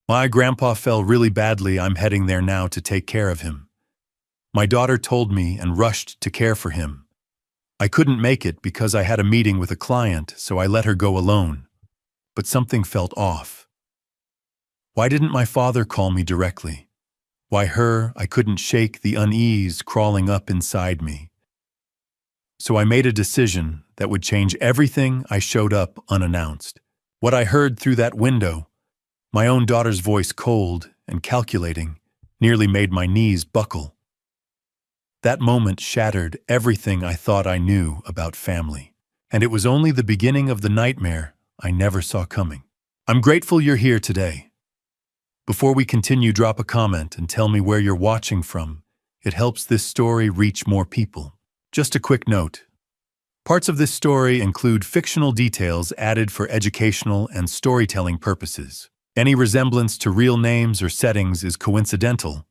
My grandpa fell really badly. I'm heading there now to take care of him. My daughter told me and rushed to care for him. I couldn't make it because I had a meeting with a client, so I let her go alone. But something felt off. Why didn't my father call me directly? Why her? I couldn't shake the unease crawling up inside me. So I made a decision that would change everything. I showed up unannounced. What I heard through that window, my own daughter's voice, cold and calculating, nearly made my knees buckle. That moment shattered everything I thought I knew about family. And it was only the beginning of the nightmare I never saw coming. I'm grateful you're here today. Before we continue, drop a comment and tell me where you're watching from. It helps this story reach more people. Just a quick note. Parts of this story include fictional details added for educational and storytelling purposes. Any resemblance to real names or settings is coincidental,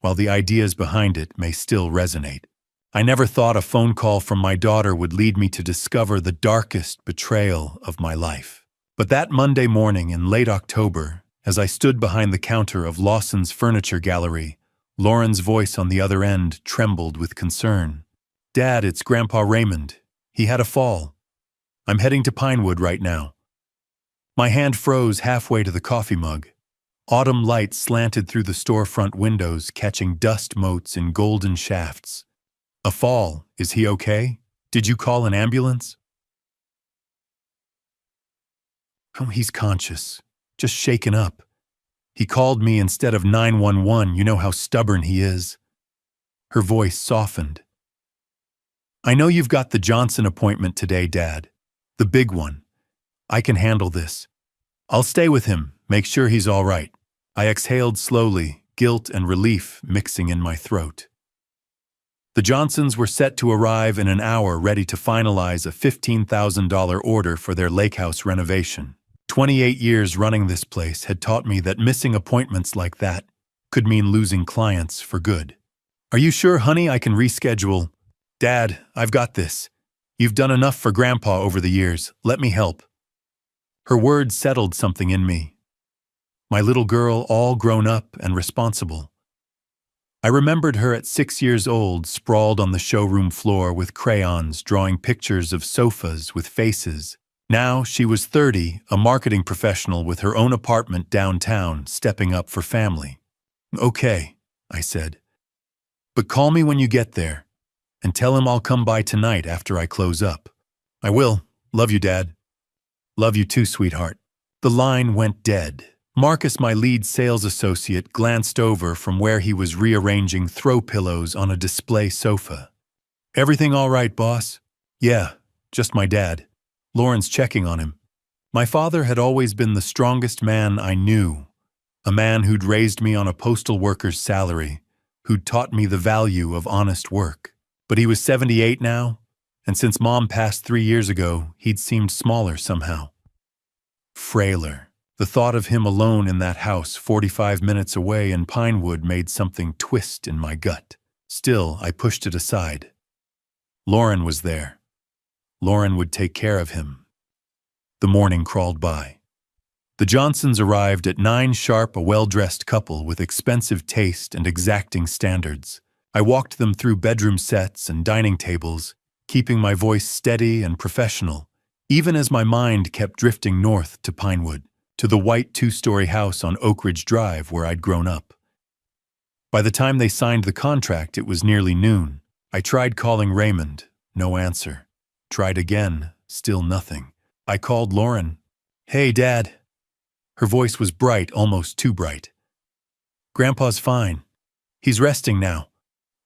while the ideas behind it may still resonate. I never thought a phone call from my daughter would lead me to discover the darkest betrayal of my life. But that Monday morning in late October, as I stood behind the counter of Lawson's Furniture Gallery, Lauren's voice on the other end trembled with concern. "Dad, it's Grandpa Raymond. He had a fall. I'm heading to Pinewood right now." My hand froze halfway to the coffee mug. Autumn light slanted through the storefront windows, catching dust motes in golden shafts. "A fall? Is he okay? Did you call an ambulance?" "Oh, he's conscious. Just shaken up. He called me instead of 911. You know how stubborn he is." Her voice softened. "I know you've got the Johnson appointment today, Dad. The big one. I can handle this. I'll stay with him, make sure he's all right." I exhaled slowly, guilt and relief mixing in my throat. The Johnsons were set to arrive in an hour, ready to finalize a $15,000 order for their lake house renovation. 28 years running this place had taught me that missing appointments like that could mean losing clients for good. "Are you sure, honey, I can reschedule?" "Dad, I've got this. You've done enough for Grandpa over the years. Let me help." Her words settled something in me. My little girl, all grown up and responsible. I remembered her at 6 years old, sprawled on the showroom floor with crayons, drawing pictures of sofas with faces. Now she was 30, a marketing professional with her own apartment downtown, stepping up for family. "Okay," I said. "But call me when you get there. And tell him I'll come by tonight after I close up." "I will. Love you, Dad." "Love you too, sweetheart." The line went dead. Marcus, my lead sales associate, glanced over from where he was rearranging throw pillows on a display sofa. "Everything all right, boss?" "Yeah, just my dad. Lauren's checking on him." My father had always been the strongest man I knew, a man who'd raised me on a postal worker's salary, who'd taught me the value of honest work. But he was 78 now, and since Mom passed 3 years ago, he'd seemed smaller somehow. Frailer. The thought of him alone in that house 45 minutes away in Pinewood made something twist in my gut. Still, I pushed it aside. Lauren was there. Lauren would take care of him. The morning crawled by. The Johnsons arrived at 9 sharp, a well-dressed couple with expensive taste and exacting standards. I walked them through bedroom sets and dining tables, keeping my voice steady and professional, even as my mind kept drifting north to Pinewood, to the white 2-story house on Oak Ridge Drive where I'd grown up. By the time they signed the contract, it was nearly noon. I tried calling Raymond, no answer. Tried again, still nothing. I called Lauren. "Hey, Dad." Her voice was bright, almost too bright. "Grandpa's fine. He's resting now."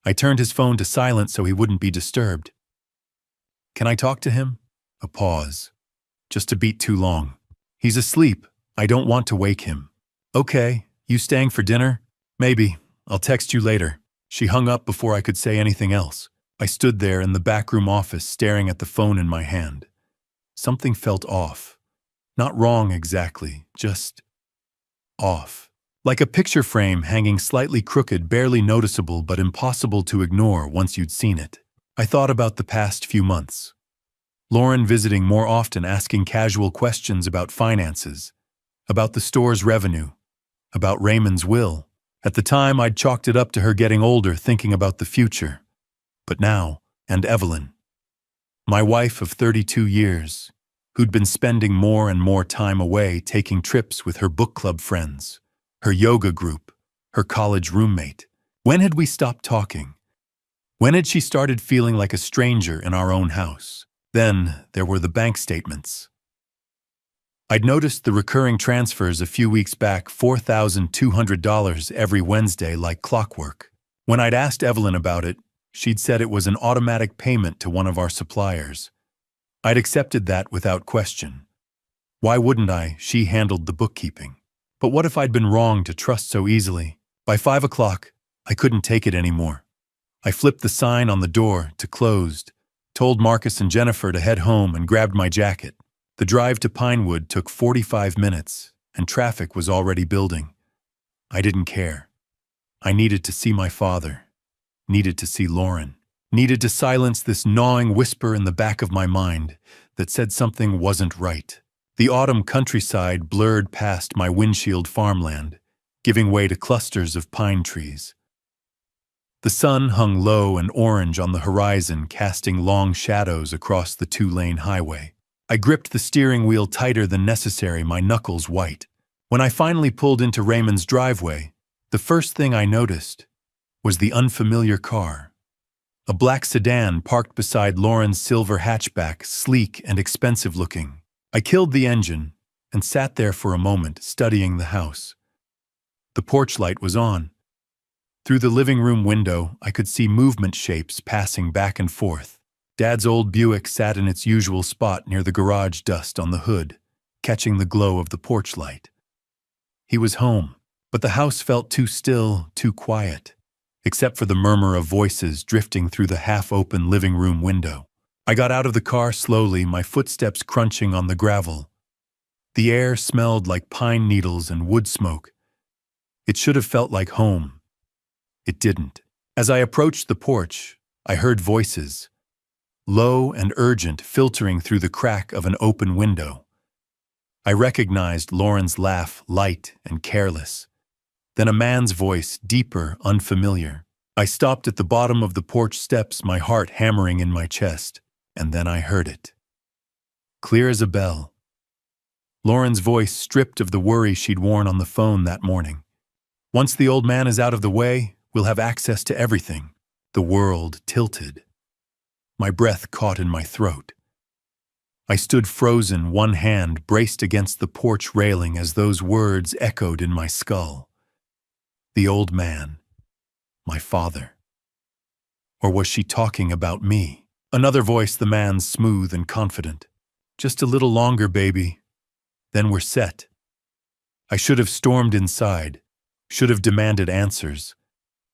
I turned his phone to silent so he wouldn't be disturbed. "Can I talk to him?" A pause. Just a beat too long. "He's asleep. I don't want to wake him." "Okay, you staying for dinner?" "Maybe. I'll text you later." She hung up before I could say anything else. I stood there in the backroom office staring at the phone in my hand. Something felt off. Not wrong exactly, just off. Like a picture frame hanging slightly crooked, barely noticeable but impossible to ignore once you'd seen it. I thought about the past few months. Lauren visiting more often, asking casual questions about finances, about the store's revenue, about Raymond's will. At the time, I'd chalked it up to her getting older, thinking about the future. But now, and Evelyn, my wife of 32 years, who'd been spending more and more time away taking trips with her book club friends, her yoga group, her college roommate. When had we stopped talking? When had she started feeling like a stranger in our own house? Then there were the bank statements. I'd noticed the recurring transfers a few weeks back, $4,200 every Wednesday like clockwork. When I'd asked Evelyn about it, she'd said it was an automatic payment to one of our suppliers. I'd accepted that without question. Why wouldn't I? She handled the bookkeeping. But what if I'd been wrong to trust so easily? By 5 o'clock, I couldn't take it anymore. I flipped the sign on the door to closed, told Marcus and Jennifer to head home, and grabbed my jacket. The drive to Pinewood took 45 minutes, and traffic was already building. I didn't care. I needed to see my father, needed to see Lauren, needed to silence this gnawing whisper in the back of my mind that said something wasn't right. The autumn countryside blurred past my windshield farmland, giving way to clusters of pine trees. The sun hung low and orange on the horizon, casting long shadows across the two-lane highway. I gripped the steering wheel tighter than necessary, my knuckles white. When I finally pulled into Raymond's driveway, the first thing I noticed was the unfamiliar car. A black sedan parked beside Lauren's silver hatchback, sleek and expensive-looking. I killed the engine and sat there for a moment, studying the house. The porch light was on. Through the living room window, I could see movement shapes passing back and forth. Dad's old Buick sat in its usual spot near the garage dust on the hood, catching the glow of the porch light. He was home, but the house felt too still, too quiet, except for the murmur of voices drifting through the half-open living room window. I got out of the car slowly, my footsteps crunching on the gravel. The air smelled like pine needles and wood smoke. It should have felt like home. It didn't. As I approached the porch, I heard voices, low and urgent, filtering through the crack of an open window. I recognized Lauren's laugh, light and careless. Then a man's voice, deeper, unfamiliar. I stopped at the bottom of the porch steps, my heart hammering in my chest, and then I heard it. Clear as a bell. Lauren's voice, stripped of the worry she'd worn on the phone that morning. Once the old man is out of the way, we'll have access to everything. The world tilted. My breath caught in my throat. I stood frozen, one hand braced against the porch railing as those words echoed in my skull. The old man. My father. Or was she talking about me? Another voice, the man's, smooth and confident. Just a little longer, baby. Then we're set. I should have stormed inside, should have demanded answers,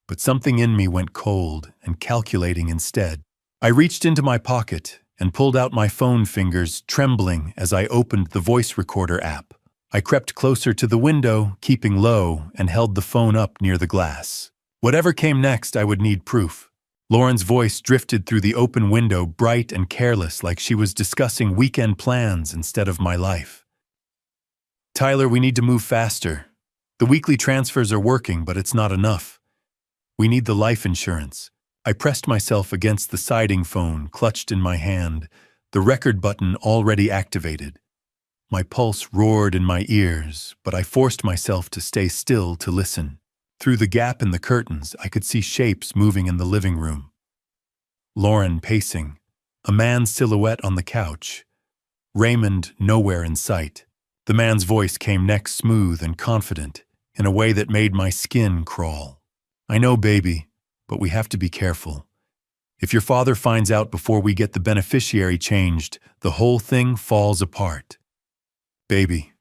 but something in me went cold and calculating instead. I reached into my pocket and pulled out my phone, fingers trembling as I opened the voice recorder app. I crept closer to the window, keeping low, and held the phone up near the glass. Whatever came next, I would need proof. Lauren's voice drifted through the open window, bright and careless, like she was discussing weekend plans instead of my life. Tyler, we need to move faster. The weekly transfers are working, but it's not enough. We need the life insurance. I pressed myself against the siding phone, clutched in my hand, the record button already activated. My pulse roared in my ears, but I forced myself to stay still to listen. Through the gap in the curtains, I could see shapes moving in the living room. Lauren pacing, a man's silhouette on the couch. Raymond nowhere in sight. The man's voice came next, smooth and confident, in a way that made my skin crawl. I know, baby, but we have to be careful. If your father finds out before we get the beneficiary changed, the whole thing falls apart. Baby.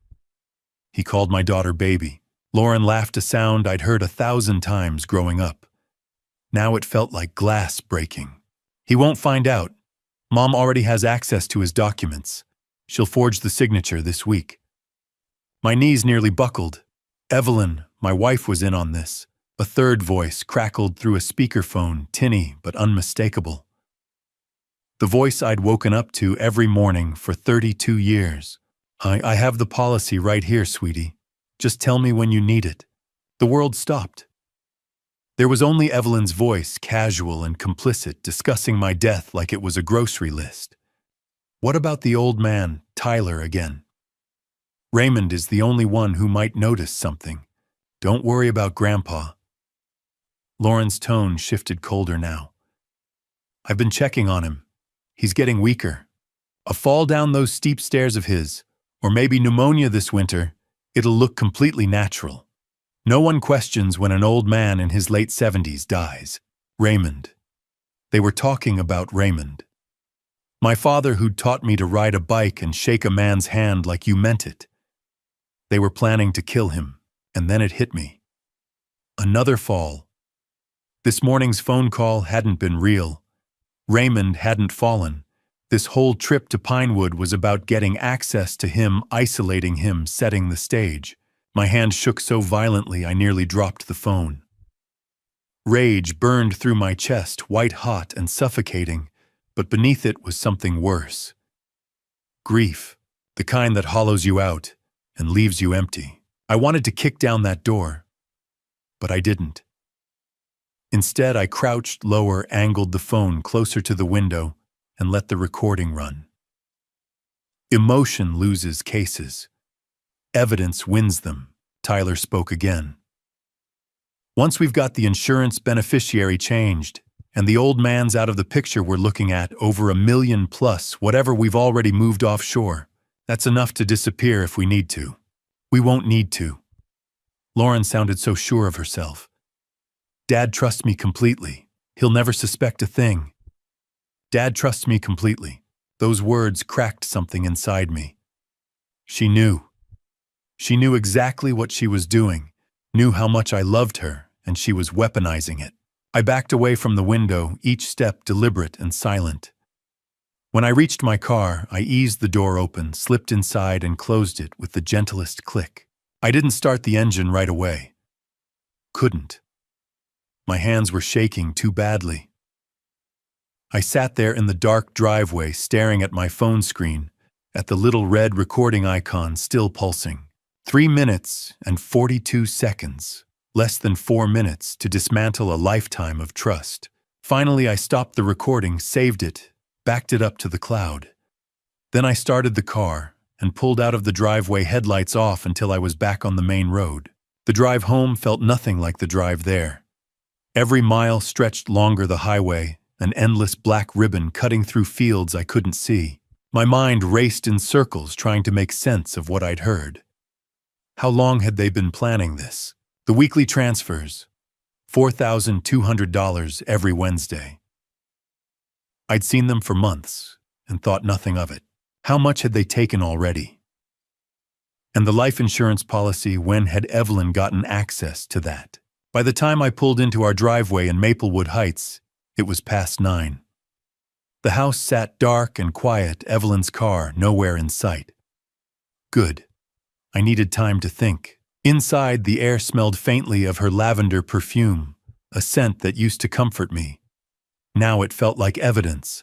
He called my daughter baby. Lauren laughed, a sound I'd heard 1,000 times growing up. Now it felt like glass breaking. He won't find out. Mom already has access to his documents. She'll forge the signature this week. My knees nearly buckled. Evelyn, my wife, was in on this. A third voice crackled through a speakerphone, tinny but unmistakable. The voice I'd woken up to every morning for 32 years. I have the policy right here, sweetie. Just tell me when you need it. The world stopped. There was only Evelyn's voice, casual and complicit, discussing my death like it was a grocery list. What about the old man, Tyler, again? Raymond is the only one who might notice something. Don't worry about Grandpa. Lauren's tone shifted colder now. I've been checking on him. He's getting weaker. A fall down those steep stairs of his, or maybe pneumonia this winter, it'll look completely natural. No one questions when an old man in his late 70s dies. Raymond. They were talking about Raymond. My father, who'd taught me to ride a bike and shake a man's hand like you meant it. They were planning to kill him, and then it hit me. Another fall. This morning's phone call hadn't been real. Raymond hadn't fallen. This whole trip to Pinewood was about getting access to him, isolating him, setting the stage. My hand shook so violently I nearly dropped the phone. Rage burned through my chest, white-hot and suffocating, but beneath it was something worse. Grief, the kind that hollows you out and leaves you empty. I wanted to kick down that door, but I didn't. Instead, I crouched lower, angled the phone closer to the window, and let the recording run. Emotion loses cases. Evidence wins them, Tyler spoke again. Once we've got the insurance beneficiary changed, and the old man's out of the picture, we're looking at over $1 million plus whatever we've already moved offshore. That's enough to disappear if we need to. We won't need to. Lauren sounded so sure of herself. Dad trusts me completely. He'll never suspect a thing. Dad trusts me completely. Those words cracked something inside me. She knew. She knew exactly what she was doing, knew how much I loved her, and she was weaponizing it. I backed away from the window, each step deliberate and silent. When I reached my car, I eased the door open, slipped inside, and closed it with the gentlest click. I didn't start the engine right away. Couldn't. My hands were shaking too badly. I sat there in the dark driveway, staring at my phone screen, at the little red recording icon still pulsing. 3 minutes and 42 seconds. Less than 4 minutes to dismantle a lifetime of trust. Finally, I stopped the recording, saved it, backed it up to the cloud. Then I started the car and pulled out of the driveway, headlights off, until I was back on the main road. The drive home felt nothing like the drive there. Every mile stretched longer the highway, an endless black ribbon cutting through fields I couldn't see. My mind raced in circles trying to make sense of what I'd heard. How long had they been planning this? The weekly transfers, $4,200 every Wednesday. I'd seen them for months and thought nothing of it. How much had they taken already? And the life insurance policy, when had Evelyn gotten access to that? By the time I pulled into our driveway in Maplewood Heights, it was past 9. The house sat dark and quiet, Evelyn's car nowhere in sight. Good. I needed time to think. Inside, the air smelled faintly of her lavender perfume, a scent that used to comfort me. Now it felt like evidence.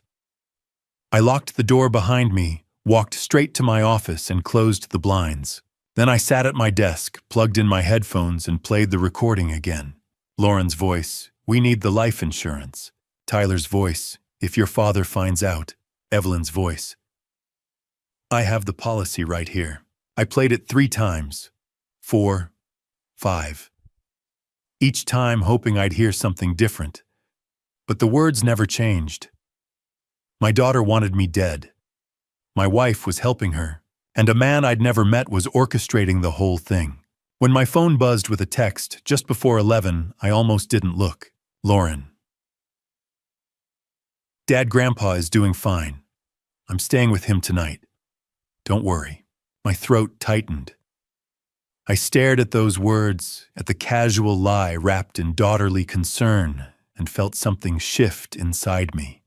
I locked the door behind me, walked straight to my office, and closed the blinds. Then I sat at my desk, plugged in my headphones, and played the recording again. Lauren's voice, "We need the life insurance." Tyler's voice, "If your father finds out." Evelyn's voice, "I have the policy right here." I played it 3 times. 4, 5. Each time hoping I'd hear something different. But the words never changed. My daughter wanted me dead. My wife was helping her, and a man I'd never met was orchestrating the whole thing. When my phone buzzed with a text just before 11, I almost didn't look. Lauren. "Dad, Grandpa is doing fine. I'm staying with him tonight. Don't worry." My throat tightened. I stared at those words, at the casual lie wrapped in daughterly concern, and felt something shift inside me.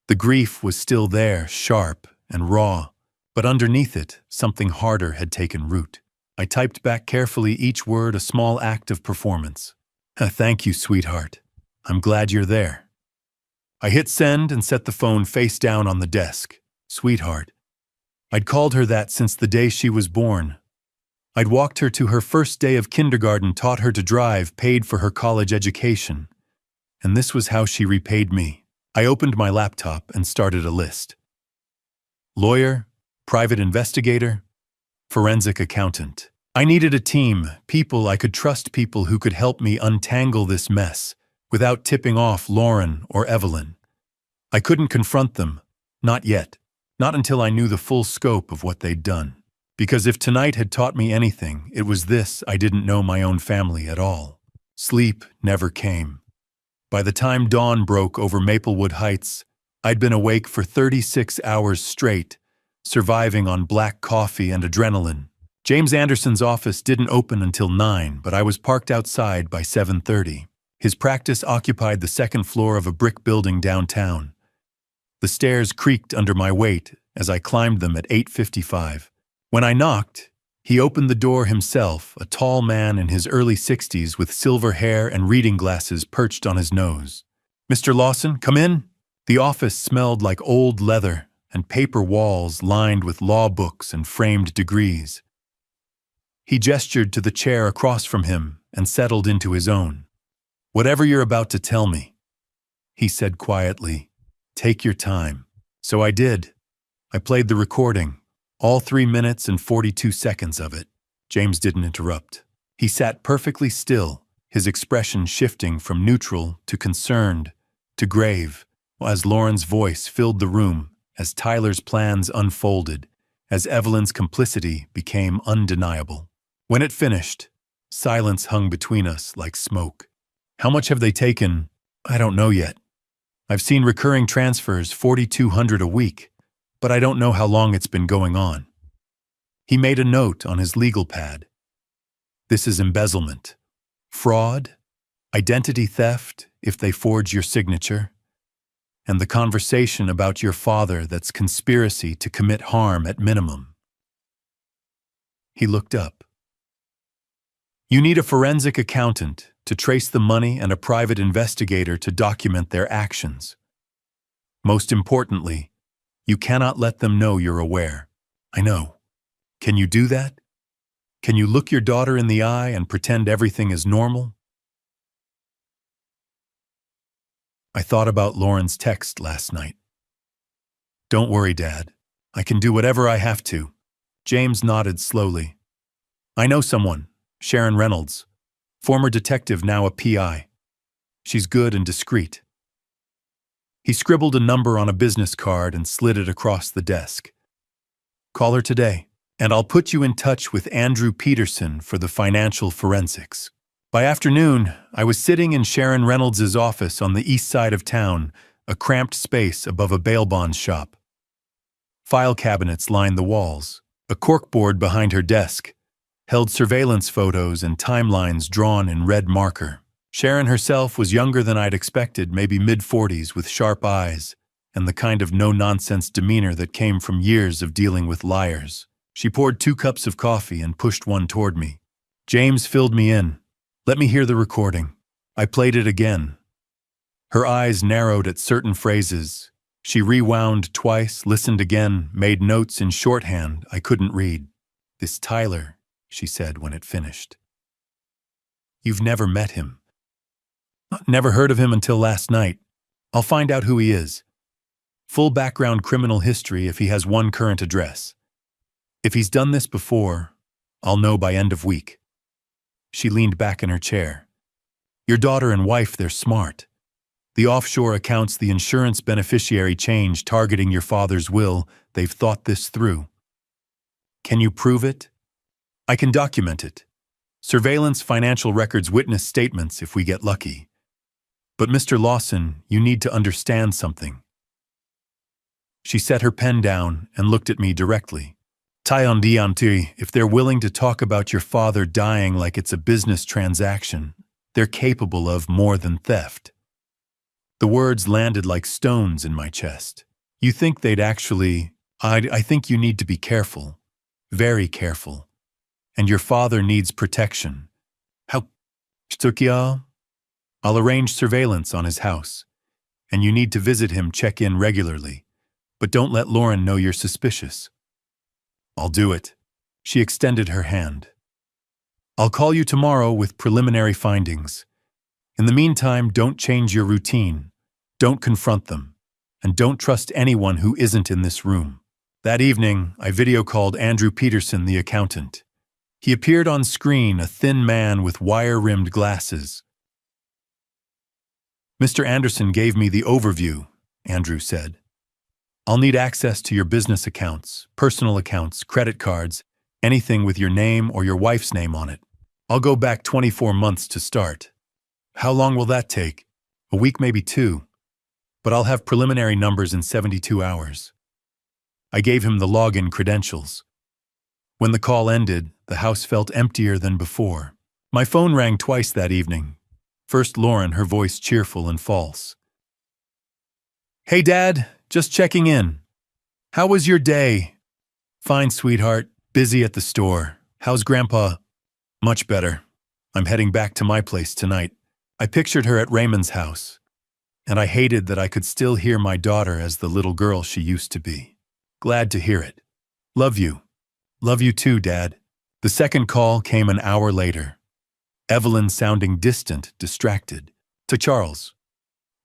The grief was still there, sharp and raw, but underneath it, something harder had taken root. I typed back carefully, each word a small act of performance. "Thank you, sweetheart. I'm glad you're there." I hit send and set the phone face down on the desk. Sweetheart. I'd called her that since the day she was born. I'd walked her to her first day of kindergarten, taught her to drive, paid for her college education. And this was how she repaid me. I opened my laptop and started a list. Lawyer, private investigator, forensic accountant. I needed a team, people I could trust, people who could help me untangle this mess without tipping off Lauren or Evelyn. I couldn't confront them, not yet, not until I knew the full scope of what they'd done. Because if tonight had taught me anything, it was this: I didn't know my own family at all. Sleep never came. By the time dawn broke over Maplewood Heights, I'd been awake for 36 hours straight, surviving on black coffee and adrenaline. James Anderson's office didn't open until 9, but I was parked outside by 7:30. His practice occupied the second floor of a brick building downtown. The stairs creaked under my weight as I climbed them at 8:55. When I knocked, he opened the door himself, a tall man in his early 60s with silver hair and reading glasses perched on his nose. "Mr. Lawson, come in." The office smelled like old leather and paper walls lined with law books and framed degrees. He gestured to the chair across from him and settled into his own. "Whatever you're about to tell me," he said quietly, "take your time." So I did. I played the recording, all 3 minutes and 42 seconds of it. James didn't interrupt. He sat perfectly still, his expression shifting from neutral to concerned to grave, as Lauren's voice filled the room, as Tyler's plans unfolded, as Evelyn's complicity became undeniable. When it finished, silence hung between us like smoke. "How much have they taken?" "I don't know yet. I've seen recurring transfers, $4,200 a week, but I don't know how long it's been going on." He made a note on his legal pad. "This is embezzlement, fraud, identity theft if they forge your signature, and the conversation about your father that's conspiracy to commit harm at minimum." He looked up. "You need a forensic accountant to trace the money and a private investigator to document their actions. Most importantly, you cannot let them know you're aware." "I know. Can you do that? Can you look your daughter in the eye and pretend everything is normal?" I thought about Lauren's text last night. "Don't worry, Dad. I can do whatever I have to." James nodded slowly. "I know someone, Sharon Reynolds, former detective, now a PI. She's good and discreet." He scribbled a number on a business card and slid it across the desk. "Call her today, and I'll put you in touch with Andrew Peterson for the financial forensics." By afternoon, I was sitting in Sharon Reynolds' office on the east side of town, a cramped space above a bail bond shop. File cabinets lined the walls. A corkboard behind her desk held surveillance photos and timelines drawn in red marker. Sharon herself was younger than I'd expected, maybe mid-40s, with sharp eyes and the kind of no-nonsense demeanor that came from years of dealing with liars. She poured 2 cups of coffee and pushed one toward me. "James filled me in. Let me hear the recording." I played it again. Her eyes narrowed at certain phrases. She rewound twice, listened again, made notes in shorthand I couldn't read. "This Tyler," she said when it finished. "You've never met him." "Never heard of him until last night. I'll find out who he is. Full background criminal history if he has one current address. If he's done this before, I'll know by end of week." She leaned back in her chair. "Your daughter and wife, they're smart. The offshore accounts, the insurance beneficiary change targeting your father's will, they've thought this through." "Can you prove it?" "I can document it. Surveillance, financial records, witness statements if we get lucky. But Mr. Lawson, you need to understand something." She set her pen down and looked at me directly. If they're willing to talk about your father dying like it's a business transaction, they're capable of more than theft." The words landed like stones in my chest. "You think they'd actually... I think you need to be careful. Very careful. And your father needs protection." "How... I'll arrange surveillance on his house. And you need to visit him, check in regularly. But don't let Lauren know you're suspicious." "I'll do it." She extended her hand. I'll call you tomorrow with preliminary findings. In the meantime, don't change your routine. Don't confront them. And don't trust anyone who isn't in this room. That evening, I video called Andrew Peterson, the accountant. He appeared on screen, a thin man with wire-rimmed glasses. "Mr. Anderson gave me the overview," Andrew said. "I'll need access to your business accounts, personal accounts, credit cards, anything with your name or your wife's name on it. I'll go back 24 months to start." "How long will that take?" "A week, maybe 2. But I'll have preliminary numbers in 72 hours. I gave him the login credentials. When the call ended, the house felt emptier than before. My phone rang twice that evening. First Lauren, her voice cheerful and false. "Hey, Dad, just checking in. How was your day?" "Fine, sweetheart. Busy at the store. How's Grandpa?" "Much better. I'm heading back to my place tonight." I pictured her at Raymond's house, and I hated that I could still hear my daughter as the little girl she used to be. "Glad to hear it. Love you." "Love you too, Dad." The second call came an hour later. Evelyn sounding distant, distracted. To Charles.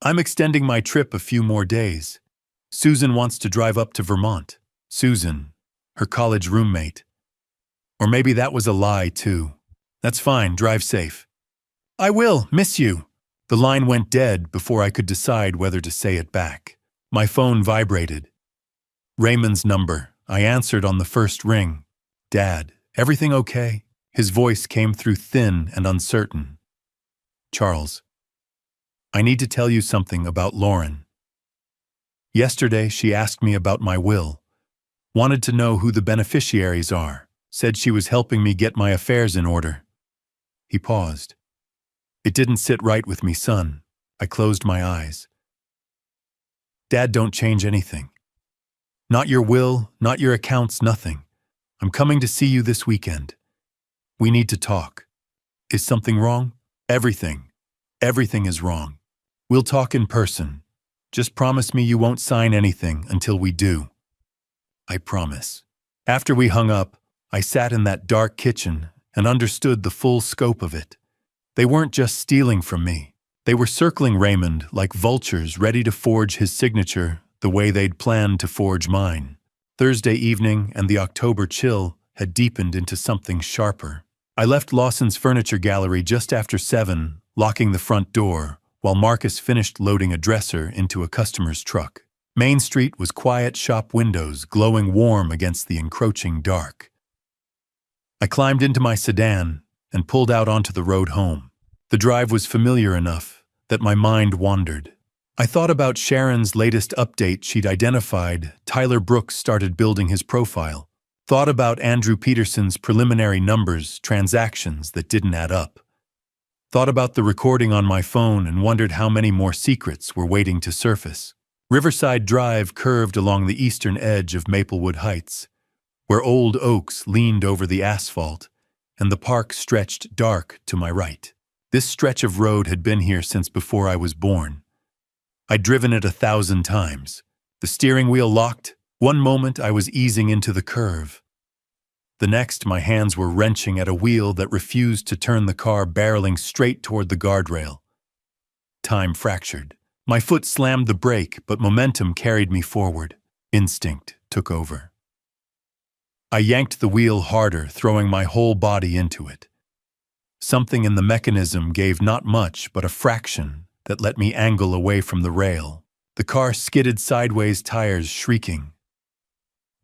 "I'm extending my trip a few more days. Susan wants to drive up to Vermont." Susan, her college roommate. Or maybe that was a lie, too. "That's fine, drive safe." "I will, miss you." The line went dead before I could decide whether to say it back. My phone vibrated. Raymond's number. I answered on the first ring. "Dad, everything okay?" His voice came through thin and uncertain. "Charles, I need to tell you something about Lauren. Yesterday she asked me about my will. Wanted to know who the beneficiaries are. Said she was helping me get my affairs in order." He paused. "It didn't sit right with me, son." I closed my eyes. "Dad, don't change anything. Not your will, not your accounts, nothing. I'm coming to see you this weekend. We need to talk." "Is something wrong?" "Everything. Everything is wrong. We'll talk in person. Just promise me you won't sign anything until we do." "I promise." After we hung up, I sat in that dark kitchen and understood the full scope of it. They weren't just stealing from me. They were circling Raymond like vultures ready to forge his signature the way they'd planned to forge mine. Thursday evening and the October chill had deepened into something sharper. I left Lawson's furniture gallery just after 7, locking the front door, while Marcus finished loading a dresser into a customer's truck. Main Street was quiet, shop windows glowing warm against the encroaching dark. I climbed into my sedan and pulled out onto the road home. The drive was familiar enough that my mind wandered. I thought about Sharon's latest update. She'd identified Tyler Brooks started building his profile. Thought about Andrew Peterson's preliminary numbers, transactions that didn't add up. Thought about the recording on my phone and wondered how many more secrets were waiting to surface. Riverside Drive curved along the eastern edge of Maplewood Heights, where old oaks leaned over the asphalt, and the park stretched dark to my right. This stretch of road had been here since before I was born. I'd driven it 1,000 times. The steering wheel locked. One moment I was easing into the curve. The next, my hands were wrenching at a wheel that refused to turn, the car barreling straight toward the guardrail. Time fractured. My foot slammed the brake, but momentum carried me forward. Instinct took over. I yanked the wheel harder, throwing my whole body into it. Something in the mechanism gave not much, but a fraction that let me angle away from the rail. The car skidded sideways, tires shrieking.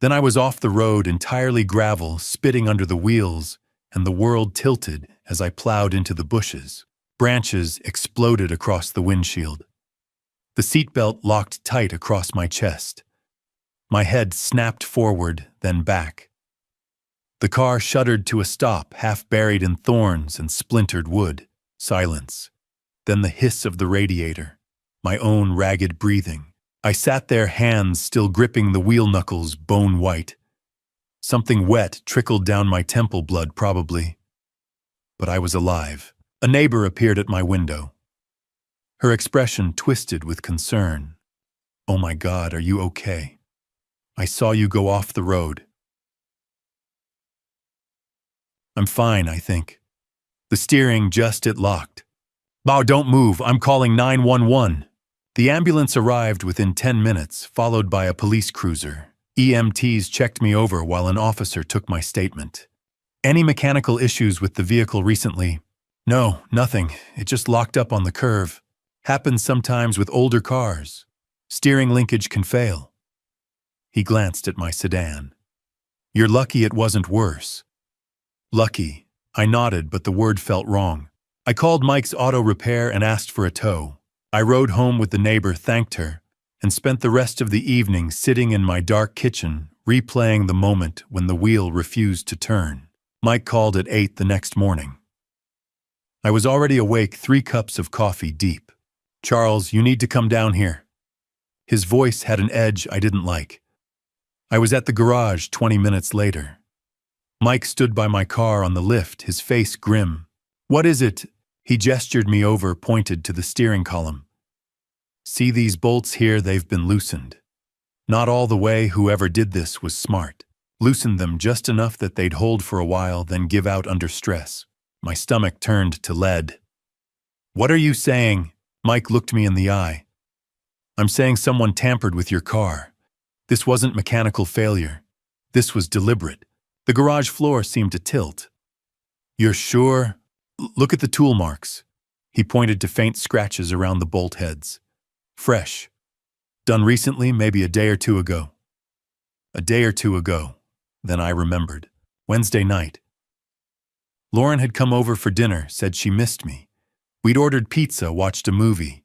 Then I was off the road, entirely gravel, spitting under the wheels, and the world tilted as I plowed into the bushes. Branches exploded across the windshield. The seatbelt locked tight across my chest. My head snapped forward, then back. The car shuddered to a stop, half buried in thorns and splintered wood. Silence. Then the hiss of the radiator. My own ragged breathing. I sat there, hands still gripping the wheel knuckles, bone white. Something wet trickled down my temple, blood probably. But I was alive. A neighbor appeared at my window. Her expression twisted with concern. "Oh my God, are you okay? I saw you go off the road." "I'm fine, I think." The steering just it locked. "Bow, don't move, I'm calling 911. The ambulance arrived within 10 minutes, followed by a police cruiser. EMTs checked me over while an officer took my statement. "Any mechanical issues with the vehicle recently?" "No, nothing. It just locked up on the curve. Happens sometimes with older cars. Steering linkage can fail." He glanced at my sedan. "You're lucky it wasn't worse." "Lucky." I nodded, but the word felt wrong. I called Mike's auto repair and asked for a tow. I rode home with the neighbor, thanked her, and spent the rest of the evening sitting in my dark kitchen, replaying the moment when the wheel refused to turn. Mike called at 8 the next morning. I was already awake, 3 cups of coffee deep. "Charles, you need to come down here." His voice had an edge I didn't like. I was at the garage 20 minutes later. Mike stood by my car on the lift, his face grim. "What is it?" He gestured me over, pointed to the steering column. "See these bolts here? They've been loosened. Not all the way. Whoever did this was smart. Loosened them just enough that they'd hold for a while, then give out under stress." My stomach turned to lead. "What are you saying?" Mike looked me in the eye. "I'm saying someone tampered with your car. This wasn't mechanical failure. This was deliberate." The garage floor seemed to tilt. "You're sure? Look at the tool marks." He pointed to faint scratches around the bolt heads. "Fresh. Done recently, maybe a day or two ago." A day or two ago. Then I remembered. Wednesday night. Lauren had come over for dinner, said she missed me. We'd ordered pizza, watched a movie.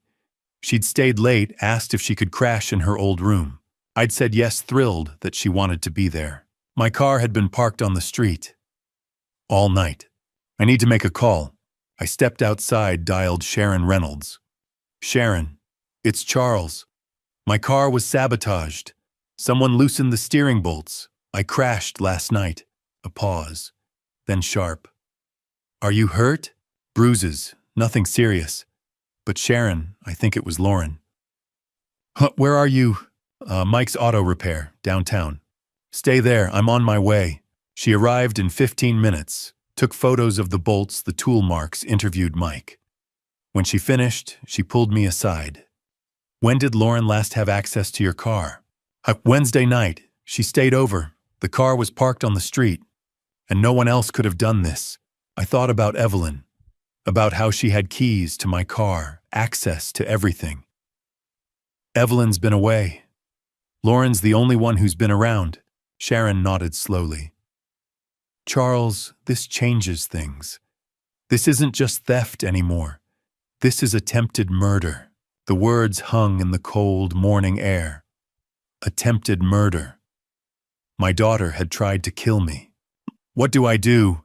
She'd stayed late, asked if she could crash in her old room. I'd said yes, thrilled that she wanted to be there. My car had been parked on the street. All night. "I need to make a call." I stepped outside, dialed Sharon Reynolds. "Sharon, it's Charles. My car was sabotaged. Someone loosened the steering bolts. I crashed last night." A pause. Then sharp. "Are you hurt?" "Bruises. Nothing serious." "But Sharon, I think it was Lauren." "Where are you?" Mike's auto repair, downtown." "Stay there, I'm on my way." She arrived in 15 minutes, took photos of the bolts, the tool marks, interviewed Mike. When she finished, she pulled me aside. "When did Lauren last have access to your car?" "Wednesday night. She stayed over. The car was parked on the street. And no one else could have done this." I thought about Evelyn, about how she had keys to my car, access to everything. "Evelyn's been away. Lauren's the only one who's been around." Sharon nodded slowly. "Charles, this changes things. This isn't just theft anymore. This is attempted murder." The words hung in the cold morning air. Attempted murder. My daughter had tried to kill me. "What do I do?"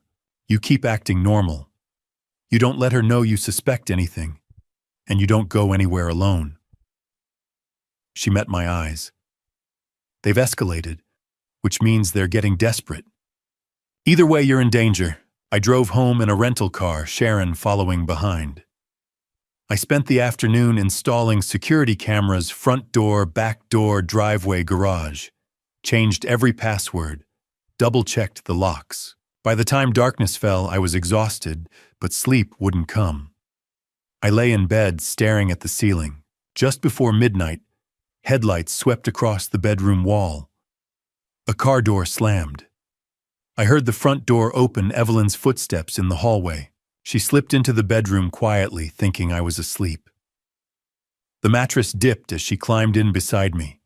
"You keep acting normal. You don't let her know you suspect anything. And you don't go anywhere alone." She met my eyes. "They've escalated, which means they're getting desperate. Either way, you're in danger." I drove home in a rental car, Sharon following behind. I spent the afternoon installing security cameras, front door, back door, driveway, garage. Changed every password, double-checked the locks. By the time darkness fell, I was exhausted, but sleep wouldn't come. I lay in bed, staring at the ceiling. Just before midnight, headlights swept across the bedroom wall. A car door slammed. I heard the front door open, Evelyn's footsteps in the hallway. She slipped into the bedroom quietly, thinking I was asleep. The mattress dipped as she climbed in beside me.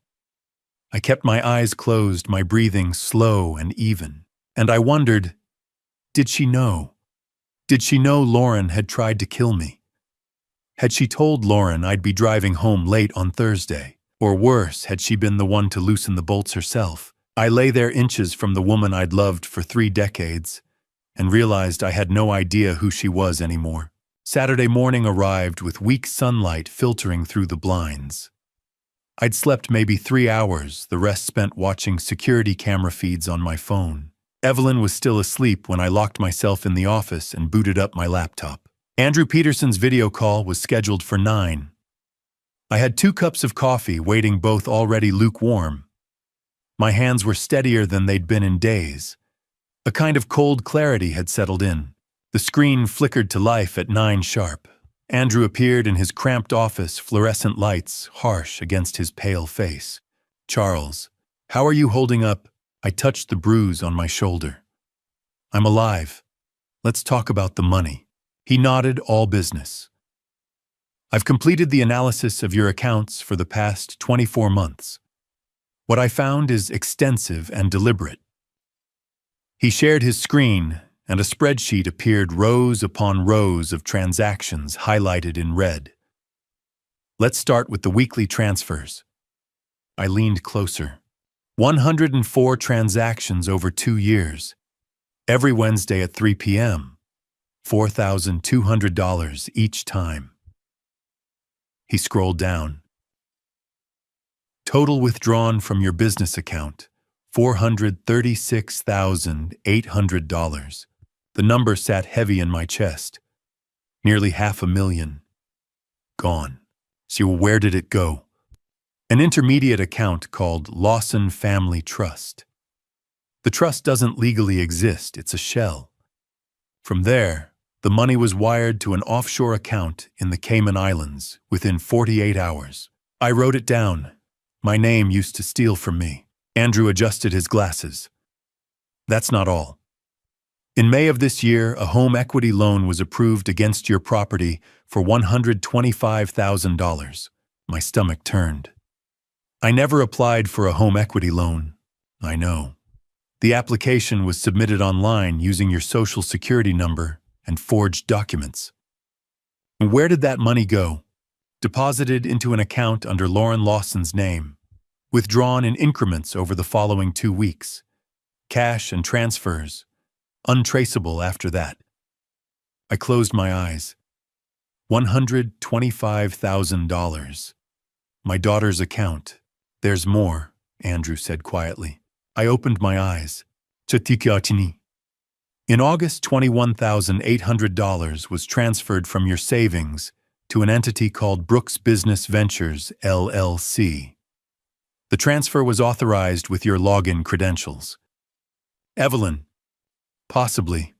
I kept my eyes closed, my breathing slow and even. And I wondered, did she know? Did she know Lauren had tried to kill me? Had she told Lauren I'd be driving home late on Thursday? Or worse, had she been the one to loosen the bolts herself? I lay there inches from the woman I'd loved for 3 decades and realized I had no idea who she was anymore. Saturday morning arrived with weak sunlight filtering through the blinds. I'd slept maybe 3 hours, the rest spent watching security camera feeds on my phone. Evelyn was still asleep when I locked myself in the office and booted up my laptop. Andrew Peterson's video call was scheduled for 9. I had 2 cups of coffee waiting, both already lukewarm. My hands were steadier than they'd been in days. A kind of cold clarity had settled in. The screen flickered to life at 9 sharp. Andrew appeared in his cramped office, fluorescent lights harsh against his pale face. "Charles, how are you holding up?" I touched the bruise on my shoulder. "I'm alive. Let's talk about the money." He nodded, all business. "I've completed the analysis of your accounts for the past 24 months. What I found is extensive and deliberate." He shared his screen, and a spreadsheet appeared, rows upon rows of transactions highlighted in red. "Let's start with the weekly transfers." I leaned closer. 104 transactions over 2 years. Every Wednesday at 3 p.m. $4,200 each time. He scrolled down. "Total withdrawn from your business account, $436,800. The number sat heavy in my chest. Nearly $500,000. Gone. So where did it go? An intermediate account called Lawson Family Trust. The trust doesn't legally exist, it's a shell. From there, the money was wired to an offshore account in the Cayman Islands within 48 hours. I wrote it down. My name used to steal from me." Andrew adjusted his glasses. "That's not all. In May of this year, a home equity loan was approved against your property for $125,000. My stomach turned. I never applied for a home equity loan. I know. The application was submitted online using your social security number and forged documents. Where did that money go? Deposited into an account under Lauren Lawson's name. Withdrawn in increments over the following 2 weeks. Cash and transfers. Untraceable after that." I closed my eyes. $125,000. My daughter's account. "There's more," Andrew said quietly. I opened my eyes. In August, $21,800 was transferred from your savings to an entity called Brooks Business Ventures, LLC. The transfer was authorized with your login credentials. "Evelyn." "Possibly.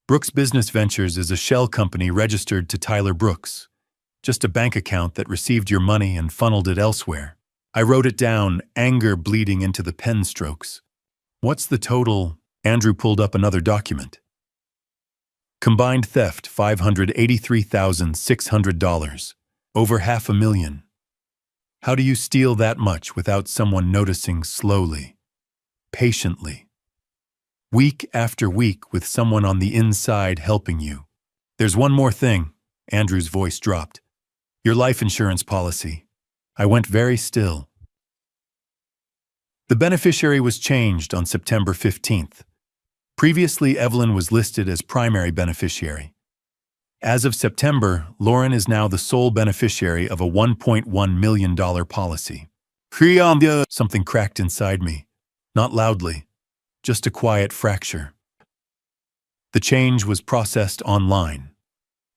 Brooks Business Ventures is a shell company registered to Tyler Brooks. Just a bank account that received your money and funneled it elsewhere." I wrote it down, anger bleeding into the pen strokes. "What's the total?" Andrew pulled up another document. "Combined theft, $583,600. Over $500,000. How do you steal that much without someone noticing slowly, patiently? Week after week with someone on the inside helping you. There's one more thing," Andrew's voice dropped. "Your life insurance policy." I went very still. The beneficiary was changed on September 15th. Previously, Evelyn was listed as primary beneficiary. As of September, Lauren is now the sole beneficiary of a $1.1 million policy. Something cracked inside me. Not loudly. Just a quiet fracture. The change was processed online.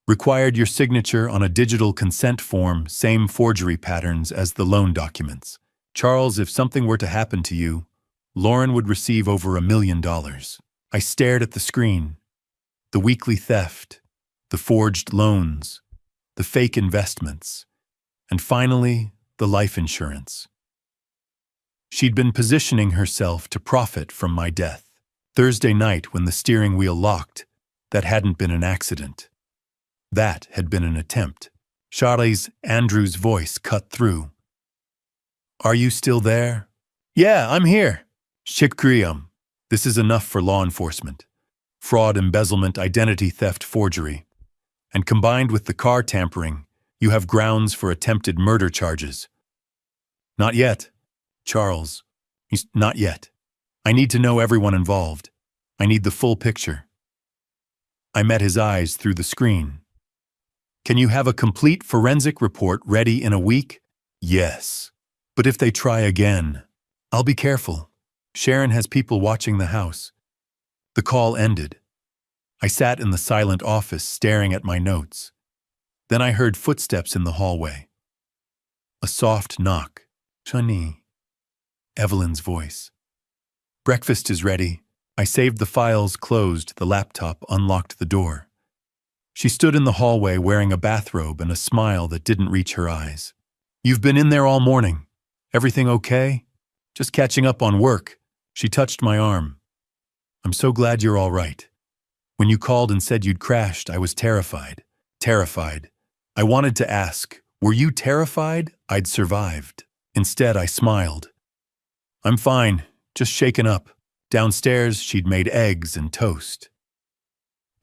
Required your signature on a digital consent form, same forgery patterns as the loan documents. "Charles, if something were to happen to you, Lauren would receive over $1 million. I stared at the screen. The weekly theft, the forged loans, the fake investments, and finally, the life insurance. She'd been positioning herself to profit from my death. Thursday night when the steering wheel locked, that hadn't been an accident. That had been an attempt. Andrew's voice cut through. "Are you still there?" "Yeah, I'm here." "Shikriam. This is enough for law enforcement. Fraud, embezzlement, identity theft, forgery. And combined with the car tampering, you have grounds for attempted murder charges." "Not yet, Charles. Not yet. I need to know everyone involved. I need the full picture." I met his eyes through the screen. "Can you have a complete forensic report ready in a week?" "Yes. But if they try again, I'll be careful. Sharon has people watching the house." The call ended. I sat in the silent office staring at my notes. Then I heard footsteps in the hallway. A soft knock. "Shani." Evelyn's voice. "Breakfast is ready. I saved the files, closed the laptop, unlocked the door. She stood in the hallway wearing a bathrobe and a smile that didn't reach her eyes. "You've been in there all morning. Everything okay?" "Just catching up on work." She touched my arm. "I'm so glad you're all right. When you called and said you'd crashed, I was terrified. Terrified. I wanted to ask, were you terrified I'd survived?" Instead, I smiled. "I'm fine, just shaken up." Downstairs, she'd made eggs and toast.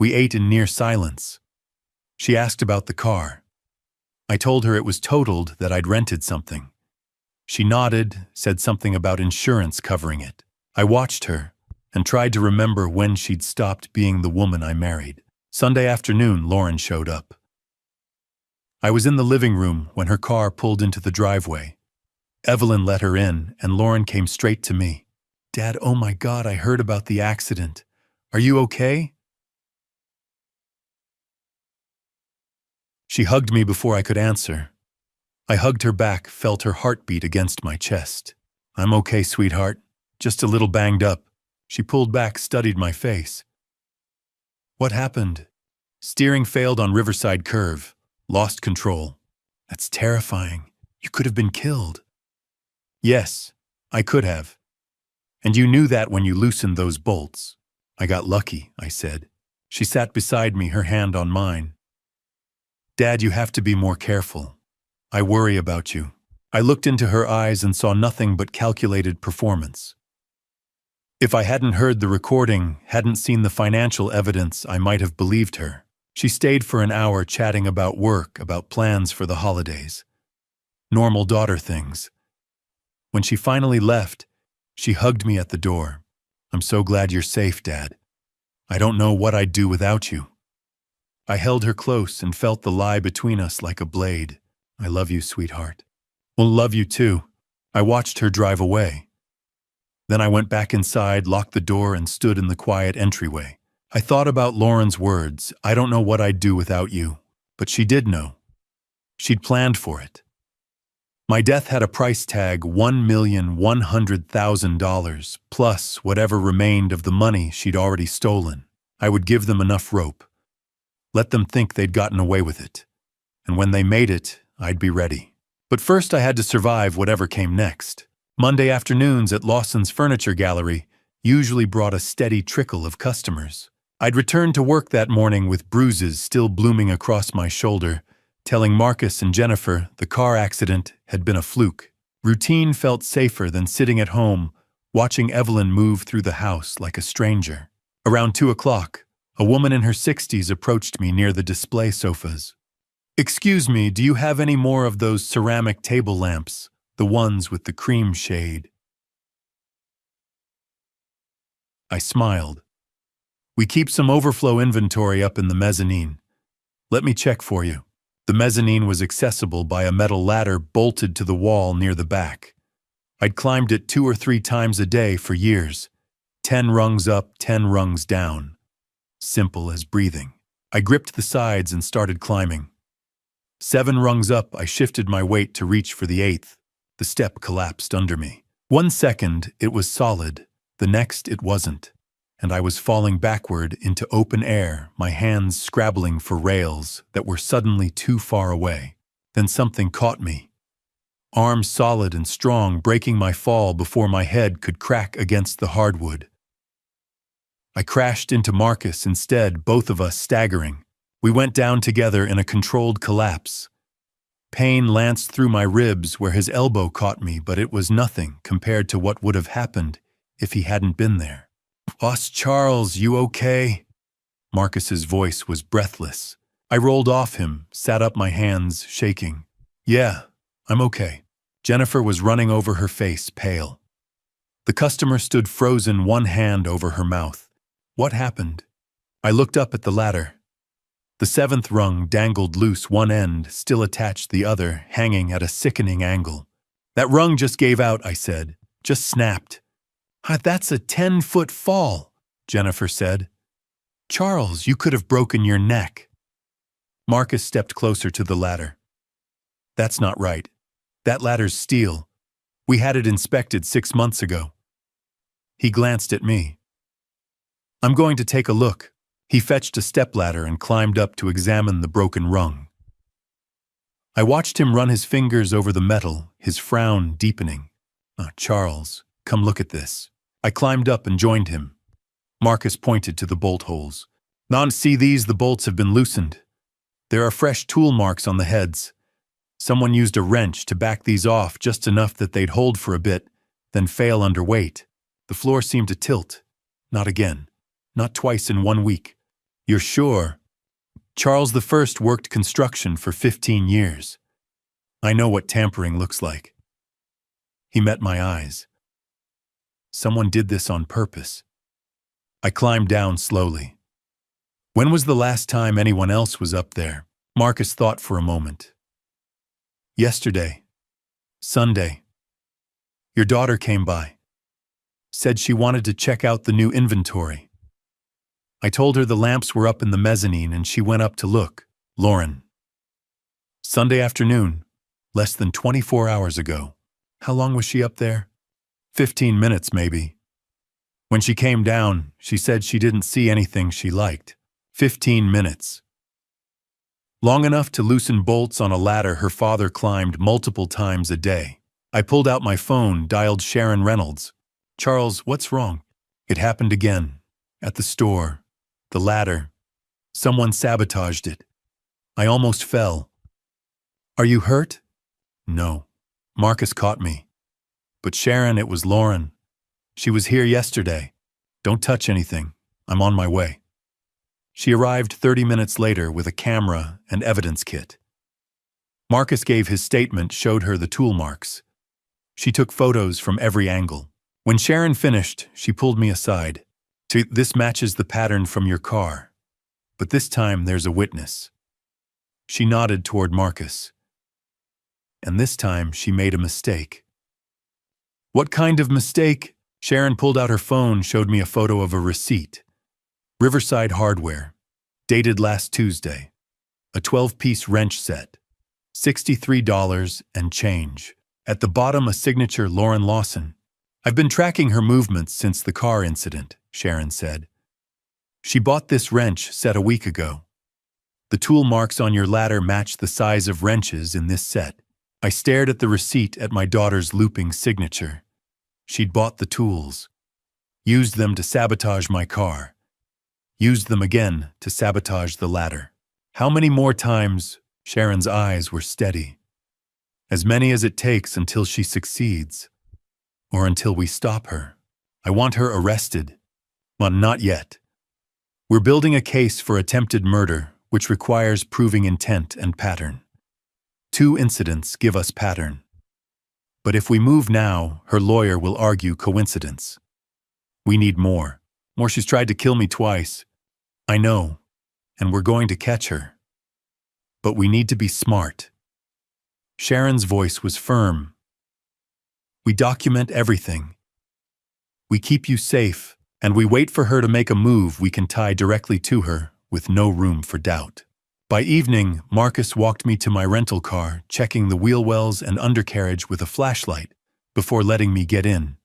We ate in near silence. She asked about the car. I told her it was totaled, that I'd rented something. She nodded, said something about insurance covering it. I watched her and tried to remember when she'd stopped being the woman I married. Sunday afternoon, Lauren showed up. I was in the living room when her car pulled into the driveway. Evelyn let her in, and Lauren came straight to me. "Dad, oh my God, I heard about the accident. Are you okay?" She hugged me before I could answer. I hugged her back, felt her heartbeat against my chest. "I'm okay, sweetheart. Just a little banged up." She pulled back, studied my face. "What happened?" "Steering failed on Riverside Curve. Lost control." "That's terrifying. You could have been killed." "Yes, I could have. And you knew that when you loosened those bolts." "I got lucky," I said. She sat beside me, her hand on mine. "Dad, you have to be more careful. I worry about you." I looked into her eyes and saw nothing but calculated performance. If I hadn't heard the recording, hadn't seen the financial evidence, I might have believed her. She stayed for an hour chatting about work, about plans for the holidays. Normal daughter things. When she finally left, she hugged me at the door. "I'm so glad you're safe, Dad. I don't know what I'd do without you." I held her close and felt the lie between us like a blade. "I love you, sweetheart." "Well, love you too." I watched her drive away. Then I went back inside, locked the door, and stood in the quiet entryway. I thought about Lauren's words, "I don't know what I'd do without you." But she did know. She'd planned for it. My death had a price tag, $1,100,000, plus whatever remained of the money she'd already stolen. I would give them enough rope. Let them think they'd gotten away with it. And when they made it, I'd be ready. But first I had to survive whatever came next. Monday afternoons at Lawson's Furniture Gallery usually brought a steady trickle of customers. I'd returned to work that morning with bruises still blooming across my shoulder, telling Marcus and Jennifer the car accident had been a fluke. Routine felt safer than sitting at home, watching Evelyn move through the house like a stranger. Around 2 o'clock, a woman in her 60s approached me near the display sofas. "Excuse me, do you have any more of those ceramic table lamps, the ones with the cream shade?" I smiled. "We keep some overflow inventory up in the mezzanine. Let me check for you." The mezzanine was accessible by a metal ladder bolted to the wall near the back. I'd climbed it 2 or 3 times a day for years. 10 rungs up, 10 rungs down. Simple as breathing. I gripped the sides and started climbing. 7 rungs up, I shifted my weight to reach for the 8th. The step collapsed under me. 1 second, it was solid. The next, it wasn't. And I was falling backward into open air, my hands scrabbling for rails that were suddenly too far away. Then something caught me. Arms solid and strong, breaking my fall before my head could crack against the hardwood. I crashed into Marcus instead, both of us staggering. We went down together in a controlled collapse. Pain lanced through my ribs where his elbow caught me, but it was nothing compared to what would have happened if he hadn't been there. "Boss Charles, you okay?" Marcus's voice was breathless. I rolled off him, sat up, my hands shaking. "Yeah, I'm okay." Jennifer was running over her face, pale. The customer stood frozen, one hand over her mouth. "What happened?" I looked up at the ladder. The 7th rung dangled loose, one end still attached, the other hanging at a sickening angle. "That rung just gave out," I said. "Just snapped." "That's a 10-foot fall," Jennifer said. "Charles, you could have broken your neck." Marcus stepped closer to the ladder. "That's not right. That ladder's steel. We had it inspected 6 months ago." He glanced at me. I'm going to take a look. He fetched a stepladder and climbed up to examine the broken rung. I watched him run his fingers over the metal, his frown deepening. Charles, come look at this. I climbed up and joined him. Marcus pointed to the bolt holes. See these, the bolts have been loosened. There are fresh tool marks on the heads. Someone used a wrench to back these off just enough that they'd hold for a bit, then fail under weight. The floor seemed to tilt. Not again. Not twice in 1 week. You're sure? Charles I worked construction for 15 years. I know what tampering looks like. He met my eyes. Someone did this on purpose. I climbed down slowly. When was the last time anyone else was up there? Marcus thought for a moment. Yesterday. Sunday. Your daughter came by. Said she wanted to check out the new inventory. I told her the lamps were up in the mezzanine and she went up to look. Lauren. Sunday afternoon, less than 24 hours ago. How long was she up there? 15 minutes, maybe. When she came down, she said she didn't see anything she liked. 15 minutes. Long enough to loosen bolts on a ladder her father climbed multiple times a day. I pulled out my phone, dialed Sharon Reynolds. Charles, what's wrong? It happened again. At the store. The ladder. Someone sabotaged it. I almost fell. Are you hurt? No. Marcus caught me. But Sharon, it was Lauren. She was here yesterday. Don't touch anything. I'm on my way. She arrived 30 minutes later with a camera and evidence kit. Marcus gave his statement, showed her the tool marks. She took photos from every angle. When Sharon finished, she pulled me aside. This matches the pattern from your car. But this time there's a witness. She nodded toward Marcus. And this time she made a mistake. What kind of mistake? Sharon pulled out her phone, showed me a photo of a receipt. Riverside Hardware. Dated last Tuesday. A 12-piece wrench set. $63 and change. At the bottom, a signature, Lauren Lawson. I've been tracking her movements since the car incident, Sharon said. She bought this wrench set a week ago. The tool marks on your ladder match the size of wrenches in this set. I stared at the receipt at my daughter's looping signature. She'd bought the tools. Used them to sabotage my car. Used them again to sabotage the ladder. How many more times? Sharon's eyes were steady. As many as it takes until she succeeds. Or until we stop her. I want her arrested. But not yet. We're building a case for attempted murder, which requires proving intent and pattern. 2 incidents give us pattern. But if we move now, her lawyer will argue coincidence. We need more. She's tried to kill me twice. I know, and we're going to catch her. But we need to be smart. Sharon's voice was firm. We document everything. We keep you safe, and we wait for her to make a move we can tie directly to her, with no room for doubt. By evening, Marcus walked me to my rental car, checking the wheel wells and undercarriage with a flashlight, before letting me get in.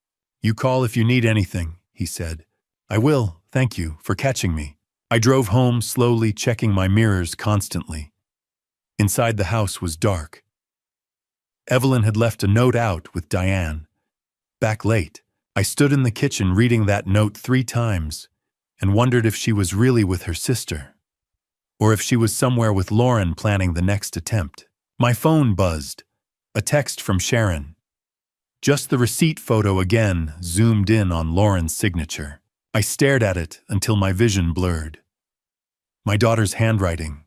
You call if you need anything, he said. I will, thank you, for catching me. I drove home slowly, checking my mirrors constantly. Inside the house was dark. Evelyn had left a note out with Diane. Back late, I stood in the kitchen reading that note 3 times and wondered if she was really with her sister, or if she was somewhere with Lauren planning the next attempt. My phone buzzed. A text from Sharon. Just the receipt photo again, zoomed in on Lauren's signature. I stared at it until my vision blurred. My daughter's handwriting.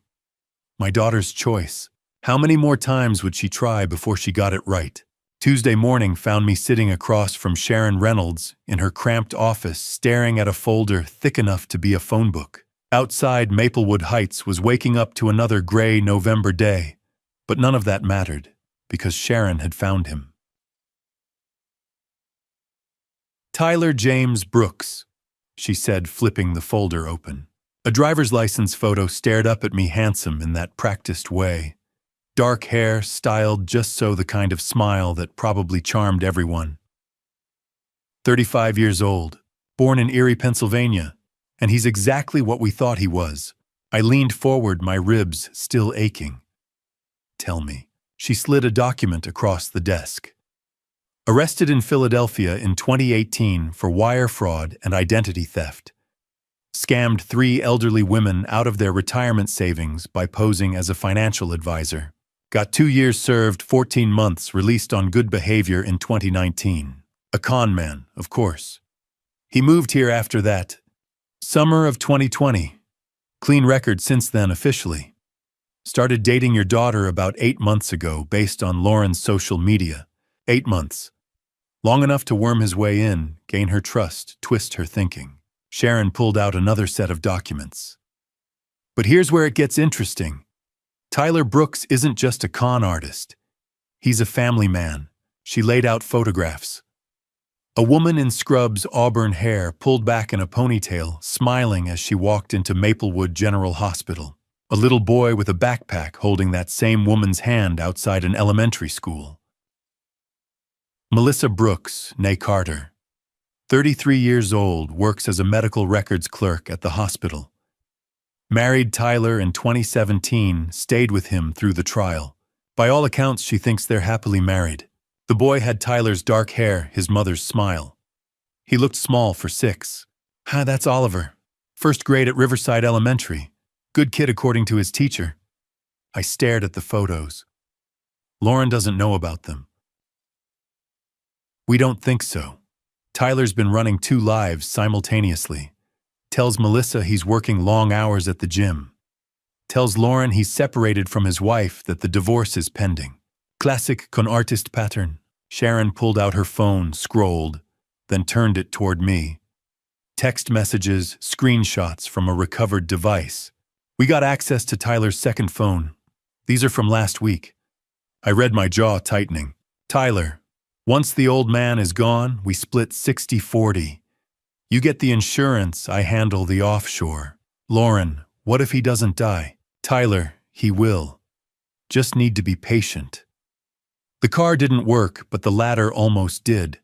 My daughter's choice. How many more times would she try before she got it right? Tuesday morning found me sitting across from Sharon Reynolds in her cramped office, staring at a folder thick enough to be a phone book. Outside, Maplewood Heights was waking up to another gray November day, but none of that mattered, because Sharon had found him. Tyler James Brooks, she said, flipping the folder open. A driver's license photo stared up at me, handsome in that practiced way. Dark hair, styled just so, the kind of smile that probably charmed everyone. 35 years old, born in Erie, Pennsylvania, And he's exactly what we thought he was. I leaned forward, my ribs still aching. Tell me. She slid a document across the desk. Arrested in Philadelphia in 2018 for wire fraud and identity theft. Scammed 3 elderly women out of their retirement savings by posing as a financial advisor. Got 2 years served, 14 months, released on good behavior in 2019. A con man, of course. He moved here after that. Summer of 2020. Clean record since then officially. Started dating your daughter about 8 months ago based on Lauren's social media. 8 months. Long enough to worm his way in, gain her trust, twist her thinking. Sharon pulled out another set of documents. But here's where it gets interesting. Tyler Brooks isn't just a con artist. He's a family man. She laid out photographs. A woman in scrubs, auburn hair, pulled back in a ponytail, smiling as she walked into Maplewood General Hospital. A little boy with a backpack holding that same woman's hand outside an elementary school. Melissa Brooks, née Carter. 33 years old, works as a medical records clerk at the hospital. Married Tyler in 2017, stayed with him through the trial. By all accounts, she thinks they're happily married. The boy had Tyler's dark hair, his mother's smile. He looked small for 6. That's Oliver. First grade at Riverside Elementary. Good kid according to his teacher. I stared at the photos. Lauren doesn't know about them. We don't think so. Tyler's been running 2 lives simultaneously. Tells Melissa he's working long hours at the gym. Tells Lauren he's separated from his wife, that the divorce is pending. Classic con artist pattern. Sharon pulled out her phone, scrolled, then turned it toward me. Text messages, screenshots from a recovered device. We got access to Tyler's second phone. These are from last week. I read, my jaw tightening. Tyler, once the old man is gone, we split 60-40. You get the insurance, I handle the offshore. Lauren, what if he doesn't die? Tyler, he will. Just need to be patient. The car didn't work, but the ladder almost did.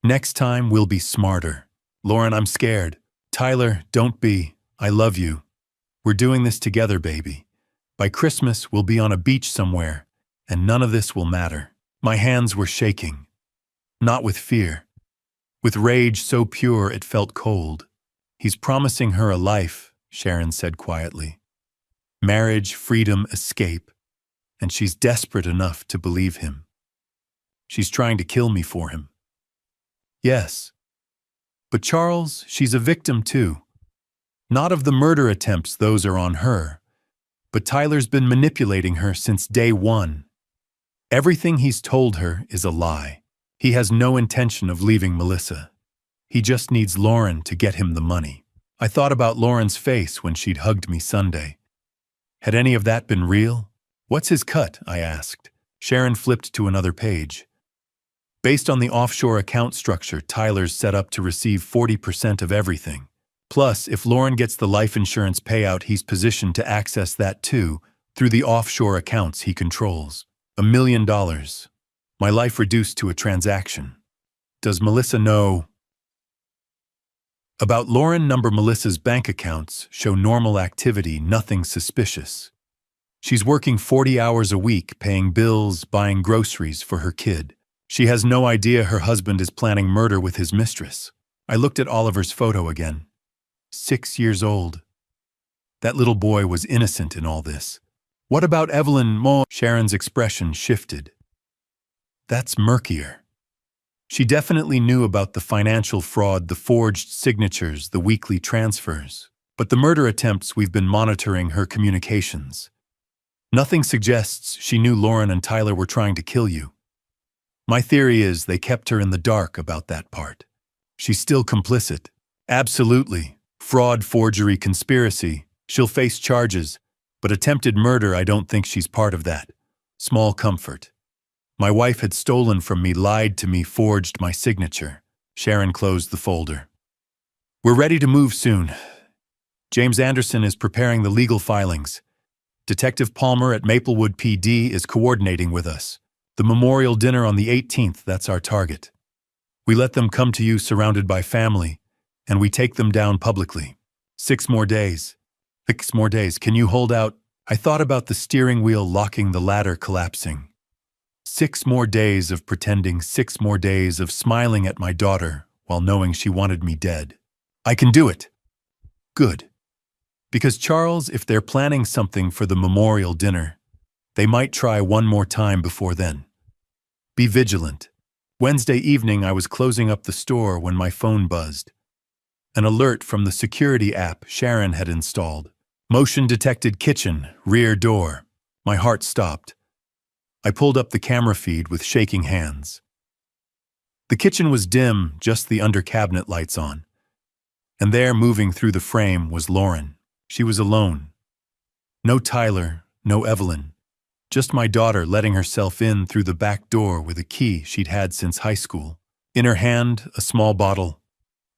Next time, we'll be smarter. Lauren, I'm scared. Tyler, don't be. I love you. We're doing this together, baby. By Christmas, we'll be on a beach somewhere, and none of this will matter. My hands were shaking. Not with fear. With rage so pure it felt cold. He's promising her a life, Sharon said quietly. Marriage, freedom, escape. And she's desperate enough to believe him. She's trying to kill me for him. Yes. But Charles, she's a victim too. Not of the murder attempts, those are on her. But Tyler's been manipulating her since day one. Everything he's told her is a lie. He has no intention of leaving Melissa. He just needs Lauren to get him the money. I thought about Lauren's face when she'd hugged me Sunday. Had any of that been real? What's his cut? I asked. Sharon flipped to another page. Based on the offshore account structure, Tyler's set up to receive 40% of everything. Plus, if Lauren gets the life insurance payout, he's positioned to access that too, through the offshore accounts he controls. $1 million. My life reduced to a transaction. Does Melissa know? About Lauren, Melissa's bank accounts show normal activity, nothing suspicious. She's working 40 hours a week, paying bills, buying groceries for her kid. She has no idea her husband is planning murder with his mistress. I looked at Oliver's photo again. 6 years old. That little boy was innocent in all this. What about Evelyn Mo? Sharon's expression shifted. That's murkier. She definitely knew about the financial fraud, the forged signatures, the weekly transfers. But the murder attempts, we've been monitoring her communications. Nothing suggests she knew Lauren and Tyler were trying to kill you. My theory is they kept her in the dark about that part. She's still complicit. Absolutely. Fraud, forgery, conspiracy. She'll face charges. But attempted murder, I don't think she's part of that. Small comfort. My wife had stolen from me, lied to me, forged my signature. Sharon closed the folder. We're ready to move soon. James Anderson is preparing the legal filings. Detective Palmer at Maplewood PD is coordinating with us. The memorial dinner on the 18th, that's our target. We let them come to you surrounded by family, and we take them down publicly. 6 more days. 6 more days. Can you hold out? I thought about the steering wheel locking, the ladder collapsing. 6 more days of pretending, 6 more days of smiling at my daughter while knowing she wanted me dead. I can do it. Good. Because Charles, if they're planning something for the memorial dinner, they might try one more time before then. Be vigilant. Wednesday evening, I was closing up the store when my phone buzzed. An alert from the security app Sharon had installed. Motion detected kitchen, rear door. My heart stopped. I pulled up the camera feed with shaking hands. The kitchen was dim, just the under-cabinet lights on. And there, moving through the frame, was Lauren. She was alone. No Tyler, no Evelyn. Just my daughter letting herself in through the back door with a key she'd had since high school. In her hand, a small bottle.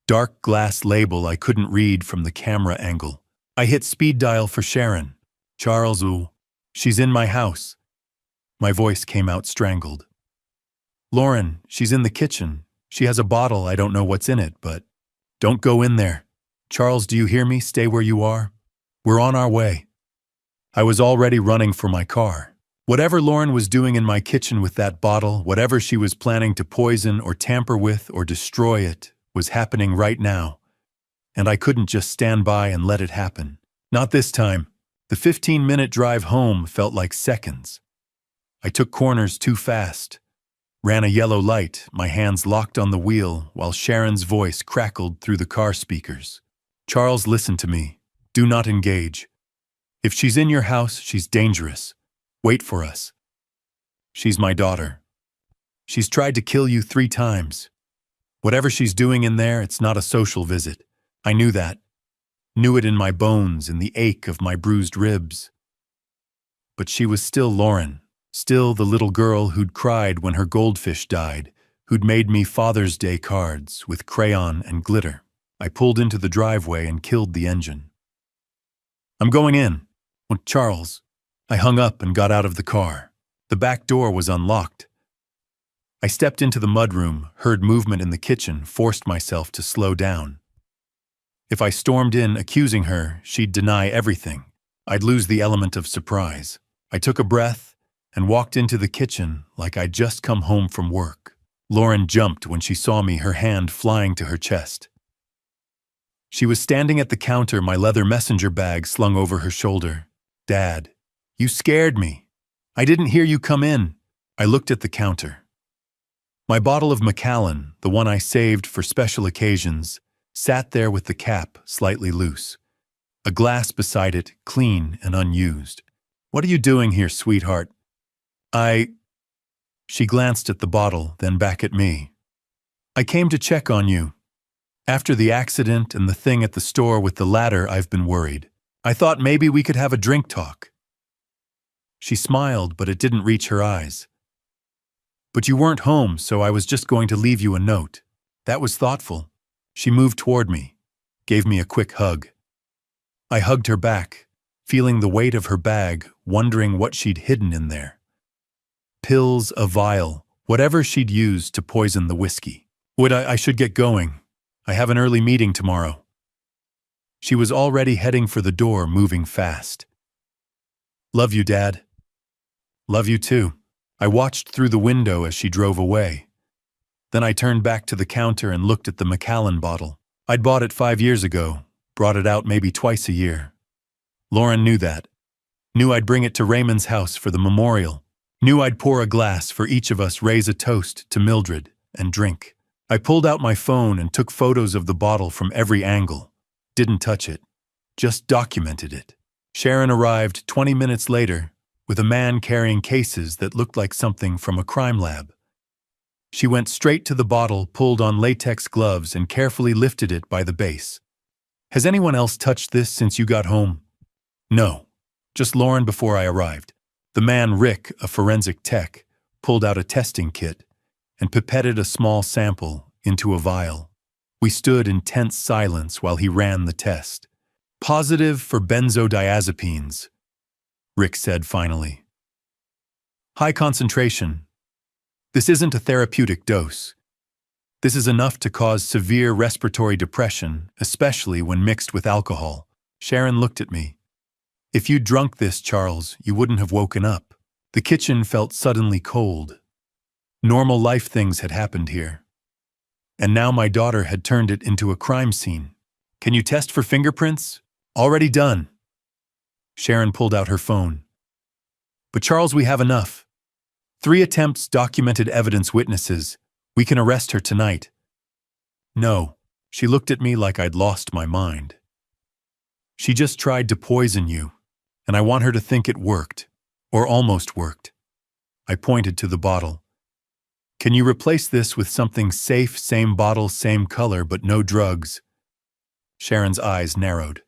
Dark glass label I couldn't read from the camera angle. I hit speed dial for Sharon. Charles, ooh, she's in my house. My voice came out strangled. Lauren, she's in the kitchen. She has a bottle, I don't know what's in it, but don't go in there. Charles, do you hear me? Stay where you are. We're on our way. I was already running for my car. Whatever Lauren was doing in my kitchen with that bottle, whatever she was planning to poison or tamper with or destroy it, was happening right now. And I couldn't just stand by and let it happen. Not this time. The 15-minute drive home felt like seconds. I took corners too fast. Ran a yellow light, my hands locked on the wheel, while Sharon's voice crackled through the car speakers. Charles, listen to me. Do not engage. If she's in your house, she's dangerous. Wait for us. She's my daughter. She's tried to kill you 3 times. Whatever she's doing in there, it's not a social visit. I knew that. Knew it in my bones, in the ache of my bruised ribs. But she was still Lauren, still the little girl who'd cried when her goldfish died, who'd made me Father's Day cards with crayon and glitter. I pulled into the driveway and killed the engine. I'm going in. Charles. I hung up and got out of the car. The back door was unlocked. I stepped into the mudroom, heard movement in the kitchen, forced myself to slow down. If I stormed in accusing her, she'd deny everything. I'd lose the element of surprise. I took a breath and walked into the kitchen like I'd just come home from work. Lauren jumped when she saw me, her hand flying to her chest. She was standing at the counter, my leather messenger bag slung over her shoulder. Dad, you scared me. I didn't hear you come in. I looked at the counter. My bottle of Macallan, the one I saved for special occasions, sat there with the cap slightly loose. A glass beside it, clean and unused. What are you doing here, sweetheart? She glanced at the bottle, then back at me. I came to check on you. After the accident and the thing at the store with the ladder, I've been worried. I thought maybe we could have a drink talk. She smiled, but it didn't reach her eyes. But you weren't home, so I was just going to leave you a note. That was thoughtful. She moved toward me, gave me a quick hug. I hugged her back, feeling the weight of her bag, wondering what she'd hidden in there. Pills, a vial, whatever she'd used to poison the whiskey. I should get going. I have an early meeting tomorrow. She was already heading for the door, moving fast. Love you, Dad. Love you too. I watched through the window as she drove away. Then I turned back to the counter and looked at the Macallan bottle. I'd bought it 5 years ago, brought it out maybe twice a year. Lauren knew that. Knew I'd bring it to Raymond's house for the memorial. Knew I'd pour a glass for each of us, raise a toast to Mildred, and drink. I pulled out my phone and took photos of the bottle from every angle. Didn't touch it. Just documented it. Sharon arrived 20 minutes later with a man carrying cases that looked like something from a crime lab. She went straight to the bottle, pulled on latex gloves, and carefully lifted it by the base. Has anyone else touched this since you got home? No. Just Lauren before I arrived. The man, Rick, a forensic tech, pulled out a testing kit and pipetted a small sample into a vial. We stood in tense silence while he ran the test. Positive for benzodiazepines, Rick said finally. High concentration. This isn't a therapeutic dose. This is enough to cause severe respiratory depression, especially when mixed with alcohol. Sharon looked at me. If you'd drunk this, Charles, you wouldn't have woken up. The kitchen felt suddenly cold. Normal life things had happened here. And now my daughter had turned it into a crime scene. Can you test for fingerprints? Already done. Sharon pulled out her phone. But Charles, we have enough. 3 attempts, documented evidence, witnesses. We can arrest her tonight. No, she looked at me like I'd lost my mind. She just tried to poison you, and I want her to think it worked, or almost worked. I pointed to the bottle. Can you replace this with something safe, same bottle, same color, but no drugs? Sharon's eyes narrowed.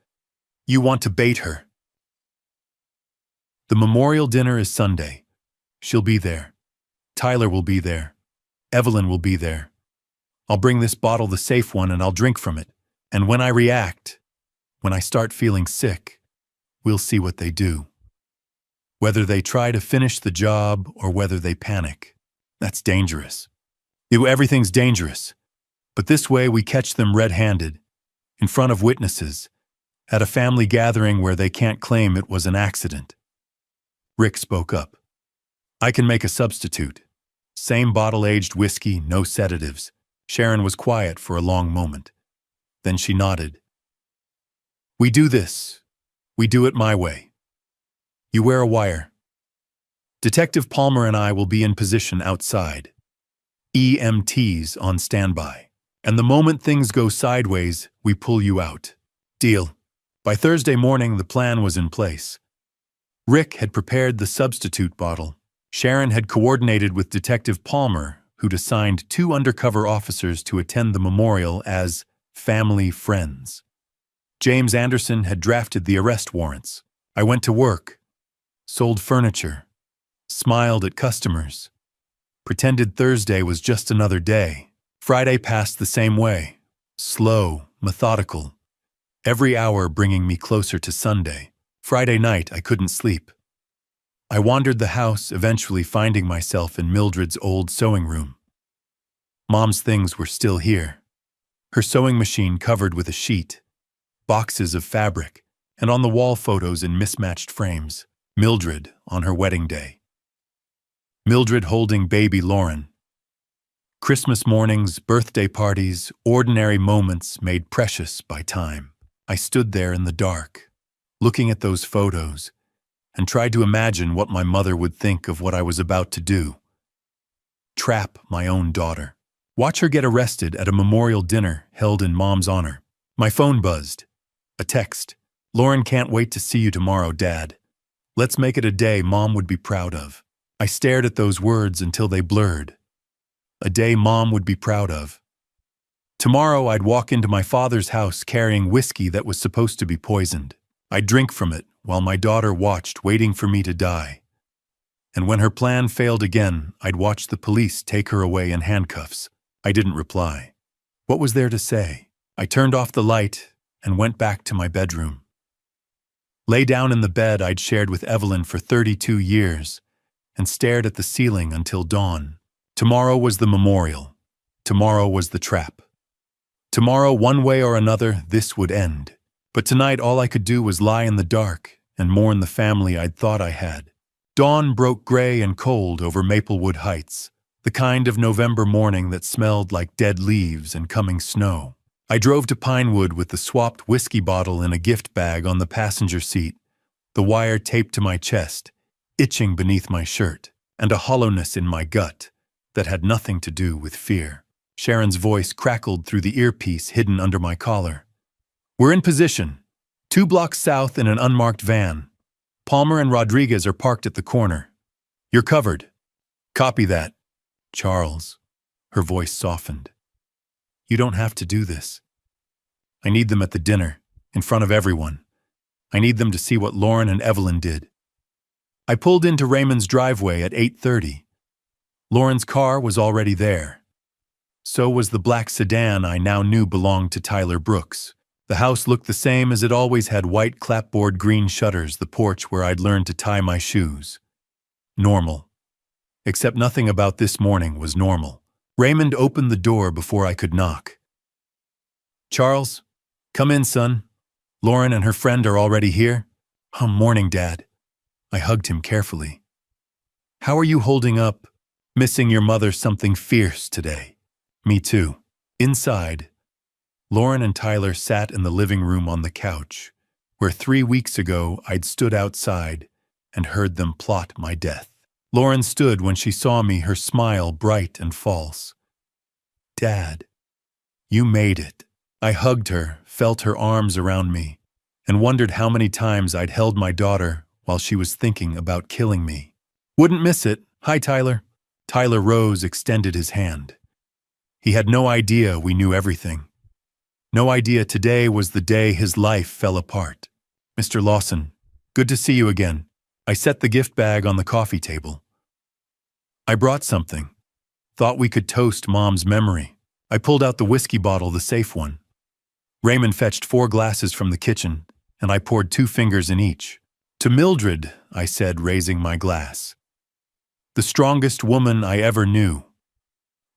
You want to bait her. The memorial dinner is Sunday. She'll be there. Tyler will be there. Evelyn will be there. I'll bring this bottle, the safe one, and I'll drink from it. And when I react, when I start feeling sick, we'll see what they do. Whether they try to finish the job or whether they panic. That's dangerous. Everything's dangerous. But this way we catch them red-handed, in front of witnesses, at a family gathering where they can't claim it was an accident. Rick spoke up. I can make a substitute. Same bottle-aged whiskey, no sedatives. Sharon was quiet for a long moment. Then she nodded. We do this. We do it my way. You wear a wire. Detective Palmer and I will be in position outside. EMTs on standby. And the moment things go sideways, we pull you out. Deal. By Thursday morning, the plan was in place. Rick had prepared the substitute bottle. Sharon had coordinated with Detective Palmer, who'd assigned 2 undercover officers to attend the memorial as family friends. James Anderson had drafted the arrest warrants. I went to work, sold furniture, smiled at customers, pretended Thursday was just another day. Friday passed the same way, slow, methodical, every hour bringing me closer to Sunday. Friday night, I couldn't sleep. I wandered the house, eventually finding myself in Mildred's old sewing room. Mom's things were still here. Her sewing machine covered with a sheet, boxes of fabric, and on the wall photos in mismatched frames. Mildred on her wedding day. Mildred holding baby Lauren. Christmas mornings, birthday parties, ordinary moments made precious by time. I stood there in the dark, looking at those photos, and tried to imagine what my mother would think of what I was about to do. Trap my own daughter. Watch her get arrested at a memorial dinner held in Mom's honor. My phone buzzed. A text. Lauren can't wait to see you tomorrow, Dad. Let's make it a day Mom would be proud of. I stared at those words until they blurred. A day Mom would be proud of. Tomorrow I'd walk into my father's house carrying whiskey that was supposed to be poisoned. I'd drink from it while my daughter watched, waiting for me to die. And when her plan failed again, I'd watch the police take her away in handcuffs. I didn't reply. What was there to say? I turned off the light and went back to my bedroom. Lay down in the bed I'd shared with Evelyn for 32 years and stared at the ceiling until dawn. Tomorrow was the memorial. Tomorrow was the trap. Tomorrow, one way or another, this would end. But tonight all I could do was lie in the dark and mourn the family I'd thought I had. Dawn broke gray and cold over Maplewood Heights, the kind of November morning that smelled like dead leaves and coming snow. I drove to Pinewood with the swapped whiskey bottle in a gift bag on the passenger seat, the wire taped to my chest, itching beneath my shirt, and a hollowness in my gut that had nothing to do with fear. Sharon's voice crackled through the earpiece hidden under my collar. We're in position. 2 blocks south in an unmarked van. Palmer and Rodriguez are parked at the corner. You're covered. Copy that. Charles. Her voice softened. You don't have to do this. I need them at the dinner, in front of everyone. I need them to see what Lauren and Evelyn did. I pulled into Raymond's driveway at 8:30. Lauren's car was already there. So was the black sedan I now knew belonged to Tyler Brooks. The house looked the same as it always had, white clapboard green shutters, the porch where I'd learned to tie my shoes. Normal. Except nothing about this morning was normal. Raymond opened the door before I could knock. Charles, come in, son. Lauren and her friend are already here. Morning, Dad. I hugged him carefully. How are you holding up? Missing your mother something fierce today. Me too. Inside, Lauren and Tyler sat in the living room on the couch, where 3 weeks ago I'd stood outside and heard them plot my death. Lauren stood when she saw me, her smile bright and false. Dad, you made it. I hugged her, felt her arms around me, and wondered how many times I'd held my daughter while she was thinking about killing me. Wouldn't miss it. Hi, Tyler. Tyler rose, extended his hand. He had no idea we knew everything. No idea today was the day his life fell apart. Mr. Lawson, good to see you again. I set the gift bag on the coffee table. I brought something. Thought we could toast Mom's memory. I pulled out the whiskey bottle, the safe one. Raymond fetched 4 glasses from the kitchen, and I poured 2 fingers in each. To Mildred, I said, raising my glass. The strongest woman I ever knew.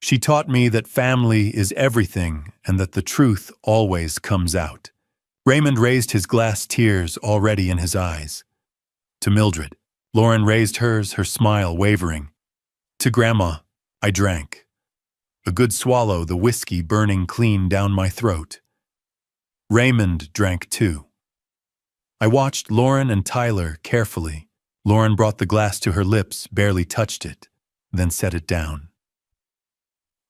She taught me that family is everything and that the truth always comes out. Raymond raised his glass, tears already in his eyes. To Mildred. Lauren raised hers, her smile wavering. To Grandma, I drank. A good swallow, the whiskey burning clean down my throat. Raymond drank too. I watched Lauren and Tyler carefully. Lauren brought the glass to her lips, barely touched it, then set it down.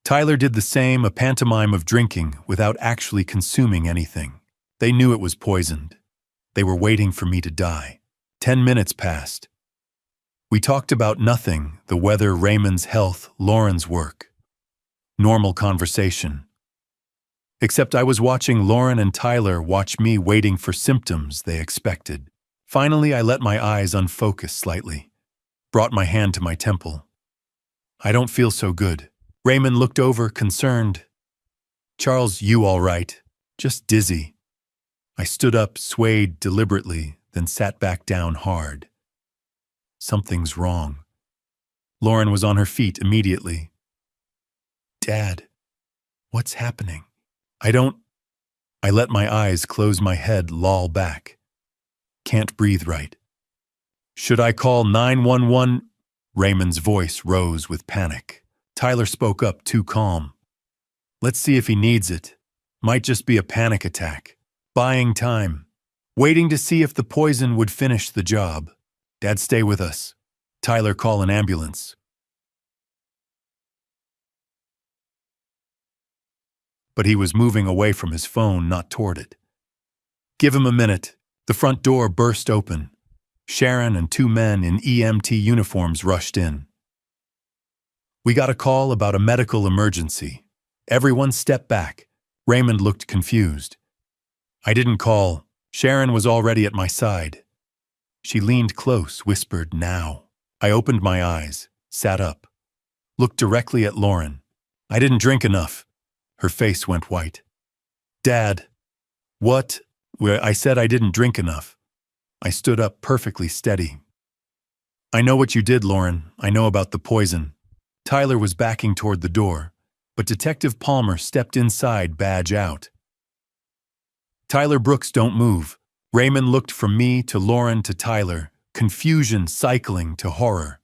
Tyler did the same, a pantomime of drinking without actually consuming anything. They knew it was poisoned. They were waiting for me to die. 10 minutes passed. We talked about nothing, the weather, Raymond's health, Lauren's work. Normal conversation. Except I was watching Lauren and Tyler watch me, waiting for symptoms they expected. Finally, I let my eyes unfocus slightly. Brought my hand to my temple. I don't feel so good. Raymond looked over, concerned. Charles, you all right? Just dizzy. I stood up, swayed deliberately, then sat back down hard. Something's wrong. Lauren was on her feet immediately. Dad, what's happening? I let my eyes close, my head loll back. Can't breathe right. Should I call 911? Raymond's voice rose with panic. Tyler spoke up, too calm. Let's see if he needs it. Might just be a panic attack. Buying time. Waiting to see if the poison would finish the job. Dad, stay with us. Tyler, call an ambulance. But he was moving away from his phone, not toward it. Give him a minute. The front door burst open. Sharon and 2 men in EMT uniforms rushed in. We got a call about a medical emergency. Everyone stepped back. Raymond looked confused. I didn't call. Sharon was already at my side. She leaned close, whispered, now. I opened my eyes, sat up, looked directly at Lauren. I didn't drink enough. Her face went white. Dad, what? I said I didn't drink enough. I stood up, perfectly steady. I know what you did, Lauren. I know about the poison. Tyler was backing toward the door, but Detective Palmer stepped inside, badge out. Tyler Brooks, don't move. Raymond looked from me to Lauren to Tyler, confusion cycling to horror.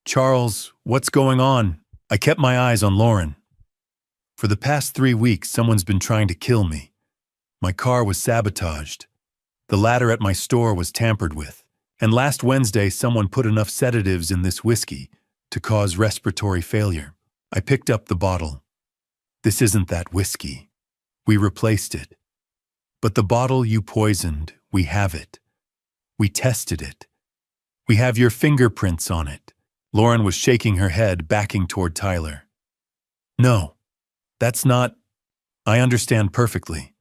Charles, what's going on? I kept my eyes on Lauren. For the past 3 weeks, someone's been trying to kill me. My car was sabotaged. The ladder at my store was tampered with. And last Wednesday, someone put enough sedatives in this whiskey to cause respiratory failure. I picked up the bottle. This isn't that whiskey. We replaced it. But the bottle you poisoned, we have it. We tested it. We have your fingerprints on it. Lauren was shaking her head, backing toward Tyler. No, that's not... I understand perfectly.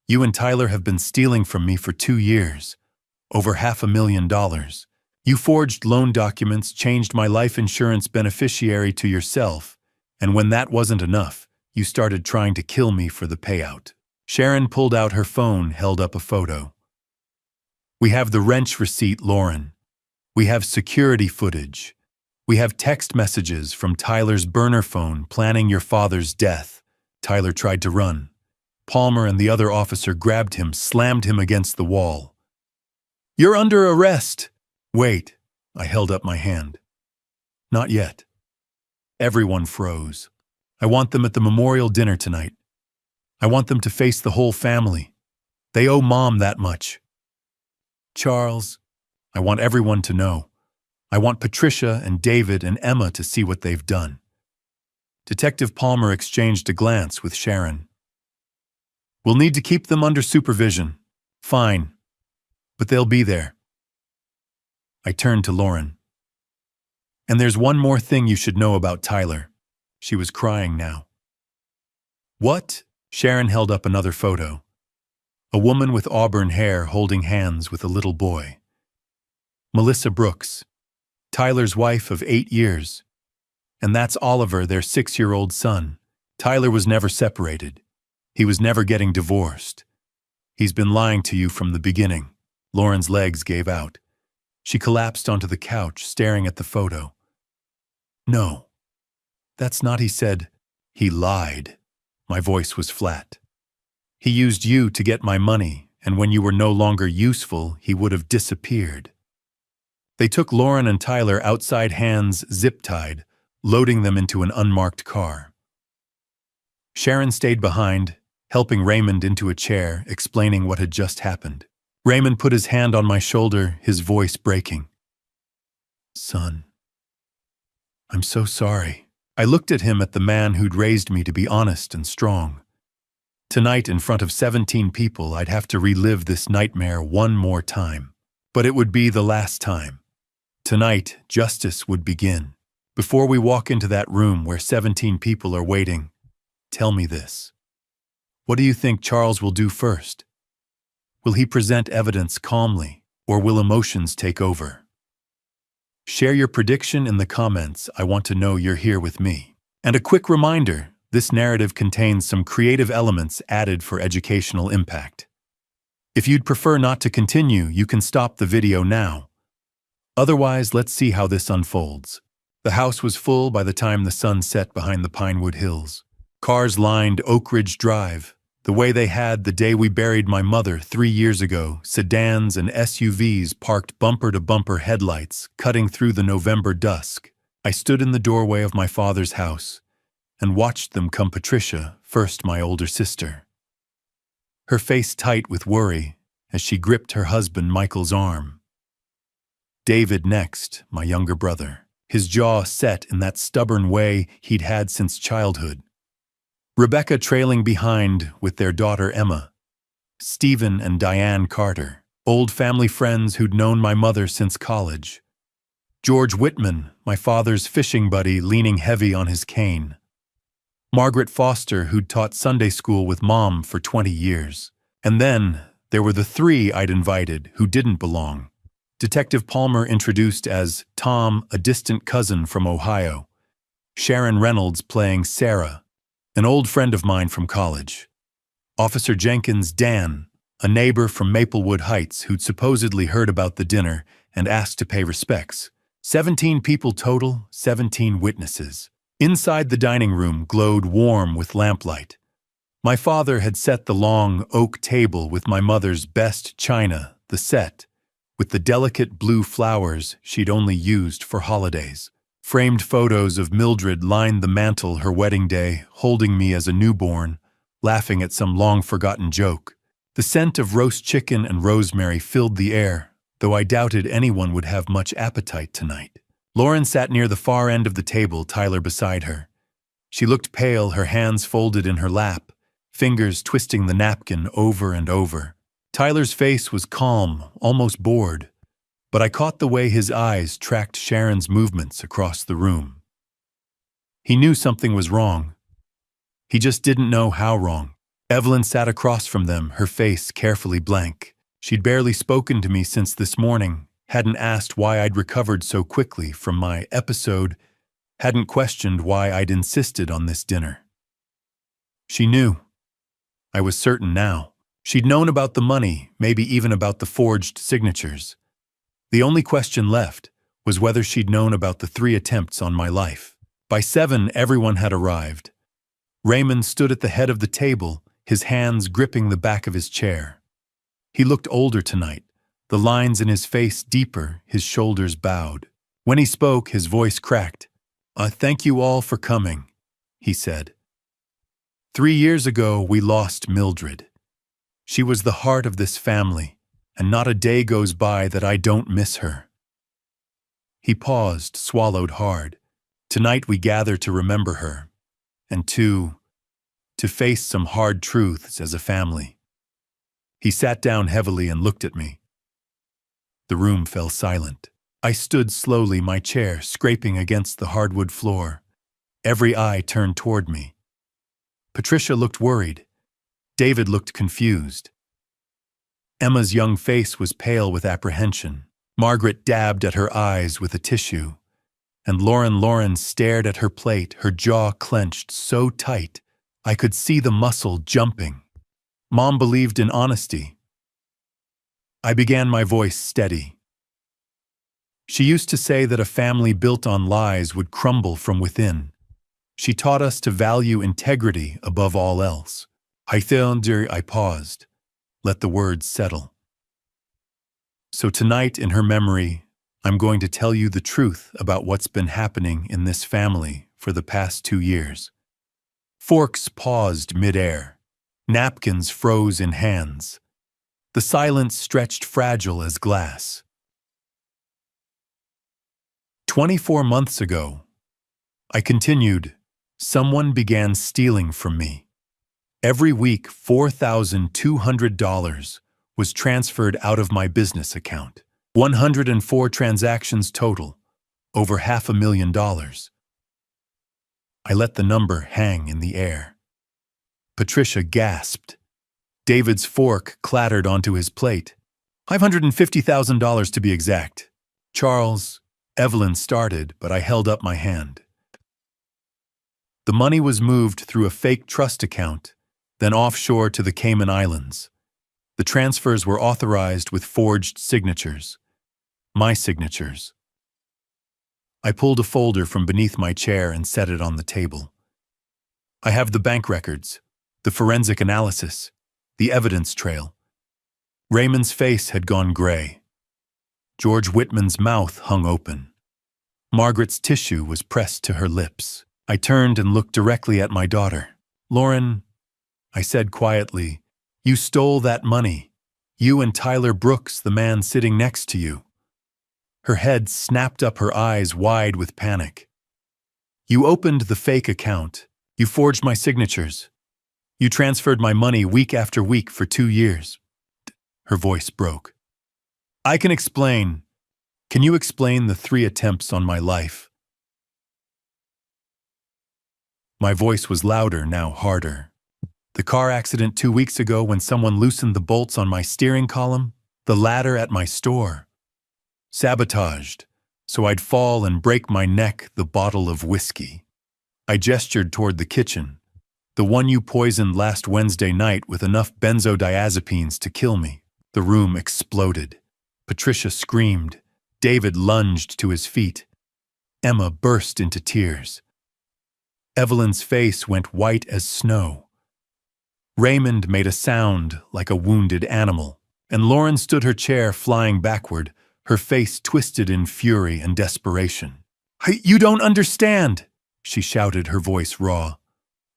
You and Tyler have been stealing from me for 2 years. Over $500,000. You forged loan documents, changed my life insurance beneficiary to yourself, and when that wasn't enough, you started trying to kill me for the payout. Sharon pulled out her phone, held up a photo. We have the wrench receipt, Lauren. We have security footage. We have text messages from Tyler's burner phone planning your father's death. Tyler tried to run. Palmer and the other officer grabbed him, slammed him against the wall. You're under arrest. Wait, I held up my hand. Not yet. Everyone froze. I want them at the memorial dinner tonight. I want them to face the whole family. They owe Mom that much. Charles, I want everyone to know. I want Patricia and David and Emma to see what they've done. Detective Palmer exchanged a glance with Sharon. We'll need to keep them under supervision. Fine. But they'll be there. I turned to Lauren. And there's one more thing you should know about Tyler. She was crying now. What? Sharon held up another photo. A woman with auburn hair holding hands with a little boy. Melissa Brooks, Tyler's wife of 8 years. And that's Oliver, their 6-year-old son. Tyler was never separated. He was never getting divorced. He's been lying to you from the beginning. Lauren's legs gave out. She collapsed onto the couch, staring at the photo. No, that's not, he said. He lied. My voice was flat. He used you to get my money, and when you were no longer useful, he would have disappeared. They took Lauren and Tyler outside, hands zip-tied, loading them into an unmarked car. Sharon stayed behind, helping Raymond into a chair, explaining what had just happened. Raymond put his hand on my shoulder, his voice breaking. Son, I'm so sorry. I looked at him, at the man who'd raised me to be honest and strong. Tonight, in front of 17 people, I'd have to relive this nightmare one more time. But it would be the last time. Tonight, justice would begin. Before we walk into that room where 17 people are waiting, tell me this. What do you think Charles will do first? Will he present evidence calmly, or will emotions take over? Share your prediction in the comments. I want to know you're here with me. And a quick reminder, this narrative contains some creative elements added for educational impact. If you'd prefer not to continue, you can stop the video now. Otherwise, let's see how this unfolds. The house was full by the time the sun set behind the Pinewood Hills. Cars lined Oak Ridge Drive, the way they had the day we buried my mother 3 years ago. Sedans and SUVs parked bumper-to-bumper, headlights cutting through the November dusk. I stood in the doorway of my father's house and watched them come. Patricia, first my older sister. Her face tight with worry as she gripped her husband Michael's arm. David next, my younger brother, his jaw set in that stubborn way he'd had since childhood. Rebecca trailing behind with their daughter Emma. Stephen and Diane Carter, old family friends who'd known my mother since college. George Whitman, my father's fishing buddy, leaning heavy on his cane. Margaret Foster, who'd taught Sunday school with Mom for 20 years. And then there were the 3 I'd invited who didn't belong. Detective Palmer introduced as Tom, a distant cousin from Ohio. Sharon Reynolds playing Sarah, an old friend of mine from college. Officer Jenkins, Dan, a neighbor from Maplewood Heights who'd supposedly heard about the dinner and asked to pay respects. 17 people total, 17 witnesses. Inside the dining room glowed warm with lamplight. My father had set the long oak table with my mother's best china, the set, with the delicate blue flowers she'd only used for holidays. Framed photos of Mildred lined the mantel her wedding day, holding me as a newborn, laughing at some long-forgotten joke. The scent of roast chicken and rosemary filled the air, though I doubted anyone would have much appetite tonight. Lauren sat near the far end of the table, Tyler beside her. She looked pale, her hands folded in her lap, fingers twisting the napkin over and over. Tyler's face was calm, almost bored, but I caught the way his eyes tracked Sharon's movements across the room. He knew something was wrong. He just didn't know how wrong. Evelyn sat across from them, her face carefully blank. She'd barely spoken to me since this morning, hadn't asked why I'd recovered so quickly from my episode, hadn't questioned why I'd insisted on this dinner. She knew. I was certain now. She'd known about the money, maybe even about the forged signatures. The only question left, was whether she'd known about the 3 attempts on my life. By 7, everyone had arrived. Raymond stood at the head of the table, his hands gripping the back of his chair. He looked older tonight, the lines in his face deeper, his shoulders bowed. When he spoke, his voice cracked. Thank you all for coming, he said. 3 years ago, we lost Mildred. She was the heart of this family, and not a day goes by that I don't miss her. He paused, swallowed hard. Tonight we gather to remember her, and to face some hard truths as a family. He sat down heavily and looked at me. The room fell silent. I stood slowly, my chair scraping against the hardwood floor. Every eye turned toward me. Patricia looked worried. David looked confused. Emma's young face was pale with apprehension. Margaret dabbed at her eyes with a tissue. And Lauren stared at her plate, her jaw clenched so tight I could see the muscle jumping. Mom believed in honesty. I began, my voice steady. She used to say that a family built on lies would crumble from within. She taught us to value integrity above all else. I paused, let the words settle. So tonight, in her memory, I'm going to tell you the truth about what's been happening in this family for the past 2 years. Forks paused midair. Napkins froze in hands. The silence stretched fragile as glass. 24 months ago, I continued, someone began stealing from me. Every week, $4,200 was transferred out of my business account. 104 transactions total, over $500,000. I let the number hang in the air. Patricia gasped. David's fork clattered onto his plate. $550,000 to be exact. Charles, Evelyn started, but I held up my hand. The money was moved through a fake trust account, then offshore to the Cayman Islands. The transfers were authorized with forged signatures. My signatures. I pulled a folder from beneath my chair and set it on the table. I have the bank records, the forensic analysis, the evidence trail. Raymond's face had gone gray. George Whitman's mouth hung open. Margaret's tissue was pressed to her lips. I turned and looked directly at my daughter. Lauren, I said quietly, you stole that money. You and Tyler Brooks, the man sitting next to you. Her head snapped up, her eyes wide with panic. You opened the fake account. You forged my signatures. You transferred my money week after week for 2 years. Her voice broke. I can explain. Can you explain the 3 attempts on my life? My voice was louder, now harder. The car accident 2 weeks ago when someone loosened the bolts on my steering column, the ladder at my store. Sabotaged, so I'd fall and break my neck, the bottle of whiskey. I gestured toward the kitchen, the one you poisoned last Wednesday night with enough benzodiazepines to kill me. The room exploded. Patricia screamed. David lunged to his feet. Emma burst into tears. Evelyn's face went white as snow. Raymond made a sound like a wounded animal, and Lauren stood her chair flying backward, her face twisted in fury and desperation. You don't understand, she shouted, her voice raw.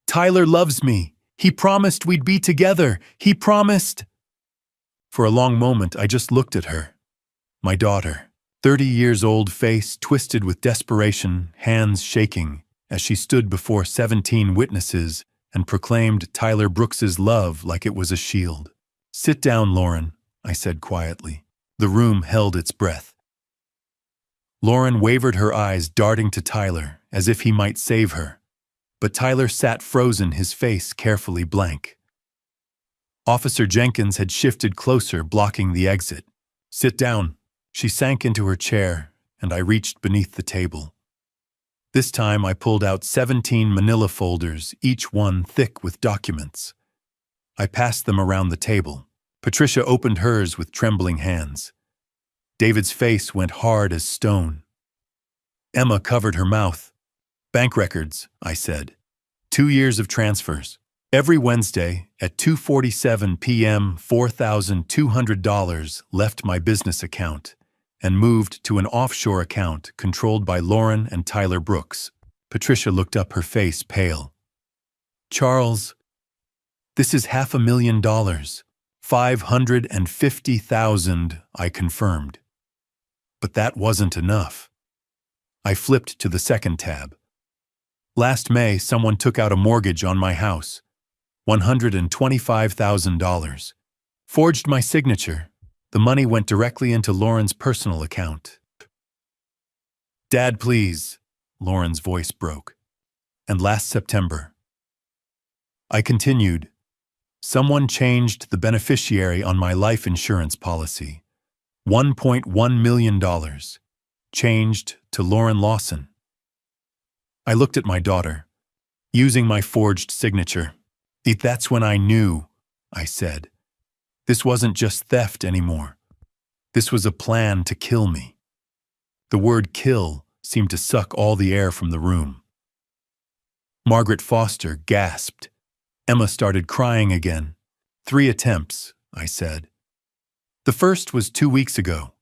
Tyler loves me. He promised we'd be together. He promised. For a long moment, I just looked at her. My daughter, 30 years old, face twisted with desperation, hands shaking, as she stood before 17 witnesses and proclaimed Tyler Brooks's love like it was a shield. Sit down, Lauren, I said quietly. The room held its breath. Lauren wavered, her eyes darting to Tyler, as if he might save her. But Tyler sat frozen, his face carefully blank. Officer Jenkins had shifted closer, blocking the exit. Sit down. She sank into her chair, and I reached beneath the table. This time I pulled out 17 manila folders, each one thick with documents. I passed them around the table. Patricia opened hers with trembling hands. David's face went hard as stone. Emma covered her mouth. Bank records, I said. 2 years of transfers. Every Wednesday at 2:47 p.m., $4,200 left my business account and moved to an offshore account controlled by Lauren and Tyler Brooks. Patricia looked up, her face pale. Charles, this is $500,000. 550,000, I confirmed. But that wasn't enough. I flipped to the second tab. Last May, someone took out a mortgage on my house. $125,000. Forged my signature. The money went directly into Lauren's personal account. Dad, please, Lauren's voice broke. And last September. I continued. Someone changed the beneficiary on my life insurance policy. $1.1 million. Changed to Lauren Lawson. I looked at my daughter, using my forged signature. That's when I knew, I said. This wasn't just theft anymore. This was a plan to kill me. The word kill seemed to suck all the air from the room. Margaret Foster gasped. Emma started crying again. 3 attempts, I said. The first was 2 weeks ago.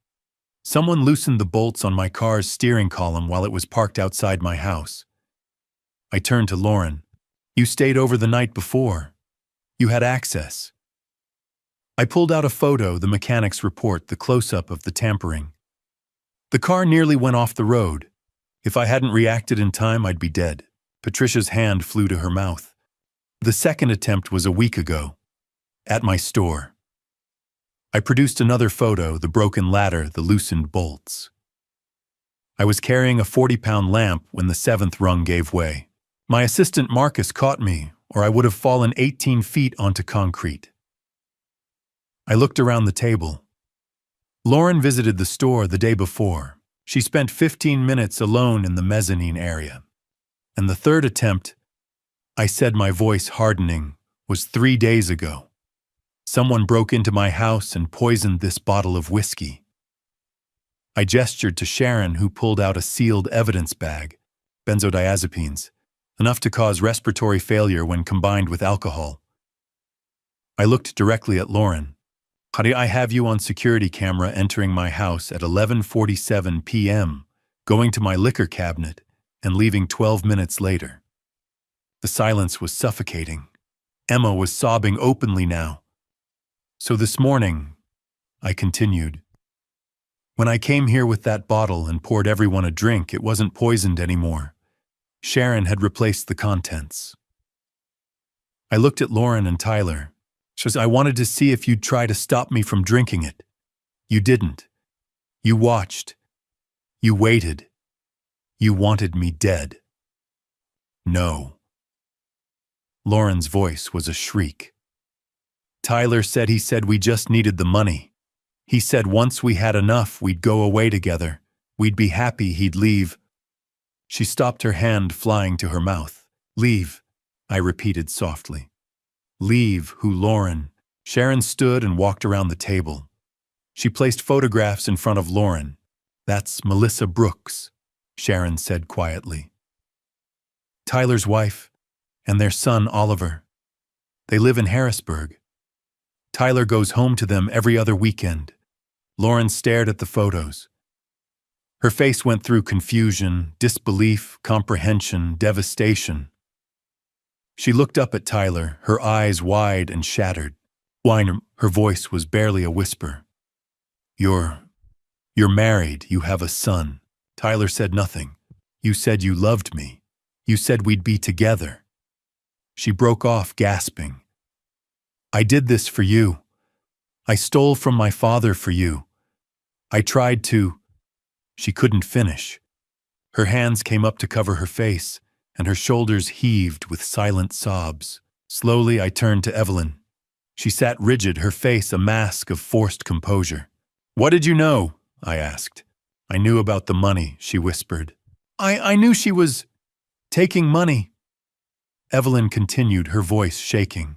Someone loosened the bolts on my car's steering column while it was parked outside my house. I turned to Lauren. You stayed over the night before. You had access. I pulled out a photo, the mechanic's report, the close-up of the tampering. The car nearly went off the road. If I hadn't reacted in time, I'd be dead. Patricia's hand flew to her mouth. The second attempt was a week ago, at my store. I produced another photo, the broken ladder, the loosened bolts. I was carrying a 40-pound lamp when the 7th rung gave way. My assistant Marcus caught me, or I would have fallen 18 feet onto concrete. I looked around the table. Lauren visited the store the day before. She spent 15 minutes alone in the mezzanine area. And the third attempt, I said, my voice hardening, was 3 days ago. Someone broke into my house and poisoned this bottle of whiskey. I gestured to Sharon, who pulled out a sealed evidence bag, benzodiazepines, enough to cause respiratory failure when combined with alcohol. I looked directly at Lauren. How do I have you on security camera entering my house at 11:47 p.m., going to my liquor cabinet, and leaving 12 minutes later? The silence was suffocating. Emma was sobbing openly now. So this morning, I continued. When I came here with that bottle and poured everyone a drink, it wasn't poisoned anymore. Sharon had replaced the contents. I looked at Lauren and Tyler. She says, I wanted to see if you'd try to stop me from drinking it. You didn't. You watched. You waited. You wanted me dead. No. Lauren's voice was a shriek. Tyler said we just needed the money. He said once we had enough, we'd go away together. We'd be happy he'd leave. She stopped, her hand flying to her mouth. Leave, I repeated softly. Leave, who, Lauren? Sharon stood and walked around the table. She placed photographs in front of Lauren. That's Melissa Brooks, Sharon said quietly. Tyler's wife and their son Oliver. They live in Harrisburg. Tyler goes home to them every other weekend. Lauren stared at the photos. Her face went through confusion, disbelief, comprehension, devastation. She looked up at Tyler, her eyes wide and shattered. Weiner, her voice was barely a whisper. You're married, you have a son. Tyler said nothing. You said you loved me. You said we'd be together. She broke off, gasping. I did this for you. I stole from my father for you. I tried to. She couldn't finish. Her hands came up to cover her face, and her shoulders heaved with silent sobs. Slowly, I turned to Evelyn. She sat rigid, her face a mask of forced composure. What did you know? I asked. I knew about the money, she whispered. I knew she was taking money. Evelyn continued, her voice shaking.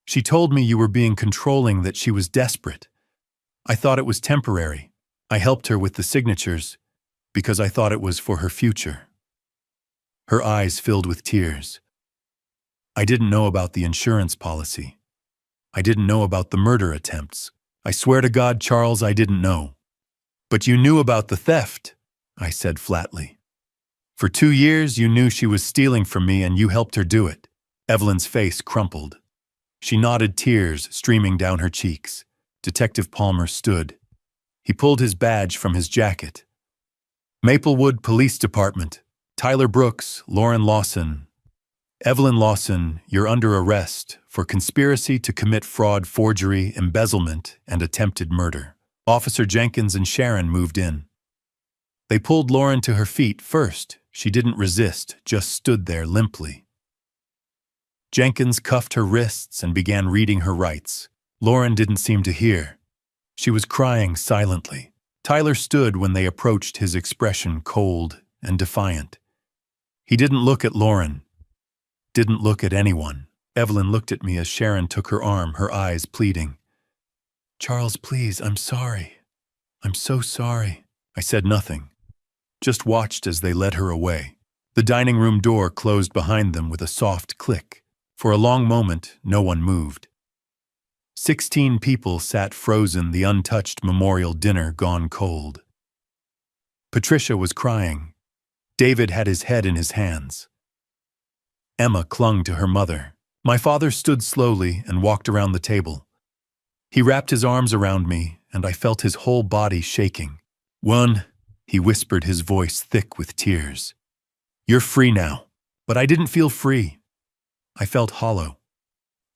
She told me you were being controlling, that she was desperate. I thought it was temporary. I helped her with the signatures. because I thought it was for her future. Her eyes filled with tears. I didn't know about the insurance policy. I didn't know about the murder attempts. I swear to God, Charles, I didn't know. But you knew about the theft, I said flatly. For 2 years, you knew she was stealing from me and you helped her do it. Evelyn's face crumpled. She nodded, tears streaming down her cheeks. Detective Palmer stood. He pulled his badge from his jacket. Maplewood Police Department. Tyler Brooks, Lauren Lawson. Evelyn Lawson, you're under arrest for conspiracy to commit fraud, forgery, embezzlement, and attempted murder. Officer Jenkins and Sharon moved in. They pulled Lauren to her feet first. She didn't resist, just stood there limply. Jenkins cuffed her wrists and began reading her rights. Lauren didn't seem to hear. She was crying silently. Tyler stood when they approached, his expression cold and defiant. He didn't look at Lauren. Didn't look at anyone. Evelyn looked at me as Sharon took her arm, her eyes pleading. Charles, please, I'm sorry. I'm so sorry. I said nothing. Just watched as they led her away. The dining room door closed behind them with a soft click. For a long moment, no one moved. 16 people sat frozen, the untouched memorial dinner gone cold. Patricia was crying. David had his head in his hands. Emma clung to her mother. My father stood slowly and walked around the table. He wrapped his arms around me, and I felt his whole body shaking. "One," he whispered, his voice thick with tears. "You're free now." But I didn't feel free. I felt hollow,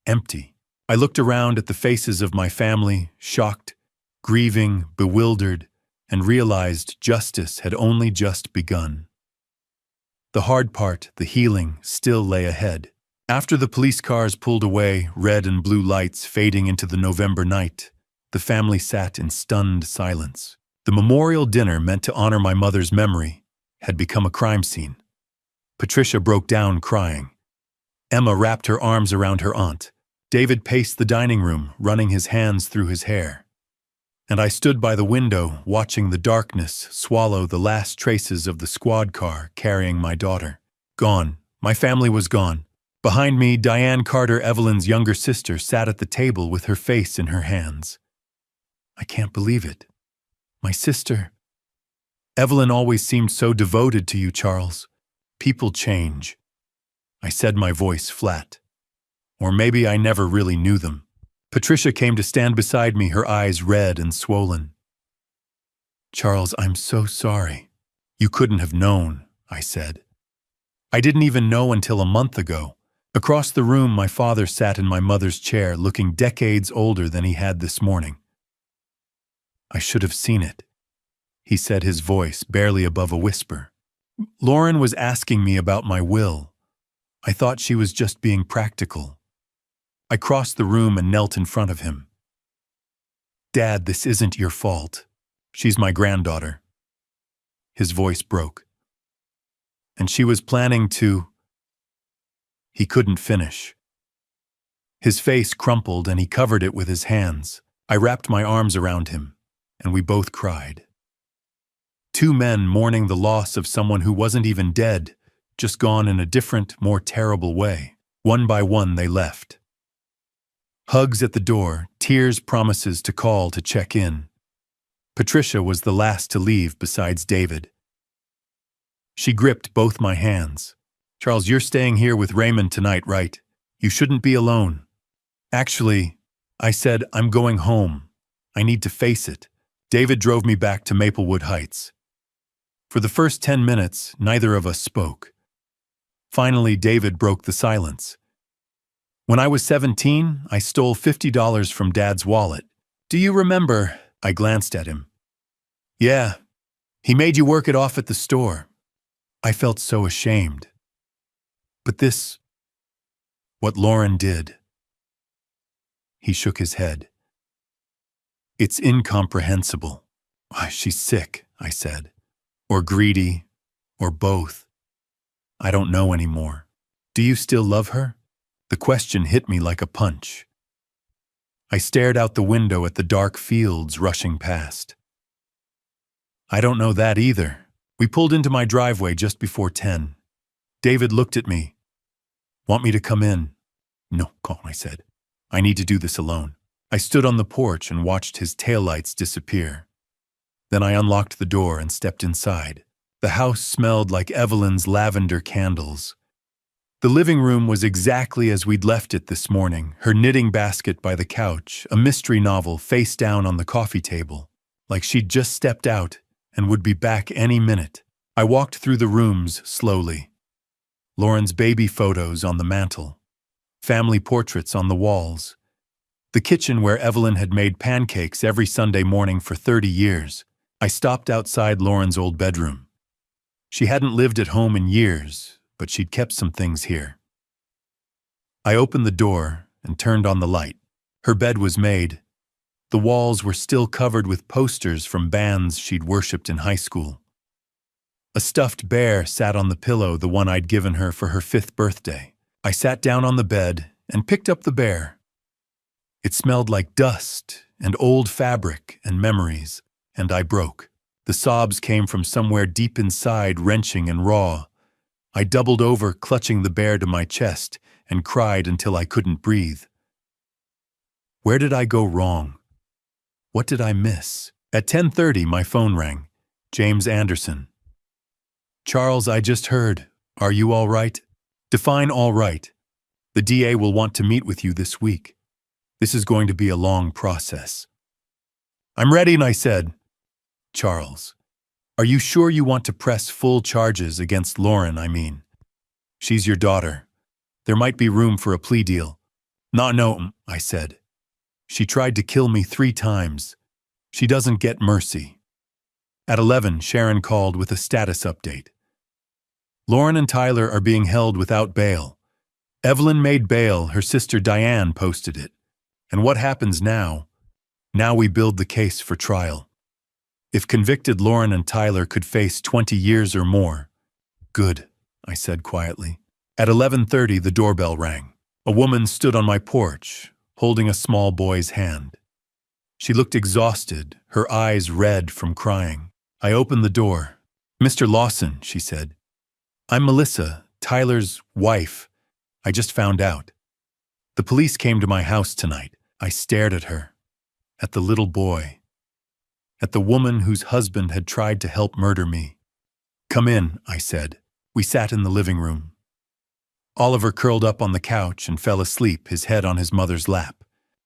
empty. I looked around at the faces of my family, shocked, grieving, bewildered, and realized justice had only just begun. The hard part, the healing, still lay ahead. After the police cars pulled away, red and blue lights fading into the November night, the family sat in stunned silence. The memorial dinner meant to honor my mother's memory had become a crime scene. Patricia broke down crying. Emma wrapped her arms around her aunt. David paced the dining room, running his hands through his hair. And I stood by the window, watching the darkness swallow the last traces of the squad car carrying my daughter. Gone. My family was gone. Behind me, Diane Carter, Evelyn's younger sister, sat at the table with her face in her hands. I can't believe it. My sister. Evelyn always seemed so devoted to you, Charles. People change. I said, my voice flat. Or maybe I never really knew them. Patricia came to stand beside me, her eyes red and swollen. Charles, I'm so sorry. You couldn't have known, I said. I didn't even know until a month ago. Across the room, my father sat in my mother's chair, looking decades older than he had this morning. I should have seen it, he said, his voice barely above a whisper. Lauren was asking me about my will. I thought she was just being practical. I crossed the room and knelt in front of him. Dad, this isn't your fault. She's my granddaughter. His voice broke. And she was planning to... He couldn't finish. His face crumpled and he covered it with his hands. I wrapped my arms around him, and we both cried. Two men mourning the loss of someone who wasn't even dead, just gone in a different, more terrible way. One by one, they left. Hugs at the door, tears, promises to call to check in. Patricia was the last to leave besides David. She gripped both my hands. Charles, you're staying here with Raymond tonight, right? You shouldn't be alone. Actually, I said, I'm going home. I need to face it. David drove me back to Maplewood Heights. For the first 10 minutes, neither of us spoke. Finally, David broke the silence. When I was 17, I stole $50 from Dad's wallet. Do you remember? I glanced at him. Yeah, he made you work it off at the store. I felt so ashamed. But this, what Lauren did. He shook his head. It's incomprehensible. She's sick, I said. Or greedy, or both. I don't know anymore. Do you still love her? The question hit me like a punch. I stared out the window at the dark fields rushing past. I don't know that either, We pulled into my driveway just before 10. David looked at me. Want me to come in? No, Colin, I said. I need to do this alone. I stood on the porch and watched his taillights disappear. Then I unlocked the door and stepped inside. The house smelled like Evelyn's lavender candles. The living room was exactly as we'd left it this morning, her knitting basket by the couch, a mystery novel face down on the coffee table, like she'd just stepped out and would be back any minute. I walked through the rooms slowly. Lauren's baby photos on the mantel, family portraits on the walls, the kitchen where Evelyn had made pancakes every Sunday morning for 30 years. I stopped outside Lauren's old bedroom. She hadn't lived at home in years, but she'd kept some things here. I opened the door and turned on the light. Her bed was made. The walls were still covered with posters from bands she'd worshipped in high school. A stuffed bear sat on the pillow, the one I'd given her for her 5th birthday. I sat down on the bed and picked up the bear. It smelled like dust and old fabric and memories, and I broke. The sobs came from somewhere deep inside, wrenching and raw. I doubled over, clutching the bear to my chest, and cried until I couldn't breathe. Where did I go wrong? What did I miss? At 10:30, my phone rang. James Anderson. Charles, I just heard. Are you all right? Define all right. The DA will want to meet with you this week. This is going to be a long process. I'm ready, I said. Charles, are you sure you want to press full charges against Lauren, I mean? She's your daughter. There might be room for a plea deal. No, I said. She tried to kill me 3 times. She doesn't get mercy. At 11, Sharon called with a status update. Lauren and Tyler are being held without bail. Evelyn made bail, her sister Diane posted it. And what happens now? Now we build the case for trial. If convicted, Lauren and Tyler could face 20 years or more. Good, I said quietly. At 11:30, the doorbell rang. A woman stood on my porch, holding a small boy's hand. She looked exhausted, her eyes red from crying. I opened the door. Mr. Lawson, she said. I'm Melissa, Tyler's wife. I just found out. The police came to my house tonight. I stared at her, at the little boy, at the woman whose husband had tried to help murder me. Come in, I said. We sat in the living room. Oliver curled up on the couch and fell asleep, his head on his mother's lap.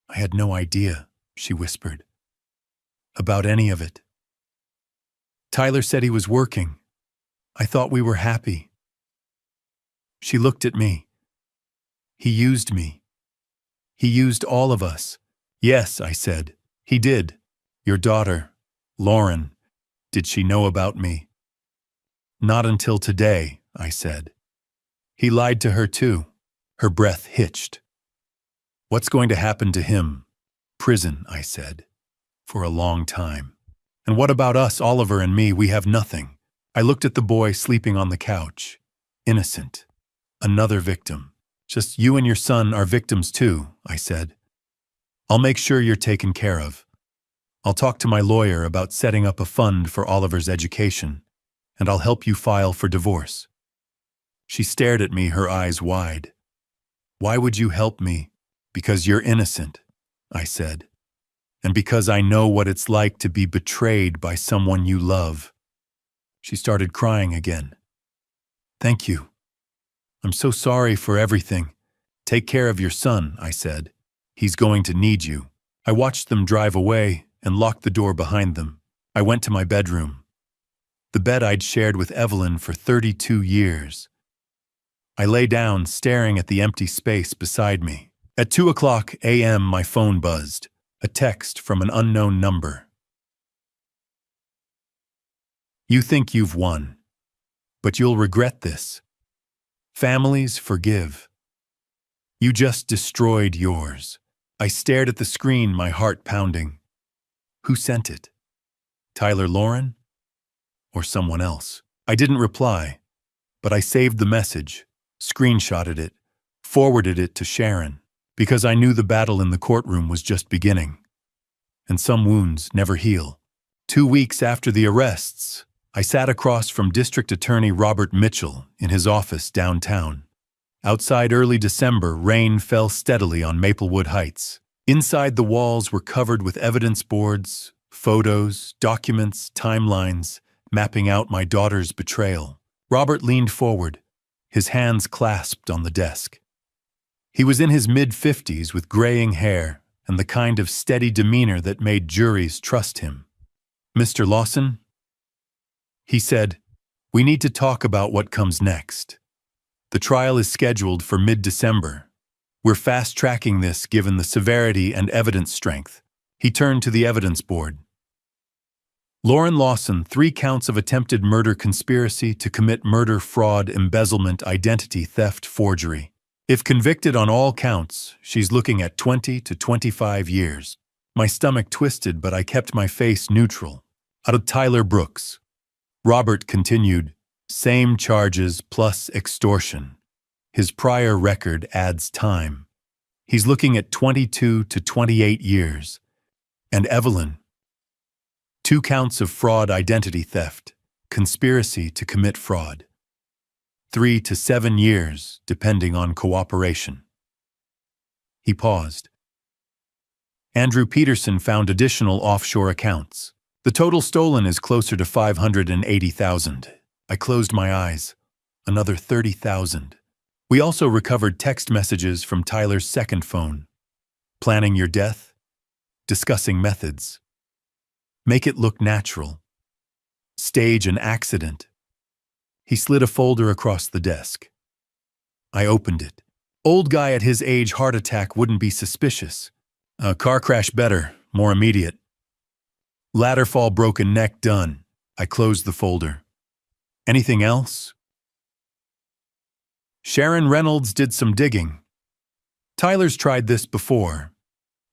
I had no idea, she whispered, about any of it. Tyler said he was working. I thought we were happy. She looked at me. He used me. He used all of us. Yes, I said. He did. Your daughter, Lauren, did she know about me? Not until today, I said. He lied to her too. Her breath hitched. What's going to happen to him? Prison, I said. For a long time. And what about us, Oliver and me? We have nothing. I looked at the boy sleeping on the couch. Innocent. Another victim. Just you and your son are victims too, I said. I'll make sure you're taken care of. I'll talk to my lawyer about setting up a fund for Oliver's education, and I'll help you file for divorce. She stared at me, her eyes wide. Why would you help me? Because you're innocent, I said, and because I know what it's like to be betrayed by someone you love. She started crying again. Thank you. I'm so sorry for everything. Take care of your son, I said. He's going to need you. I watched them drive away and locked the door behind them. I went to my bedroom. The bed I'd shared with Evelyn for 32 years. I lay down, staring at the empty space beside me. At 2:00 a.m., my phone buzzed. A text from an unknown number. You think you've won, but you'll regret this. Families forgive. You just destroyed yours. I stared at the screen, my heart pounding. Who sent it? Tyler Lauren? Or someone else? I didn't reply, but I saved the message, screenshotted it, forwarded it to Sharon, because I knew the battle in the courtroom was just beginning. And some wounds never heal. 2 weeks after the arrests, I sat across from District Attorney Robert Mitchell in his office downtown. Outside early December, rain fell steadily on Maplewood Heights. Inside, the walls were covered with evidence boards, photos, documents, timelines, mapping out my daughter's betrayal. Robert leaned forward, his hands clasped on the desk. He was in his mid-50s with graying hair and the kind of steady demeanor that made juries trust him. "Mr. Lawson," he said, "we need to talk about what comes next. The trial is scheduled for mid-December. We're fast-tracking this given the severity and evidence strength." He turned to the evidence board. "Lauren Lawson, 3 counts of attempted murder conspiracy to commit murder, fraud, embezzlement, identity theft, forgery. If convicted on all counts, she's looking at 20 to 25 years. My stomach twisted, but I kept my face neutral. Out of Tyler Brooks." Robert continued, "Same charges plus extortion. His prior record adds time. He's looking at 22 to 28 years. And Evelyn, 2 counts of fraud, identity theft, conspiracy to commit fraud. 3 to 7 years, depending on cooperation." He paused. "Andrew Peterson found additional offshore accounts. The total stolen is closer to $580,000. I closed my eyes. Another $30,000. We also recovered text messages from Tyler's second phone. Planning your death? Discussing methods. Make it look natural. Stage an accident." He slid a folder across the desk. I opened it. "Old guy at his age, heart attack wouldn't be suspicious. A car crash better, more immediate. Ladder fall, broken neck, done." I closed the folder. "Anything else?" "Sharon Reynolds did some digging. Tyler's tried this before.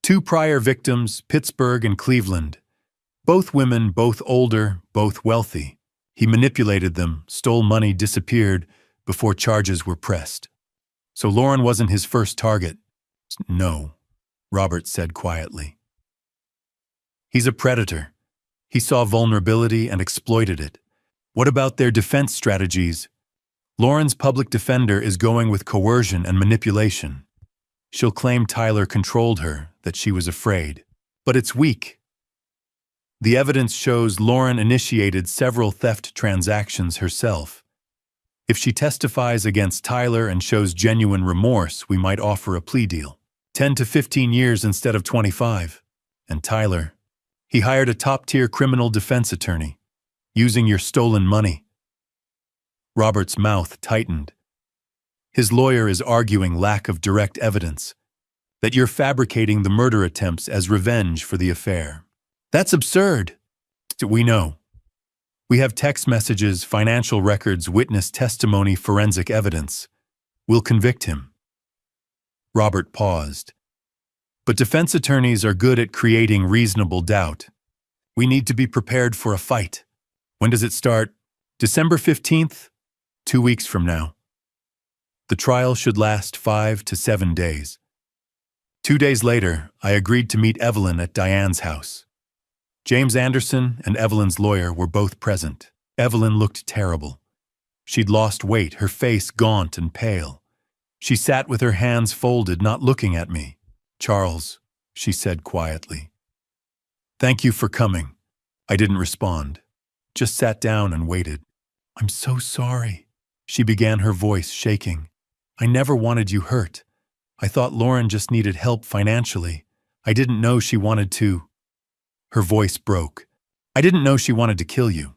2 prior victims, Pittsburgh and Cleveland. Both women, both older, both wealthy. He manipulated them, stole money, disappeared before charges were pressed. So Lauren wasn't his first target." "No," Robert said quietly. "He's a predator. He saw vulnerability and exploited it. What about their defense strategies? Lauren's public defender is going with coercion and manipulation. She'll claim Tyler controlled her, that she was afraid. But it's weak. The evidence shows Lauren initiated several theft transactions herself. If she testifies against Tyler and shows genuine remorse, we might offer a plea deal. 10 to 15 years instead of 25. And Tyler, he hired a top-tier criminal defense attorney, using your stolen money." Robert's mouth tightened. "His lawyer is arguing lack of direct evidence, that you're fabricating the murder attempts as revenge for the affair. That's absurd." "We know. We have text messages, financial records, witness testimony, forensic evidence. We'll convict him." Robert paused. "But defense attorneys are good at creating reasonable doubt. We need to be prepared for a fight. When does it start? December 15th? 2 weeks from now. The trial should last 5 to 7 days. 2 days later, I agreed to meet Evelyn at Diane's house. James Anderson and Evelyn's lawyer were both present. Evelyn looked terrible. She'd lost weight, her face gaunt and pale. She sat with her hands folded, not looking at me. "Charles," she said quietly. "Thank you for coming." I didn't respond, just sat down and waited. "I'm so sorry," she began, her voice shaking. "I never wanted you hurt. I thought Lauren just needed help financially. I didn't know she wanted to—" Her voice broke. "I didn't know she wanted to kill you."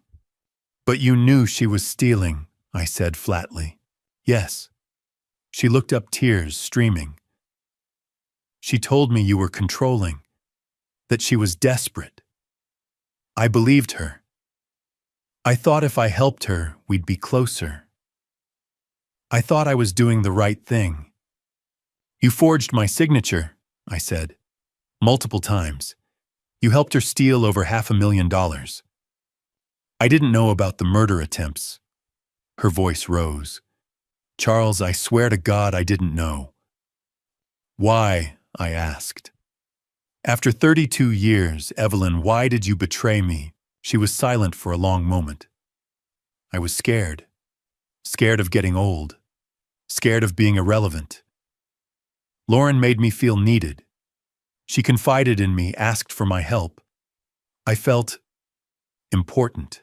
"But you knew she was stealing," I said flatly. "Yes." She looked up, tears streaming. "She told me you were controlling, that she was desperate. I believed her. I thought if I helped her, we'd be closer. I thought I was doing the right thing." "You forged my signature," I said. "Multiple times. You helped her steal over $500,000. I didn't know about the murder attempts." Her voice rose. "Charles, I swear to God I didn't know." "Why?" I asked. "After 32 years, Evelyn, why did you betray me?" She was silent for a long moment. I was scared. Scared of getting old. Scared of being irrelevant. Lauren made me feel needed. She confided in me, asked for my help. I felt important.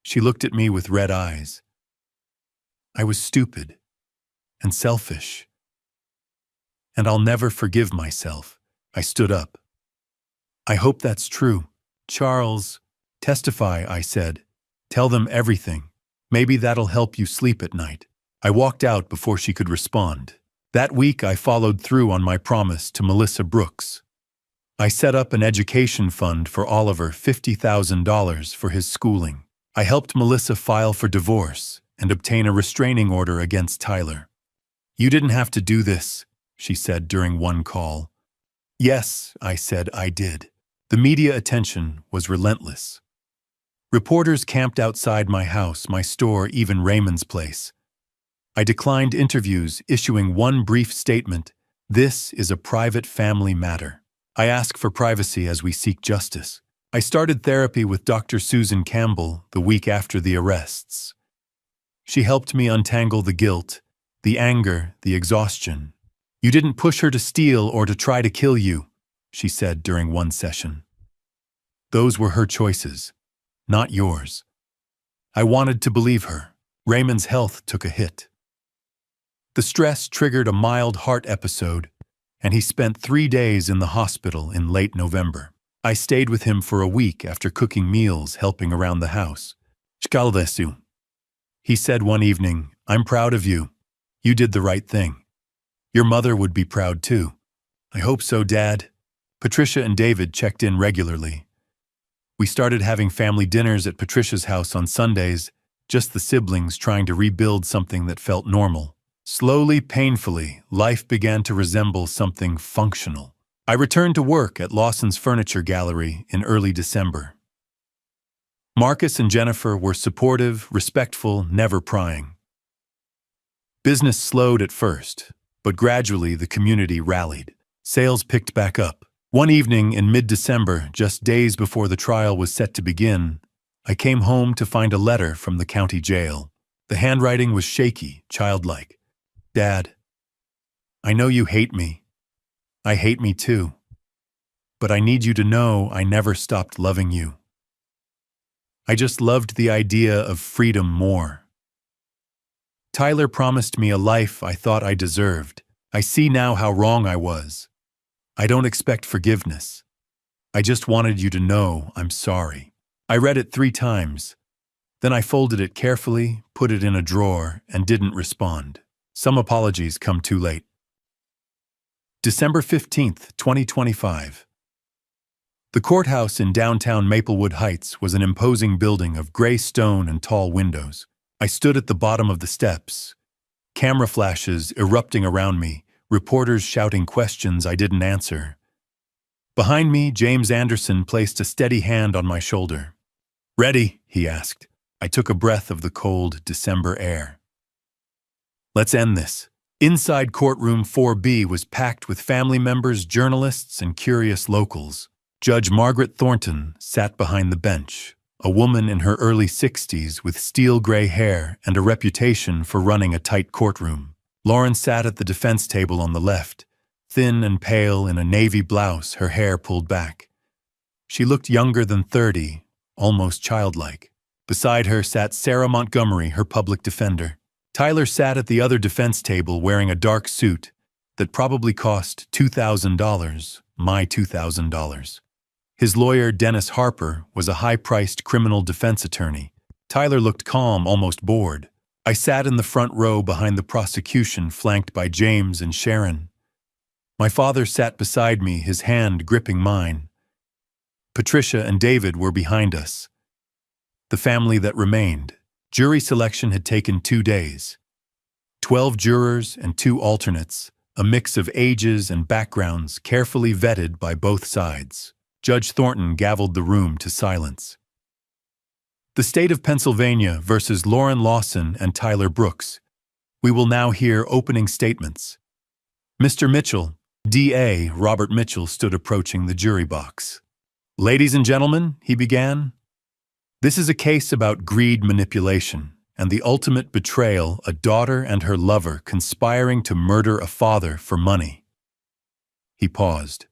She looked at me with red eyes. I was stupid and selfish. And I'll never forgive myself. I stood up. I hope that's true. Charles, testify, I said. Tell them everything. Maybe that'll help you sleep at night. I walked out before she could respond. That week, I followed through on my promise to Melissa Brooks. I set up an education fund for Oliver, $50,000 for his schooling. I helped Melissa file for divorce and obtain a restraining order against Tyler. You didn't have to do this, she said during one call. Yes, I said, I did. The media attention was relentless. Reporters camped outside my house, my store, even Raymond's place. I declined interviews, issuing one brief statement: this is a private family matter. I ask for privacy as we seek justice. I started therapy with Dr. Susan Campbell the week after the arrests. She helped me untangle the guilt, the anger, the exhaustion. You didn't push her to steal or to try to kill you, she said during one session. Those were her choices, not yours. I wanted to believe her. Raymond's health took a hit. The stress triggered a mild heart episode, and he spent 3 days in the hospital in late November. I stayed with him for a week after cooking meals, helping around the house. Şkaldesu. He said one evening, I'm proud of you. You did the right thing. Your mother would be proud too. I hope so, Dad. Patricia and David checked in regularly. We started having family dinners at Patricia's house on Sundays, just the siblings trying to rebuild something that felt normal. Slowly, painfully, life began to resemble something functional. I returned to work at Lawson's Furniture Gallery in early December. Marcus and Jennifer were supportive, respectful, never prying. Business slowed at first, but gradually the community rallied. Sales picked back up. One evening in mid-December, just days before the trial was set to begin, I came home to find a letter from the county jail. The handwriting was shaky, childlike. Dad, I know you hate me. I hate me too. But I need you to know I never stopped loving you. I just loved the idea of freedom more. Tyler promised me a life I thought I deserved. I see now how wrong I was. I don't expect forgiveness. I just wanted you to know I'm sorry. I read it 3 times. Then I folded it carefully, put it in a drawer, and didn't respond. Some apologies come too late. December 15th, 2025. The courthouse in downtown Maplewood Heights was an imposing building of gray stone and tall windows. I stood at the bottom of the steps, camera flashes erupting around me, reporters shouting questions I didn't answer. Behind me, James Anderson placed a steady hand on my shoulder. Ready? He asked. I took a breath of the cold December air. Let's end this. Inside courtroom 4B was packed with family members, journalists, and curious locals. Judge Margaret Thornton sat behind the bench, a woman in her early 60s with steel gray hair and a reputation for running a tight courtroom. Lauren sat at the defense table on the left, thin and pale in a navy blouse, her hair pulled back. She looked younger than 30, almost childlike. Beside her sat Sarah Montgomery, her public defender. Tyler sat at the other defense table wearing a dark suit that probably cost $2,000, my $2,000. His lawyer, Dennis Harper, was a high-priced criminal defense attorney. Tyler looked calm, almost bored. I sat in the front row behind the prosecution, flanked by James and Sharon. My father sat beside me, his hand gripping mine. Patricia and David were behind us. The family that remained. Jury selection had taken 2 days. 12 jurors and 2 alternates, a mix of ages and backgrounds carefully vetted by both sides. Judge Thornton gavelled the room to silence. The state of Pennsylvania versus Lauren Lawson and Tyler Brooks. We will now hear opening statements. Mr. Mitchell, D.A. Robert Mitchell stood approaching the jury box. Ladies and gentlemen, he began. This is a case about greed manipulation and the ultimate betrayal, a daughter and her lover conspiring to murder a father for money. He paused.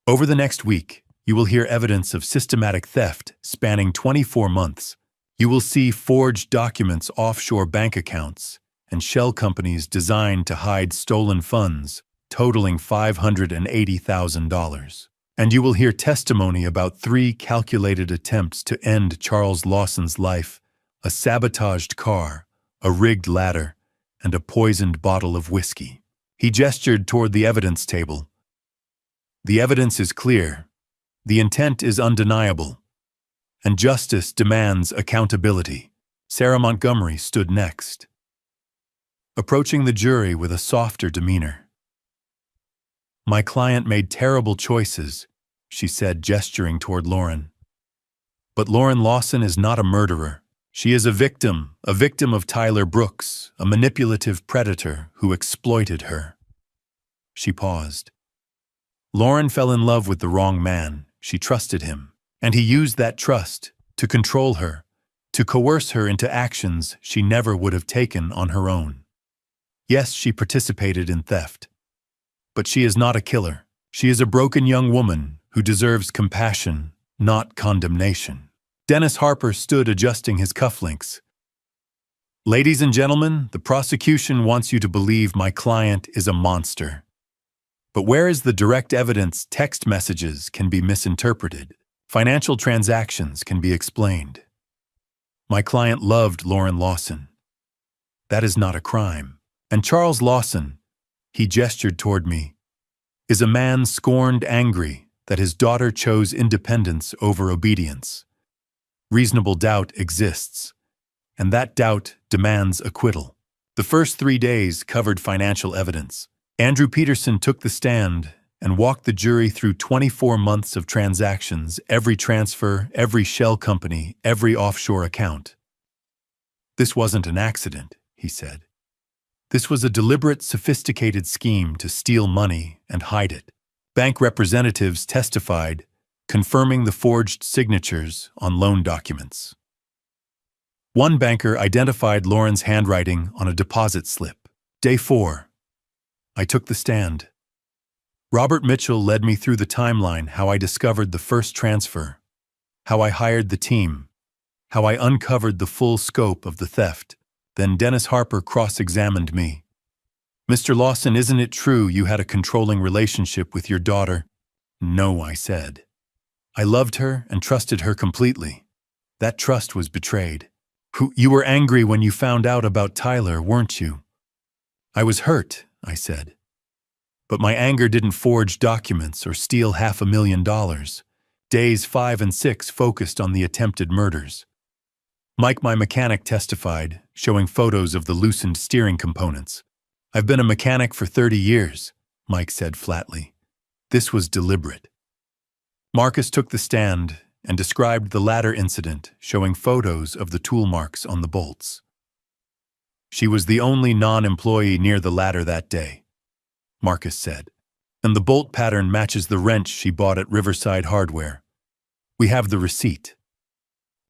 Over the next week, you will hear evidence of systematic theft spanning 24 months. You will see forged documents, offshore bank accounts, and shell companies designed to hide stolen funds, totaling $580,000. And you will hear testimony about 3 calculated attempts to end Charles Lawson's life: a sabotaged car, a rigged ladder, and a poisoned bottle of whiskey. He gestured toward the evidence table. The evidence is clear, the intent is undeniable, and justice demands accountability. Sarah Montgomery stood next, approaching the jury with a softer demeanor. My client made terrible choices, she said, gesturing toward Lauren. But Lauren Lawson is not a murderer. She is a victim of Tyler Brooks, a manipulative predator who exploited her. She paused. Lauren fell in love with the wrong man. She trusted him, and he used that trust to control her, to coerce her into actions she never would have taken on her own. Yes, she participated in theft, but she is not a killer. She is a broken young woman who deserves compassion, not condemnation. Dennis Harper stood adjusting his cufflinks. Ladies and gentlemen, the prosecution wants you to believe my client is a monster. But where is the direct evidence? Text messages can be misinterpreted. Financial transactions can be explained. My client loved Lauren Lawson. That is not a crime. And Charles Lawson, he gestured toward me, is a man scorned, angry that his daughter chose independence over obedience. Reasonable doubt exists, and that doubt demands acquittal. The first 3 days covered financial evidence. Andrew Peterson took the stand and walked the jury through 24 months of transactions, every transfer, every shell company, every offshore account. This wasn't an accident, he said. This was a deliberate, sophisticated scheme to steal money and hide it. Bank representatives testified, confirming the forged signatures on loan documents. One banker identified Lauren's handwriting on a deposit slip. Day 4. I took the stand. Robert Mitchell led me through the timeline, how I discovered the first transfer, how I hired the team, how I uncovered the full scope of the theft. Then Dennis Harper cross-examined me. Mr. Lawson, isn't it true you had a controlling relationship with your daughter? No, I said. I loved her and trusted her completely. That trust was betrayed. You were angry when you found out about Tyler, weren't you? I was hurt, I said. But my anger didn't forge documents or steal $500,000. Days 5 and 6 focused on the attempted murders. Mike, my mechanic, testified, showing photos of the loosened steering components. I've been a mechanic for 30 years, Mike said flatly. This was deliberate. Marcus took the stand and described the ladder incident, showing photos of the tool marks on the bolts. She was the only non-employee near the ladder that day, Marcus said, and the bolt pattern matches the wrench she bought at Riverside Hardware. We have the receipt.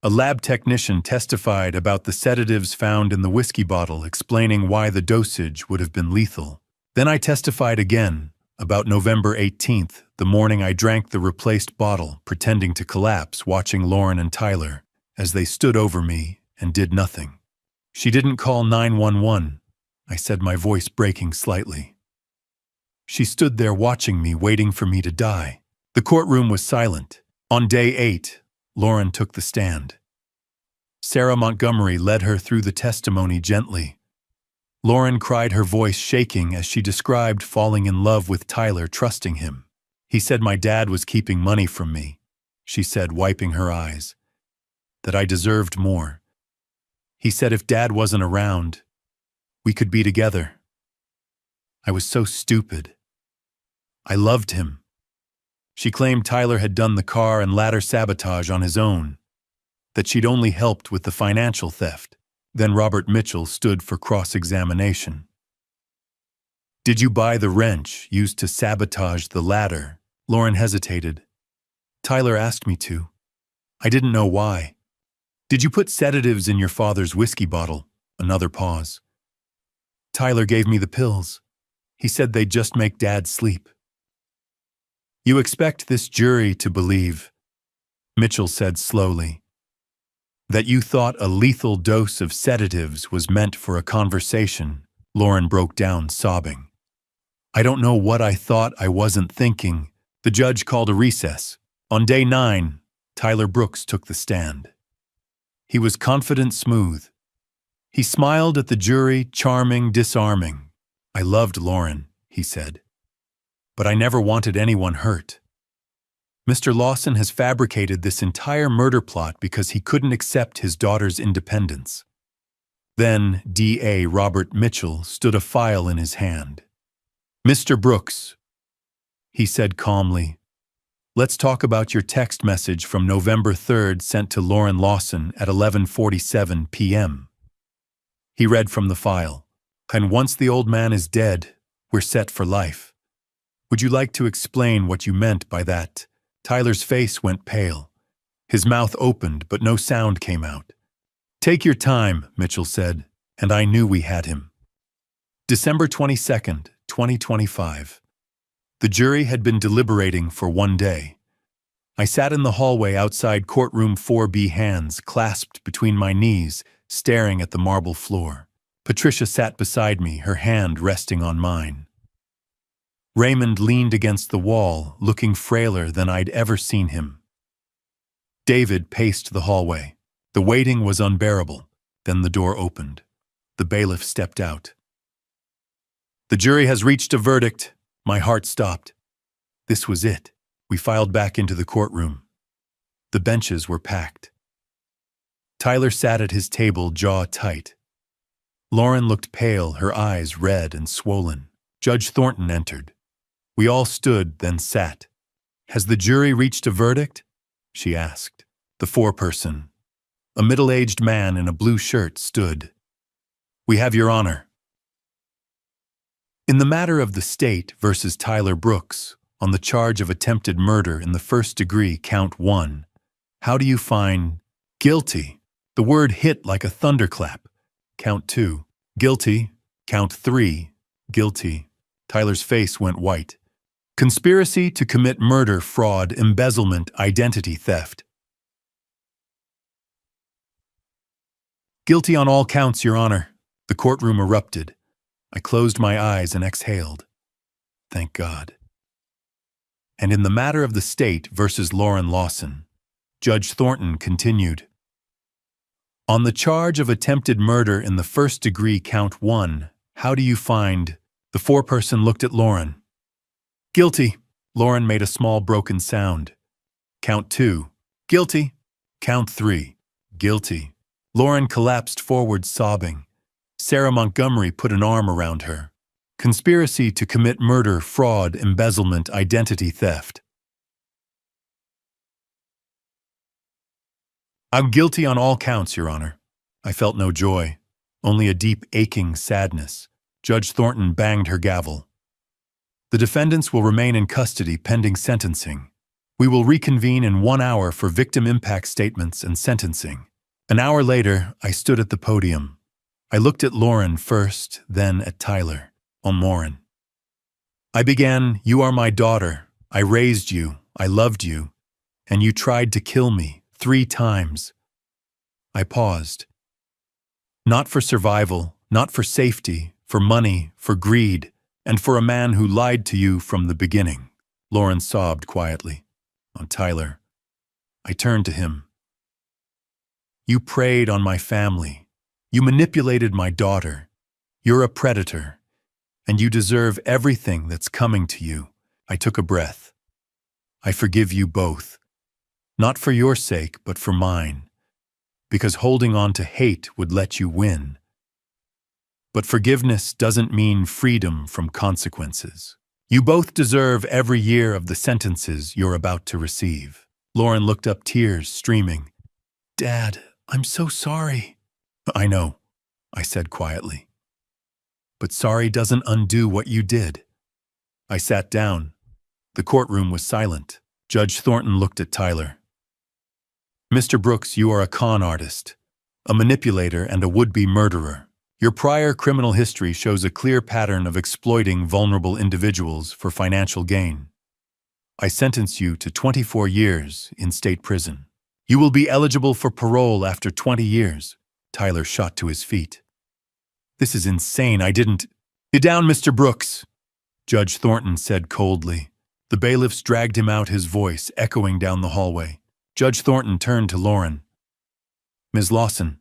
A lab technician testified about the sedatives found in the whiskey bottle, explaining why the dosage would have been lethal. Then I testified again about November 18th, the morning I drank the replaced bottle, pretending to collapse, watching Lauren and Tyler as they stood over me and did nothing. She didn't call 911, I said, my voice breaking slightly. She stood there watching me, waiting for me to die. The courtroom was silent. On day 8, Lauren took the stand. Sarah Montgomery led her through the testimony gently. Lauren cried, her voice shaking as she described falling in love with Tyler, trusting him. He said my dad was keeping money from me, she said, wiping her eyes. That I deserved more. He said if Dad wasn't around, we could be together. I was so stupid. I loved him. She claimed Tyler had done the car and ladder sabotage on his own, that she'd only helped with the financial theft. Then Robert Mitchell stood for cross-examination. Did you buy the wrench used to sabotage the ladder? Lauren hesitated. Tyler asked me to. I didn't know why. Did you put sedatives in your father's whiskey bottle? Another pause. Tyler gave me the pills. He said they'd just make Dad sleep. You expect this jury to believe, Mitchell said slowly, that you thought a lethal dose of sedatives was meant for a conversation. Lauren broke down, sobbing. I don't know what I thought I wasn't thinking. The judge called a recess. On day 9, Tyler Brooks took the stand. He was confident, smooth. He smiled at the jury, charming, disarming. I loved Lauren, he said. But I never wanted anyone hurt. Mr. Lawson has fabricated this entire murder plot because he couldn't accept his daughter's independence. Then D.A. Robert Mitchell stood a file in his hand. Mr. Brooks, he said calmly, let's talk about your text message from November 3rd sent to Lauren Lawson at 11:47 p.m. He read from the file. And once the old man is dead, we're set for life. Would you like to explain what you meant by that? Tyler's face went pale. His mouth opened, but no sound came out. Take your time, Mitchell said, and I knew we had him. December 22nd, 2025. The jury had been deliberating for one day. I sat in the hallway outside courtroom 4B, hands clasped between my knees, staring at the marble floor. Patricia sat beside me, her hand resting on mine. Raymond leaned against the wall, looking frailer than I'd ever seen him. David paced the hallway. The waiting was unbearable. Then the door opened. The bailiff stepped out. The jury has reached a verdict. My heart stopped. This was it. We filed back into the courtroom. The benches were packed. Tyler sat at his table, jaw tight. Lauren looked pale, her eyes red and swollen. Judge Thornton entered. We all stood, then sat. Has the jury reached a verdict? She asked. The foreperson, a middle-aged man in a blue shirt, stood. We have your honor. In the matter of the state versus Tyler Brooks, on the charge of attempted murder in the first degree, count 1, how do you find guilty? The word hit like a thunderclap. Count 2, guilty. Count 3, guilty. Tyler's face went white. Conspiracy to commit murder, fraud, embezzlement, identity theft. Guilty on all counts, Your Honor. The courtroom erupted. I closed my eyes and exhaled. Thank God. And in the matter of the state versus Lauren Lawson, Judge Thornton continued. On the charge of attempted murder in the first degree, count 1, how do you find? The foreperson looked at Lauren. Guilty. Lauren made a small broken sound. Count 2. Guilty. Count 3. Guilty. Lauren collapsed forward, sobbing. Sarah Montgomery put an arm around her. Conspiracy to commit murder, fraud, embezzlement, identity theft. I'm guilty on all counts, Your Honor. I felt no joy, only a deep, aching sadness. Judge Thornton banged her gavel. The defendants will remain in custody pending sentencing. We will reconvene in 1 hour for victim impact statements and sentencing. An hour later, I stood at the podium. I looked at Lauren first, then at Tyler. On Lauren. I began, you are my daughter. I raised you. I loved you. And you tried to kill me 3 times. I paused. Not for survival, not for safety, for money, for greed, and for a man who lied to you from the beginning. Lauren sobbed quietly. On Tyler. I turned to him. You preyed on my family. You manipulated my daughter. You're a predator. And you deserve everything that's coming to you. I took a breath. I forgive you both. Not for your sake, but for mine. Because holding on to hate would let you win. But forgiveness doesn't mean freedom from consequences. You both deserve every year of the sentences you're about to receive. Lauren looked up, tears streaming. Dad, I'm so sorry. I know, I said quietly. But sorry doesn't undo what you did. I sat down. The courtroom was silent. Judge Thornton looked at Tyler. Mr. Brooks, you are a con artist, a manipulator, and a would-be murderer. Your prior criminal history shows a clear pattern of exploiting vulnerable individuals for financial gain. I sentence you to 24 years in state prison. You will be eligible for parole after 20 years. Tyler shot to his feet. This is insane. I didn't... Get down, Mr. Brooks, Judge Thornton said coldly. The bailiffs dragged him out, his voice echoing down the hallway. Judge Thornton turned to Lauren. Ms. Lawson,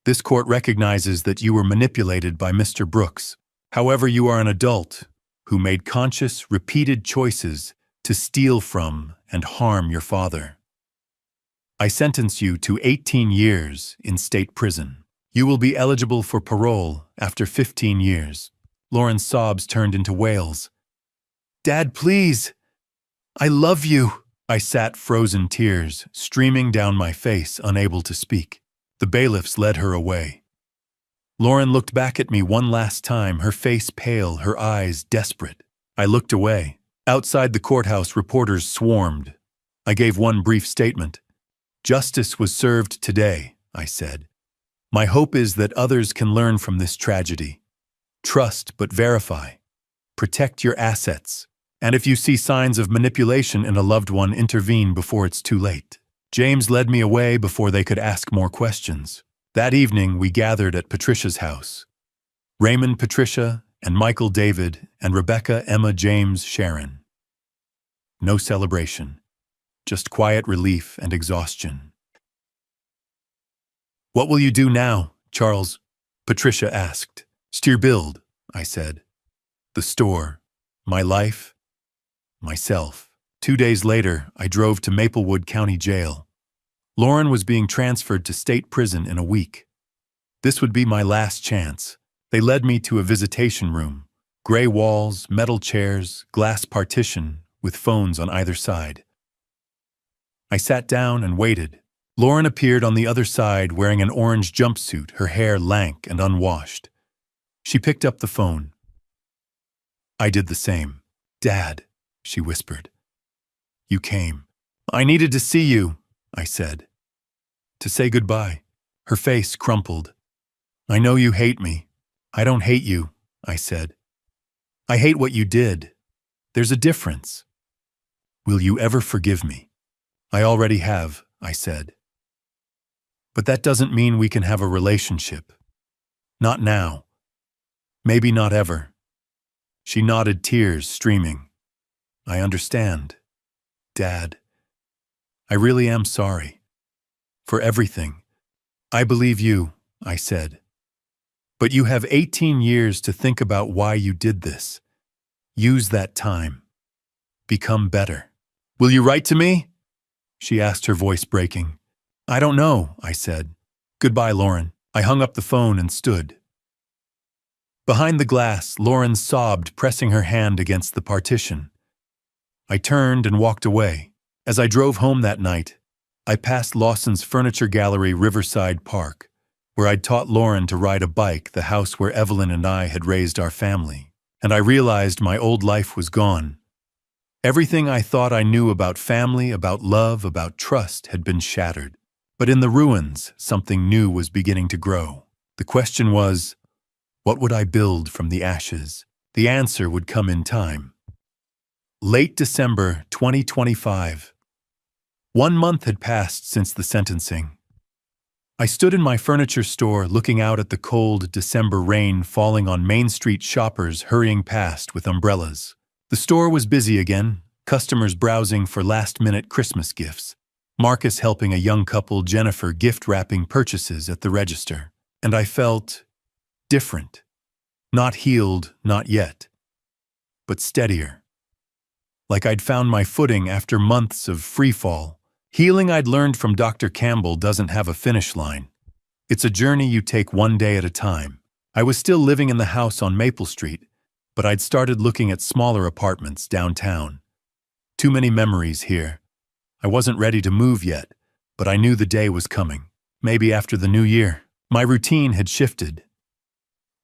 this court recognizes that you were manipulated by Mr. Brooks. However, you are an adult who made conscious, repeated choices to steal from and harm your father. I sentence you to 18 years in state prison. You will be eligible for parole after 15 years. Lauren's sobs turned into wails. Dad, please! I love you! I sat, frozen tears streaming down my face, unable to speak. The bailiffs led her away. Lauren looked back at me one last time, her face pale, her eyes desperate. I looked away. Outside the courthouse, reporters swarmed. I gave one brief statement. Justice was served today, I said. My hope is that others can learn from this tragedy. Trust but verify. Protect your assets. And if you see signs of manipulation in a loved one, intervene before it's too late. James led me away before they could ask more questions. That evening, we gathered at Patricia's house. Raymond, Patricia, and Michael, David, and Rebecca, Emma, James, Sharon. No celebration, just quiet relief and exhaustion. What will you do now, Charles? Patricia asked. Steer build, I said. The store, my life, myself. 2 days later, I drove to Maplewood County Jail. Lauren was being transferred to state prison in a week. This would be my last chance. They led me to a visitation room. Gray walls, metal chairs, glass partition, with phones on either side. I sat down and waited. Lauren appeared on the other side wearing an orange jumpsuit, her hair lank and unwashed. She picked up the phone. I did the same. Dad, she whispered. You came. I needed to see you, I said. To say goodbye. Her face crumpled. I know you hate me. I don't hate you, I said. I hate what you did. There's a difference. Will you ever forgive me? I already have, I said. But that doesn't mean we can have a relationship. Not now. Maybe not ever. She nodded, tears streaming. I understand, Dad. I really am sorry. For everything. I believe you, I said. But you have 18 years to think about why you did this. Use that time. Become better. Will you write to me? She asked, her voice breaking. I don't know, I said. Goodbye, Lauren. I hung up the phone and stood. Behind the glass, Lauren sobbed, pressing her hand against the partition. I turned and walked away. As I drove home that night, I passed Lawson's Furniture Gallery, Riverside Park, where I'd taught Lauren to ride a bike, the house where Evelyn and I had raised our family. And I realized my old life was gone. Everything I thought I knew about family, about love, about trust had been shattered. But in the ruins, something new was beginning to grow. The question was, what would I build from the ashes? The answer would come in time. Late December 2025. 1 month had passed since the sentencing. I stood in my furniture store looking out at the cold December rain falling on Main Street, shoppers hurrying past with umbrellas. The store was busy again, customers browsing for last-minute Christmas gifts. Marcus helping a young couple, Jennifer, gift-wrapping purchases at the register. And I felt different. Not healed, not yet. But steadier. Like I'd found my footing after months of freefall. Healing, I'd learned from Dr. Campbell, doesn't have a finish line. It's a journey you take one day at a time. I was still living in the house on Maple Street, but I'd started looking at smaller apartments downtown. Too many memories here. I wasn't ready to move yet, but I knew the day was coming. Maybe after the new year. My routine had shifted.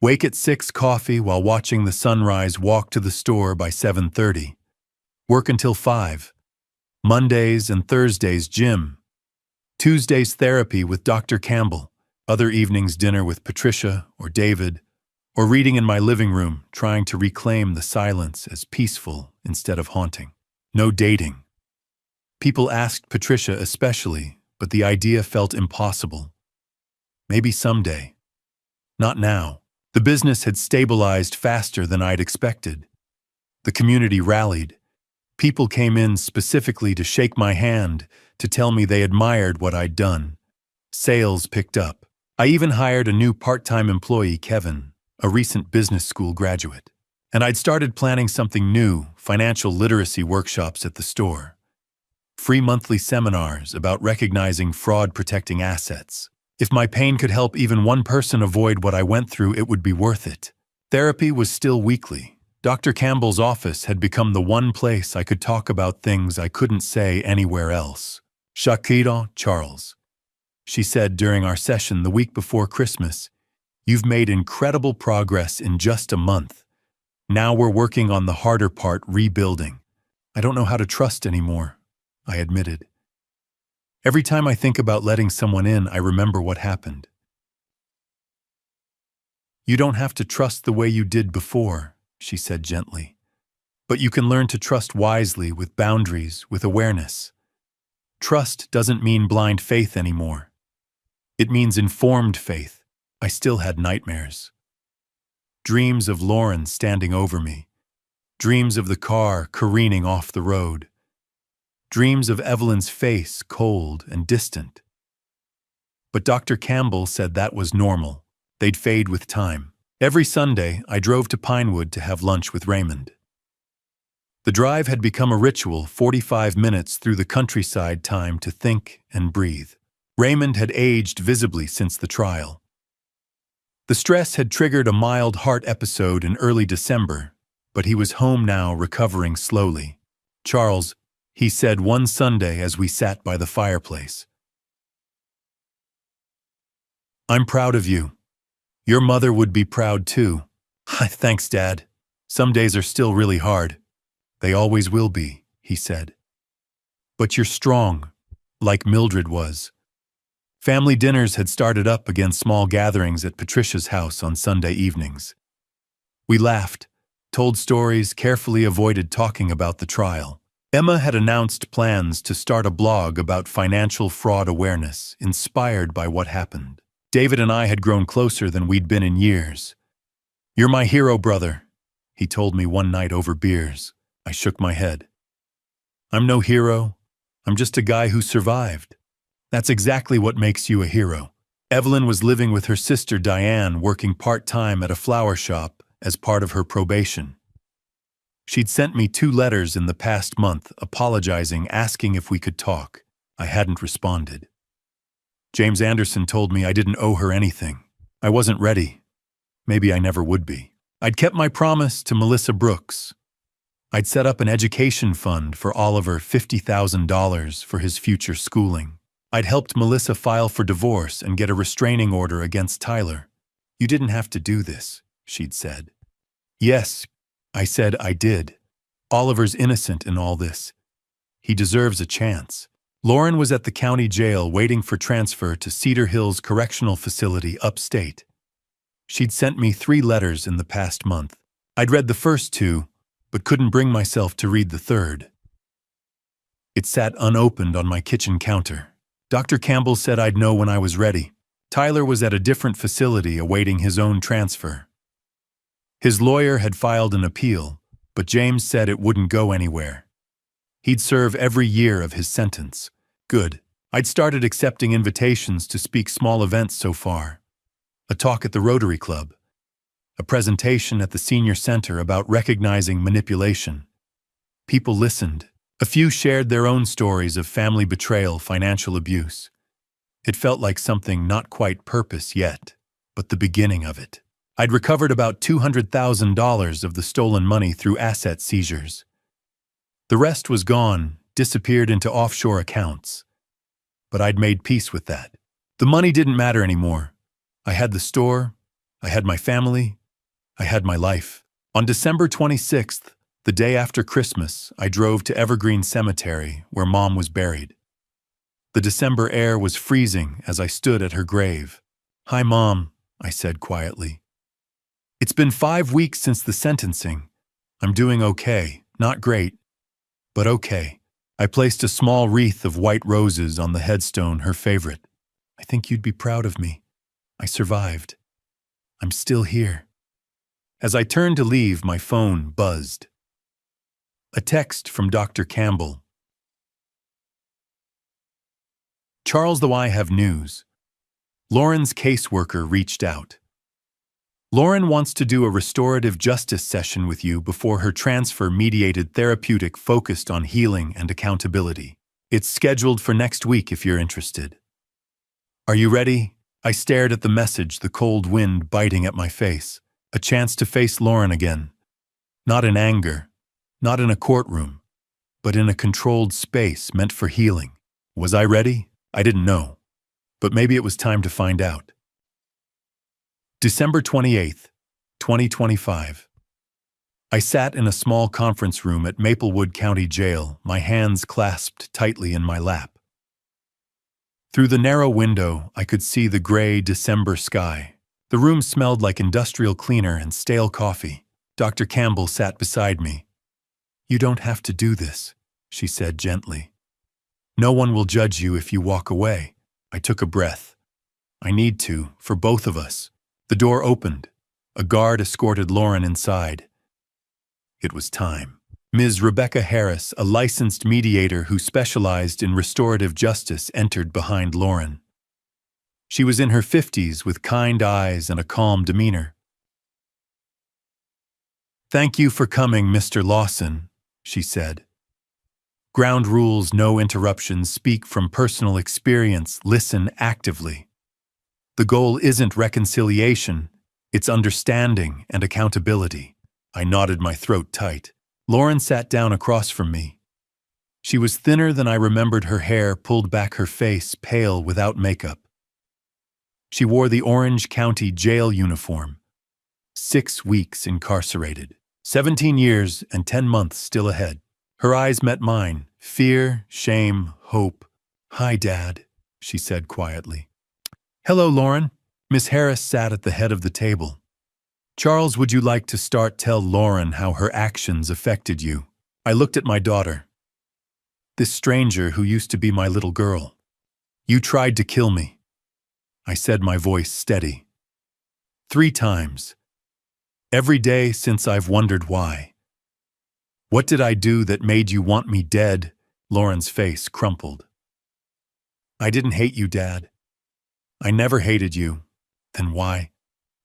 Wake at 6, coffee while watching the sunrise, walk to the store by 7:30. Work until 5. Mondays and Thursdays, gym. Tuesdays therapy with Dr. Campbell, other evenings dinner with Patricia or David, or reading in my living room, trying to reclaim the silence as peaceful instead of haunting. No dating. People asked Patricia especially, but the idea felt impossible. Maybe someday. Not now. The business had stabilized faster than I'd expected. The community rallied. People came in specifically to shake my hand, to tell me they admired what I'd done. Sales picked up. I even hired a new part-time employee, Kevin, a recent business school graduate. And I'd started planning something new, financial literacy workshops at the store. Free monthly seminars about recognizing fraud-protecting assets. If my pain could help even one person avoid what I went through, it would be worth it. Therapy was still weekly. Dr. Campbell's office had become the one place I could talk about things I couldn't say anywhere else. Shakira, Charles. She said during our session the week before Christmas, "You've made incredible progress in just a month. Now we're working on the harder part, rebuilding. I don't know how to trust anymore," I admitted. Every time I think about letting someone in, I remember what happened. "You don't have to trust the way you did before," she said gently. "But you can learn to trust wisely, with boundaries, with awareness. Trust doesn't mean blind faith anymore. It means informed faith." I still had nightmares. Dreams of Lauren standing over me. Dreams of the car careening off the road. Dreams of Evelyn's face, cold and distant. But Dr. Campbell said that was normal. They'd fade with time. Every Sunday, I drove to Pinewood to have lunch with Raymond. The drive had become a ritual, 45 minutes through the countryside, time to think and breathe. Raymond had aged visibly since the trial. The stress had triggered a mild heart episode in early December, but he was home now, recovering slowly. "Charles," he said one Sunday as we sat by the fireplace, "I'm proud of you. Your mother would be proud too." "Thanks, Dad. Some days are still really hard." "They always will be," he said. "But you're strong, like Mildred was." Family dinners had started up again, small gatherings at Patricia's house on Sunday evenings. We laughed, told stories, carefully avoided talking about the trial. Emma had announced plans to start a blog about financial fraud awareness, inspired by what happened. David and I had grown closer than we'd been in years. "You're my hero, brother," he told me one night over beers. I shook my head. "I'm no hero. I'm just a guy who survived." "That's exactly what makes you a hero." Evelyn was living with her sister Diane, working part-time at a flower shop as part of her probation. She'd sent me 2 letters in the past month, apologizing, asking if we could talk. I hadn't responded. James Anderson told me I didn't owe her anything. I wasn't ready. Maybe I never would be. I'd kept my promise to Melissa Brooks. I'd set up an education fund for Oliver, $50,000 for his future schooling. I'd helped Melissa file for divorce and get a restraining order against Tyler. "You didn't have to do this," she'd said. "Yes," I said, "I did. Oliver's innocent in all this. He deserves a chance." Lauren was at the county jail waiting for transfer to Cedar Hills Correctional Facility upstate. She'd sent me 3 letters in the past month. I'd read the first 2, but couldn't bring myself to read the third. It sat unopened on my kitchen counter. Dr. Campbell said I'd know when I was ready. Tyler was at a different facility awaiting his own transfer. His lawyer had filed an appeal, but James said it wouldn't go anywhere. He'd serve every year of his sentence. Good. I'd started accepting invitations to speak small events so far. A talk at the Rotary Club. A presentation at the Senior Center about recognizing manipulation. People listened. A few shared their own stories of family betrayal, financial abuse. It felt like something not quite purpose yet, but the beginning of it. I'd recovered about $200,000 of the stolen money through asset seizures. The rest was gone, disappeared into offshore accounts. But I'd made peace with that. The money didn't matter anymore. I had the store, I had my family, I had my life. On December 26th, the day after Christmas, I drove to Evergreen Cemetery, where Mom was buried. The December air was freezing as I stood at her grave. "Hi, Mom," I said quietly. "It's been 5 weeks since the sentencing. I'm doing okay, not great, but okay." I placed a small wreath of white roses on the headstone, her favorite. "I think you'd be proud of me. I survived. I'm still here." As I turned to leave, my phone buzzed. A text from Dr. Campbell. "Charles, though I have news. Lauren's caseworker reached out. Lauren wants to do a restorative justice session with you before her transfer-mediated therapeutic focused on healing and accountability. It's scheduled for next week if you're interested. Are you ready?" I stared at the message, the cold wind biting at my face. A chance to face Lauren again. Not in anger, not in a courtroom, but in a controlled space meant for healing. Was I ready? I didn't know. But maybe it was time to find out. December 28th, 2025. I sat in a small conference room at Maplewood County Jail, my hands clasped tightly in my lap. Through the narrow window, I could see the gray December sky. The room smelled like industrial cleaner and stale coffee. Dr. Campbell sat beside me. "You don't have to do this," she said gently. "No one will judge you if you walk away." I took a breath. I need to, for both of us. The door opened. A guard escorted Lauren inside. It was time. Ms. Rebecca Harris, a licensed mediator who specialized in restorative justice, entered behind Lauren. She was in her 50s with kind eyes and a calm demeanor. "Thank you for coming, Mr. Lawson," she said. "Ground rules, no interruptions, speak from personal experience, listen actively. The goal isn't reconciliation, it's understanding and accountability." I knotted my throat tight. Lauren sat down across from me. She was thinner than I remembered, her hair pulled back, her face pale without makeup. She wore the Orange County Jail uniform. 6 weeks incarcerated. 17 years and 10 months still ahead. Her eyes met mine. Fear, shame, hope. "Hi, Dad," she said quietly. "Hello, Lauren." Miss Harris sat at the head of the table. "Charles, would you like to start? Tell Lauren how her actions affected you." I looked at my daughter. "This stranger who used to be my little girl. You tried to kill me." I said, my voice steady. 3 times. Every day since I've wondered why. "What did I do that made you want me dead?" Lauren's face crumpled. "I didn't hate you, Dad. I never hated you." "Then why?"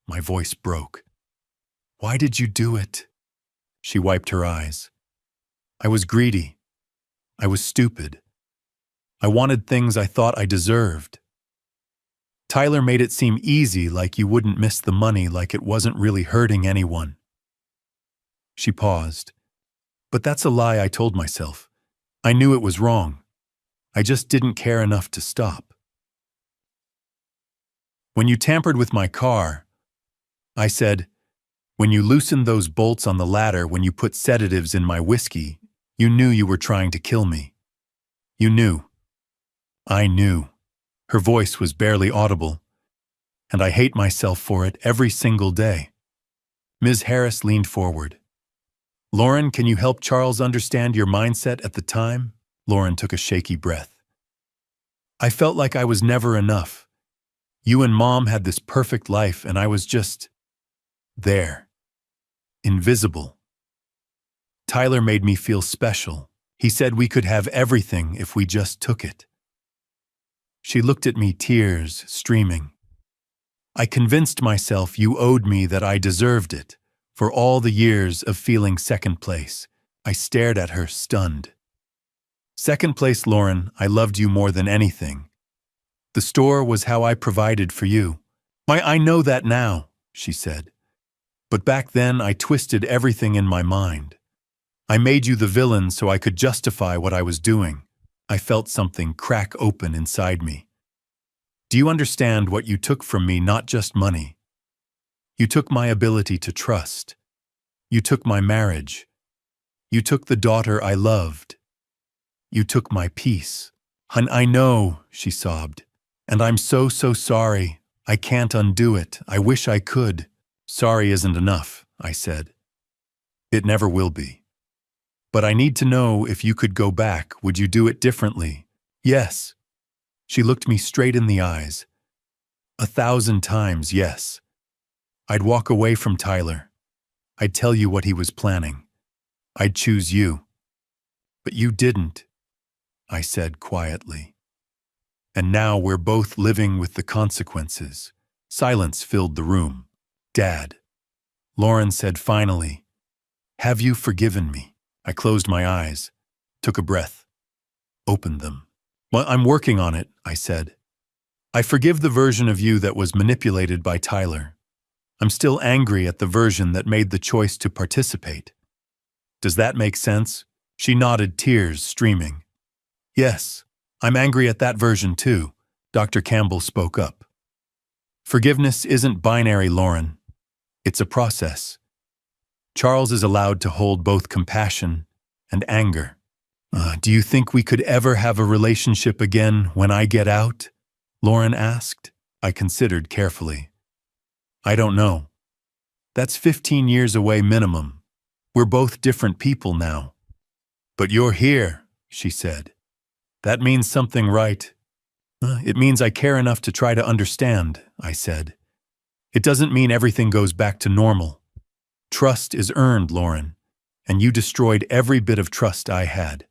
My voice broke. "Why did you do it?" She wiped her eyes. "I was greedy. I was stupid. I wanted things I thought I deserved. Tyler made it seem easy, like you wouldn't miss the money, like it wasn't really hurting anyone." She paused. "But that's a lie I told myself. I knew it was wrong. I just didn't care enough to stop. When you tampered with my car," I said, "when you loosened those bolts on the ladder, when you put sedatives in my whiskey, you knew you were trying to kill me. You knew. I knew." Her voice was barely audible, and I hate myself for it every single day. Ms. Harris leaned forward. "Lauren, can you help Charles understand your mindset at the time?" Lauren took a shaky breath. "I felt like I was never enough. You and Mom had this perfect life, and I was just there. Invisible. Tyler made me feel special. He said we could have everything if we just took it." She looked at me, tears streaming. "I convinced myself you owed me, that I deserved it, for all the years of feeling second place." I stared at her, stunned. "Second place, Lauren, I loved you more than anything. The store was how I provided for you." I know that now," she said. "But back then I twisted everything in my mind. I made you the villain so I could justify what I was doing." I felt something crack open inside me. "Do you understand what you took from me? Not just money. You took my ability to trust. You took my marriage. You took the daughter I loved. You took my peace." "Hun, I know," she sobbed. "And I'm so, so sorry. I can't undo it. I wish I could." "Sorry isn't enough," I said. "It never will be. But I need to know if you could go back, would you do it differently?" "Yes." She looked me straight in the eyes. 1,000 times yes. I'd walk away from Tyler. I'd tell you what he was planning. I'd choose you. But you didn't, I said quietly. And now we're both living with the consequences. Silence filled the room. "Dad," Lauren said finally, "have you forgiven me?" I closed my eyes, took a breath, opened them. "Well, I'm working on it," I said. "I forgive the version of you that was manipulated by Tyler. I'm still angry at the version that made the choice to participate. Does that make sense?" She nodded, tears streaming. "Yes, I'm angry at that version too," Dr. Campbell spoke up. "Forgiveness isn't binary, Lauren. It's a process. Charles is allowed to hold both compassion and anger." Do you think we could ever have a relationship again when I get out?" Lauren asked. I considered carefully. "I don't know. That's 15 years away minimum. We're both different people now." "But you're here," she said. "That means something, right?" It means I care enough to try to understand," I said. "It doesn't mean everything goes back to normal. Trust is earned, Lauren, and you destroyed every bit of trust I had."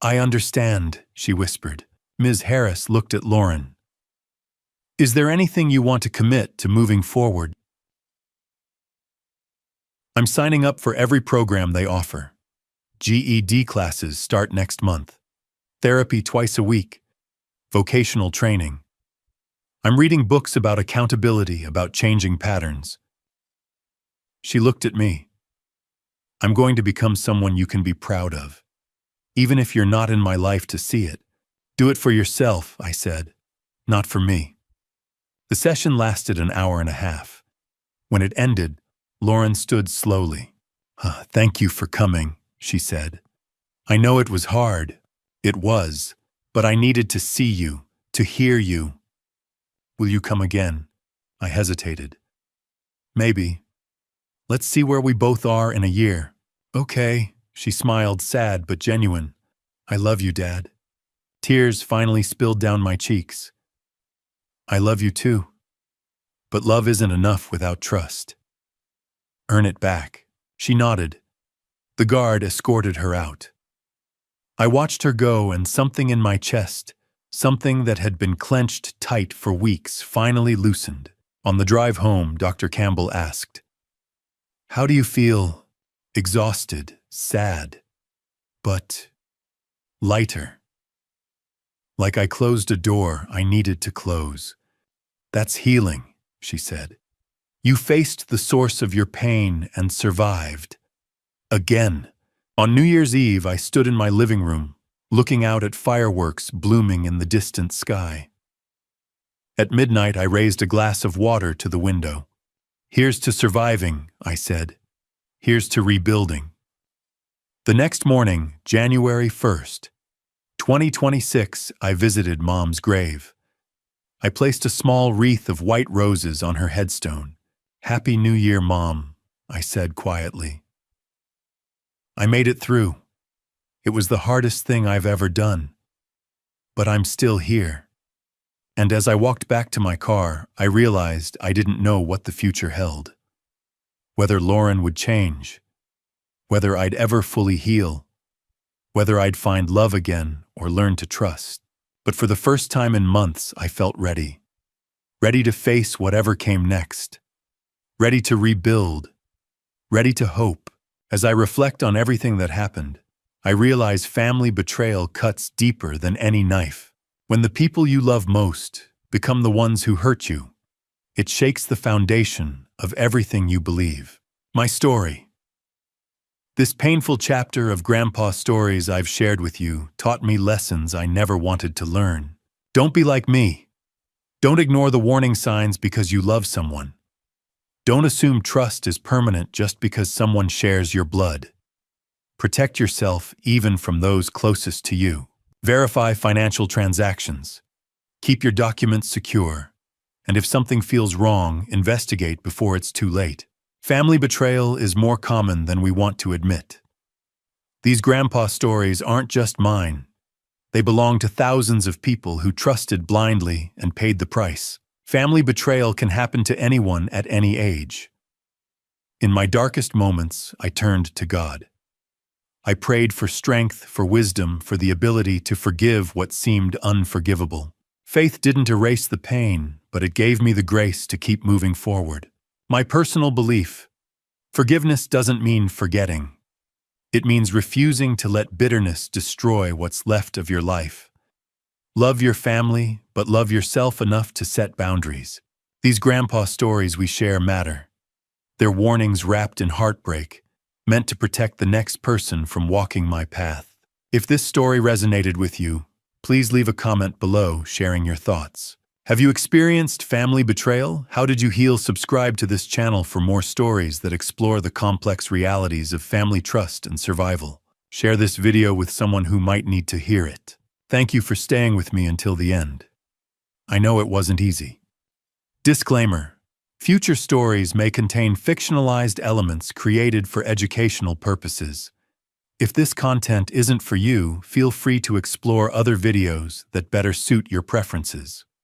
"I understand," she whispered. Ms. Harris looked at Lauren. "Is there anything you want to commit to moving forward?" "I'm signing up for every program they offer. GED classes start next month. Therapy twice a week. Vocational training. I'm reading books about accountability, about changing patterns." She looked at me. "I'm going to become someone you can be proud of. Even if you're not in my life to see it. Do it for yourself," I said. "Not for me." The session lasted an hour and a half. When it ended, Lauren stood slowly. "Thank you for coming," she said. "I know it was hard. It was. But I needed to see you, to hear you." "Will you come again?" I hesitated. "Maybe. Let's see where we both are in a year." "Okay." She smiled, sad but genuine. "I love you, Dad." Tears finally spilled down my cheeks. "I love you too. But love isn't enough without trust. Earn it back." She nodded. The guard escorted her out. I watched her go, and something in my chest, something that had been clenched tight for weeks, finally loosened. On the drive home, Dr. Campbell asked, "How do you feel?" "Exhausted, sad, but lighter. Like I closed a door I needed to close." "That's healing," she said. "You faced the source of your pain and survived." Again. On New Year's Eve, I stood in my living room, looking out at fireworks blooming in the distant sky. At midnight, I raised a glass of water to the window. "Here's to surviving," I said. "Here's to rebuilding." The next morning, January 1st, 2026, I visited Mom's grave. I placed a small wreath of white roses on her headstone. "Happy New Year, Mom," I said quietly. I made it through. It was the hardest thing I've ever done. But I'm still here. And as I walked back to my car, I realized I didn't know what the future held. Whether Lauren would change, whether I'd ever fully heal, whether I'd find love again or learn to trust. But for the first time in months, I felt ready. Ready to face whatever came next. Ready to rebuild. Ready to hope. As I reflect on everything that happened, I realize family betrayal cuts deeper than any knife. When the people you love most become the ones who hurt you, it shakes the foundation of everything you believe. My story. This painful chapter of Grandpa's stories I've shared with you taught me lessons I never wanted to learn. Don't be like me. Don't ignore the warning signs because you love someone. Don't assume trust is permanent just because someone shares your blood. Protect yourself even from those closest to you. Verify financial transactions. Keep your documents secure. And if something feels wrong, investigate before it's too late. Family betrayal is more common than we want to admit. These grandpa stories aren't just mine. They belong to thousands of people who trusted blindly and paid the price. Family betrayal can happen to anyone at any age. In my darkest moments, I turned to God. I prayed for strength, for wisdom, for the ability to forgive what seemed unforgivable. Faith didn't erase the pain, but it gave me the grace to keep moving forward. My personal belief: forgiveness doesn't mean forgetting. It means refusing to let bitterness destroy what's left of your life. Love your family, but love yourself enough to set boundaries. These grandpa stories we share matter. They're warnings wrapped in heartbreak, meant to protect the next person from walking my path. If this story resonated with you, please leave a comment below sharing your thoughts. Have you experienced family betrayal? How did you heal? Subscribe to this channel for more stories that explore the complex realities of family trust and survival. Share this video with someone who might need to hear it. Thank you for staying with me until the end. I know it wasn't easy. Disclaimer: future stories may contain fictionalized elements created for educational purposes. If this content isn't for you, feel free to explore other videos that better suit your preferences.